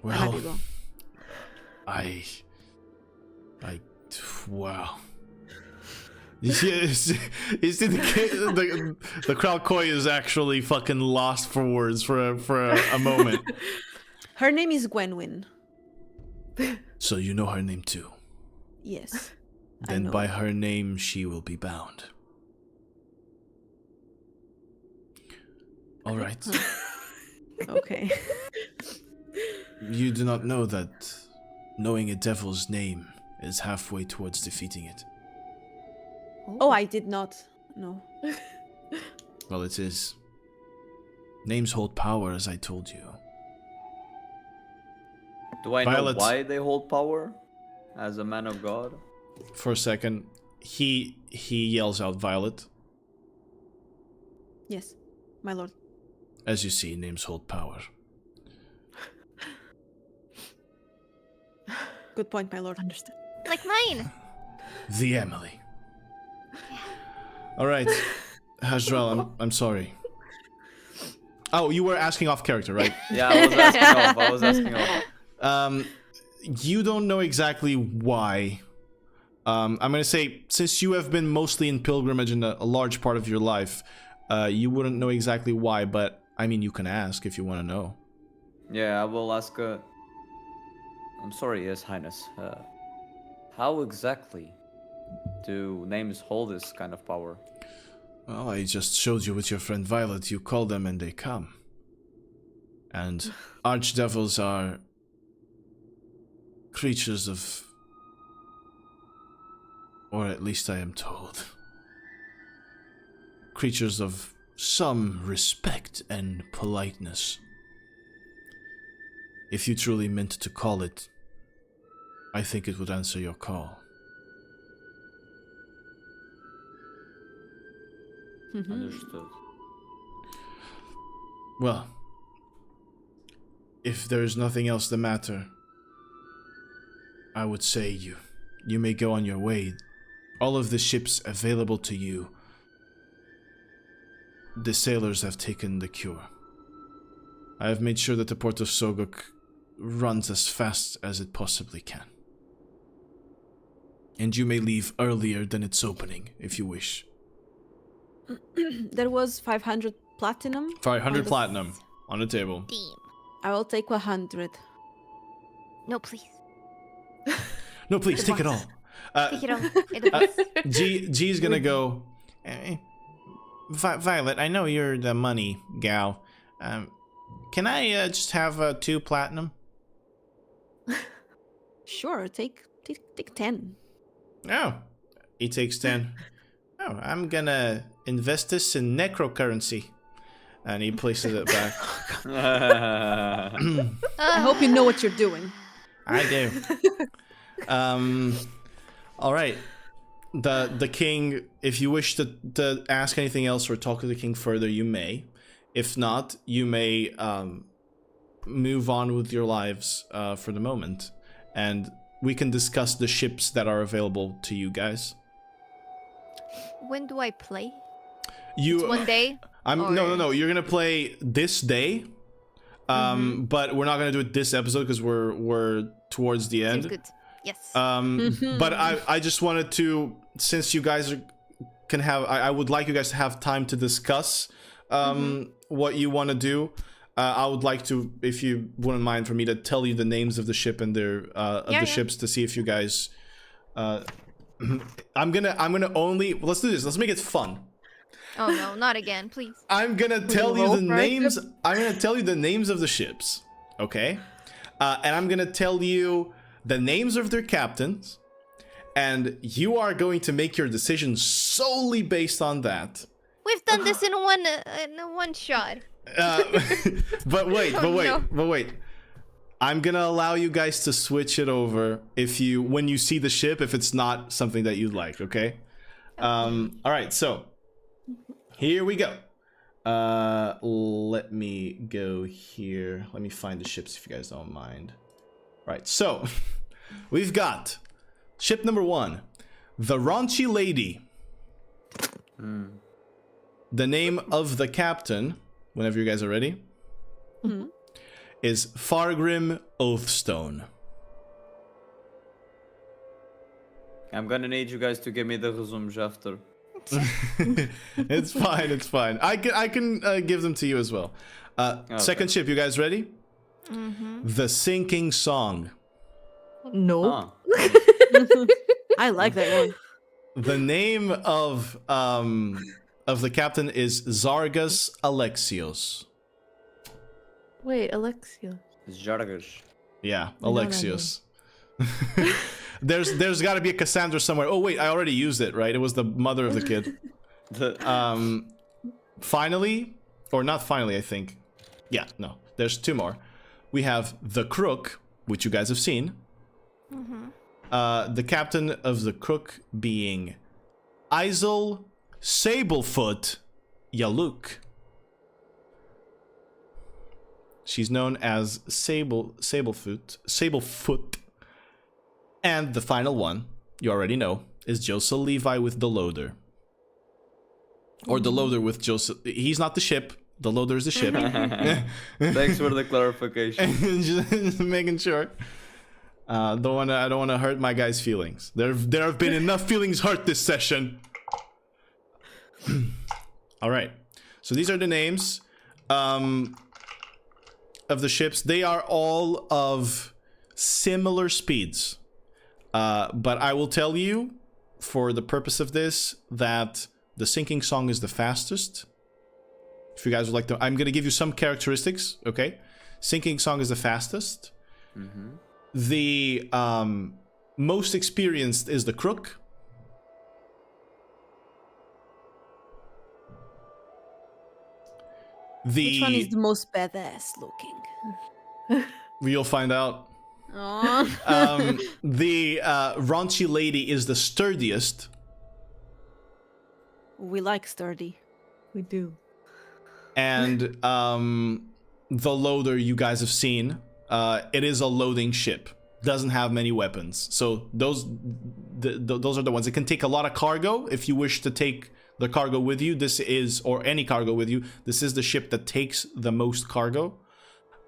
I might Well, be wrong. wow. Yes, the Kralkoyu is actually fucking lost for words for a moment. Her name is Gwenwyn. So you know her name too. Yes. I Then know. by her name she will be bound. All right. Okay. You do not know that knowing a devil's name is halfway towards defeating it. Oh, I did not. No. Well, it is. Names hold power, as I told you. Do I Violet. know why they hold power? As a man of God? For a second, he yells out Violet. Yes, my lord. As you see, names hold power. Good point, my lord. Understood. Like mine. The Emily. All right, Haj'Draal, I'm sorry. Oh, you were asking off character, right? Yeah, I was asking off. You don't know exactly why. I'm gonna say, since you have been mostly in pilgrimage in a large part of your life, you wouldn't know exactly why, but I mean, you can ask if you want to know. Yeah, I will ask. I'm sorry, Yes Highness. How exactly do names hold this kind of power? Well, I just showed you with your friend Violet. You call them and they come. And archdevils are creatures of... or at least I am told. Creatures of some respect and politeness. If you truly meant to call it, I think it would answer your call. Understood. Well, if there is nothing else the matter, I would say you may go on your way. All of the ships available to you, the sailors have taken the cure. I have made sure that the port of Soguk runs as fast as it possibly can. And you may leave earlier than its opening, if you wish. There was 500 platinum. 500 platinum on the table. Damn. I will take 100. No, please. No, please, take it all. Take it all. It was. G's gonna go. Violet, I know you're the money gal. Can I just have 2 platinum? Sure, take 10. Oh, he takes 10. Oh, I'm gonna invest this in necrocurrency. And he places it back. I hope you know what you're doing. I do. All right. The king, if you wish to ask anything else or talk to the king further, you may. If not, you may move on with your lives for the moment. And we can discuss the ships that are available to you guys. When do I play? You One day? No. You're gonna play this day. But we're not gonna do it this episode because we're towards the end. Seems good. Yes. But I just wanted to, since you guys can have, I would like you guys to have time to discuss what you want to do. I would like to, if you wouldn't mind, for me to tell you the names of the ship and their the ships to see if you guys. I'm gonna only, let's do this. Let's make it fun. Oh no, not again, please. I'm gonna tell you the roll for it? names. I'm gonna tell you the names of the ships, okay? And I'm gonna tell you the names of their captains, and you are going to make your decision solely based on that. We've done this in one shot. But wait, Oh, but wait. I'm gonna allow you guys to switch it over when you see the ship, if it's not something that you like, okay? All right, so here we go. Let me go here. Let me find the ships if you guys don't mind. Right, so we've got ship number 1, the Raunchy Lady. The name of the captain, whenever you guys are ready, is Fargrim Oathstone. I'm gonna need you guys to give me the resumes after. It's fine. I can give them to you as well. Okay. Second ship, you guys ready? The Sinking Song. No. Ah. I like that one. The name of the captain is Zargus Alexios. Wait, Alexia. Jargash. Yeah, know that Alexios. There's got to be a Cassandra somewhere. Oh wait, I already used it, right? It was the mother of the kid. Finally, or not finally, I think. Yeah, no. There's 2 more. We have the Crook, which you guys have seen. The captain of the Crook being Isel Sablefoot Yaluk. She's known as Sablefoot. And the final one, you already know, is Joseph Levi with the Loader. Or the Loader with Joseph. He's not the ship. The Loader is the ship. Thanks for the clarification. Just making sure. I don't want to hurt my guys' feelings. There have been enough feelings hurt this session. All right. So these are the names of the ships. They are all of similar speeds. But I will tell you, for the purpose of this, that the Sinking Song is the fastest. If you guys would like to, I'm going to give you some characteristics, okay? Sinking Song is the fastest. The most experienced is the Crook. Which one is the most badass looking? You'll find out. Aww. The Raunchy Lady is the sturdiest. We like sturdy. We do. And the Loader you guys have seen. It is a loading ship. Doesn't have many weapons. So those are the ones. It can take a lot of cargo. If you wish to take the cargo with you, this is, or any cargo with you, this is the ship that takes the most cargo.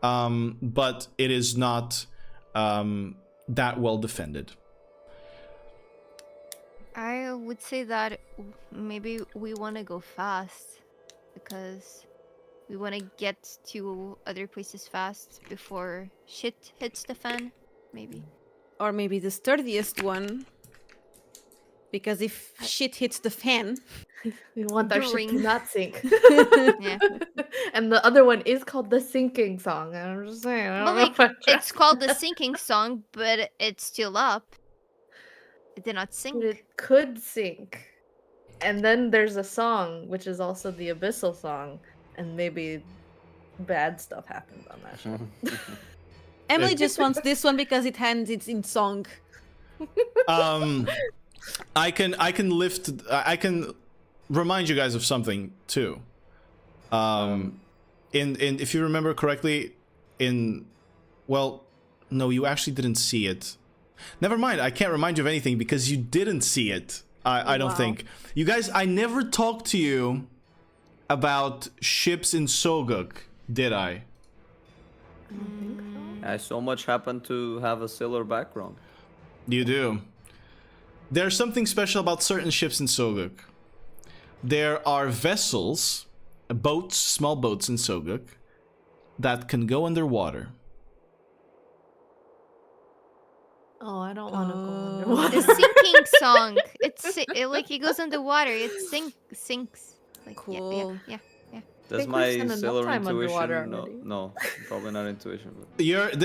But it is not that well defended. I would say that maybe we want to go fast because we want to get to other places fast before shit hits the fan, maybe. Or maybe the sturdiest one. Because if shit hits the fan... We want our ship to During- not sink. Yeah. And the other one is called the Sinking Song. And I'm just saying. I Well, don't know like, if I it's called the sinking song, but it's still up. It did not sink. It could sink. And then there's a song, which is also the Abyssal song. And maybe bad stuff happens on that show. Emily just wants this one because it hands it's in song. I can remind you guys of something too. If you remember correctly, well, no, you actually didn't see it. Never mind, I can't remind you of anything because you didn't see it. I don't think. You guys, I never talked to you about ships in Soguk, did I? I so much happen to have a sailor background. You do. There's something special about certain ships in Soguk. There are vessels, boats, small boats in Soguk, that can go underwater. Oh, I don't want to go The underwater. sinking song. It goes underwater. It sinks. Like, Cool. Yeah. Does think we've my spent enough sailor time underwater intuition? No, already. no, probably not intuition. But...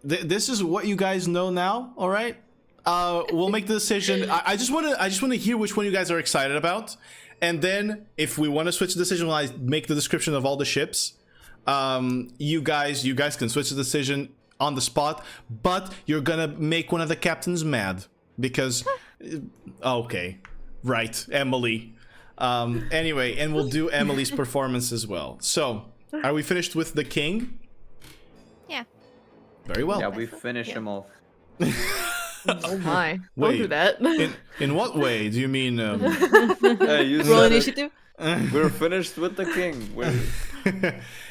This is what you guys know now. All right. We'll make the decision. I just want to hear which one you guys are excited about, and then if we want to switch the decision, when I make the description of all the ships, you guys can switch the decision on the spot. But you're gonna make one of the captains mad because, okay, right, Emily. Anyway, and we'll do Emily's performance as well. So, are we finished with the king? Yeah. Very well. Yeah, we finish him off. Oh my! Wait, Don't do that. in what way do you mean? Hey, you Roll said it. initiative. We're finished with the king.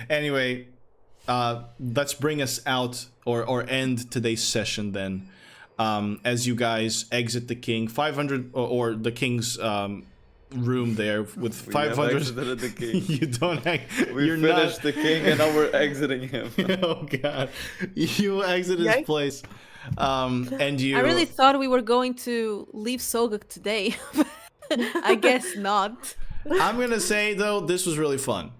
Anyway, let's bring us out or end today's session then. As you guys exit the king, 500 or the king's room there with 500. Exited the king. You don't. We You're finished not. the king, and now we're exiting him. Oh god, you exit his Yikes. place. And you. I really thought we were going to leave Soguk today. I guess not. I'm gonna say though, this was really fun.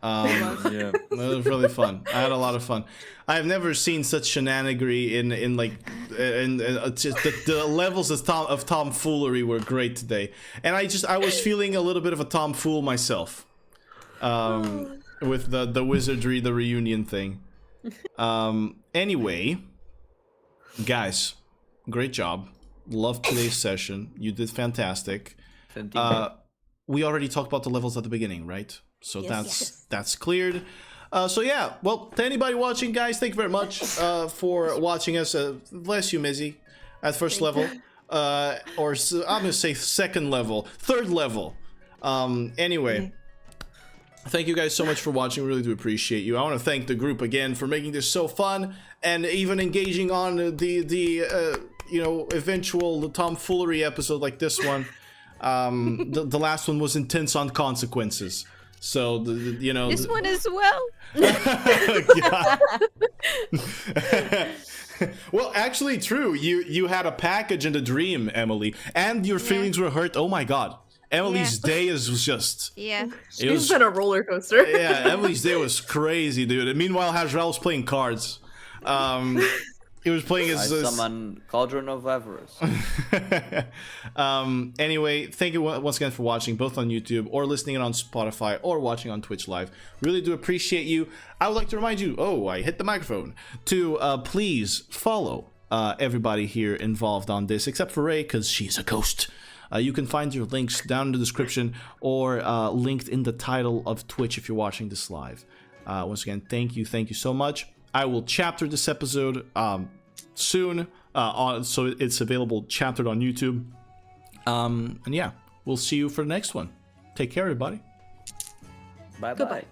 Yeah. It was really fun. I had a lot of fun. I've never seen such shenanigans in like just the levels of tomfoolery were great today, and I was feeling a little bit of a tomfool myself, with the Wizardry the Reunion thing. Anyway, guys, great job. Loved today's session. You did fantastic. We already talked about the levels at the beginning, right? So Yes. that's cleared. So yeah, well, to anybody watching, guys, thank you very much for watching us. Bless you, Mizzy, at first level, or I'm gonna say second level, third level. Anyway, thank you guys so much for watching. We really do appreciate you. I want to thank the group again for making this so fun and even engaging on the eventual tomfoolery episode like this one. The last one was intense on consequences. So This one as well. Well, actually, true. You had a package in the dream, Emily, and your feelings were hurt. Oh my God, Emily's day was just. Yeah. She's been a roller coaster. Yeah, Emily's day was crazy, dude. And meanwhile, Haj'Draal was playing cards. He was playing I his. summon Cauldron of Avarice. Anyway, thank you once again for watching, both on YouTube or listening in on Spotify or watching on Twitch Live. Really do appreciate you. I would like to remind you, I hit the microphone, to please follow everybody here involved on this, except for Ray, because she's a ghost. You can find your links down in the description or linked in the title of Twitch if you're watching this live. Once again, thank you so much. I will chapter this episode soon, so it's available chaptered on YouTube. And yeah, we'll see you for the next one. Take care, everybody. Bye bye. Goodbye.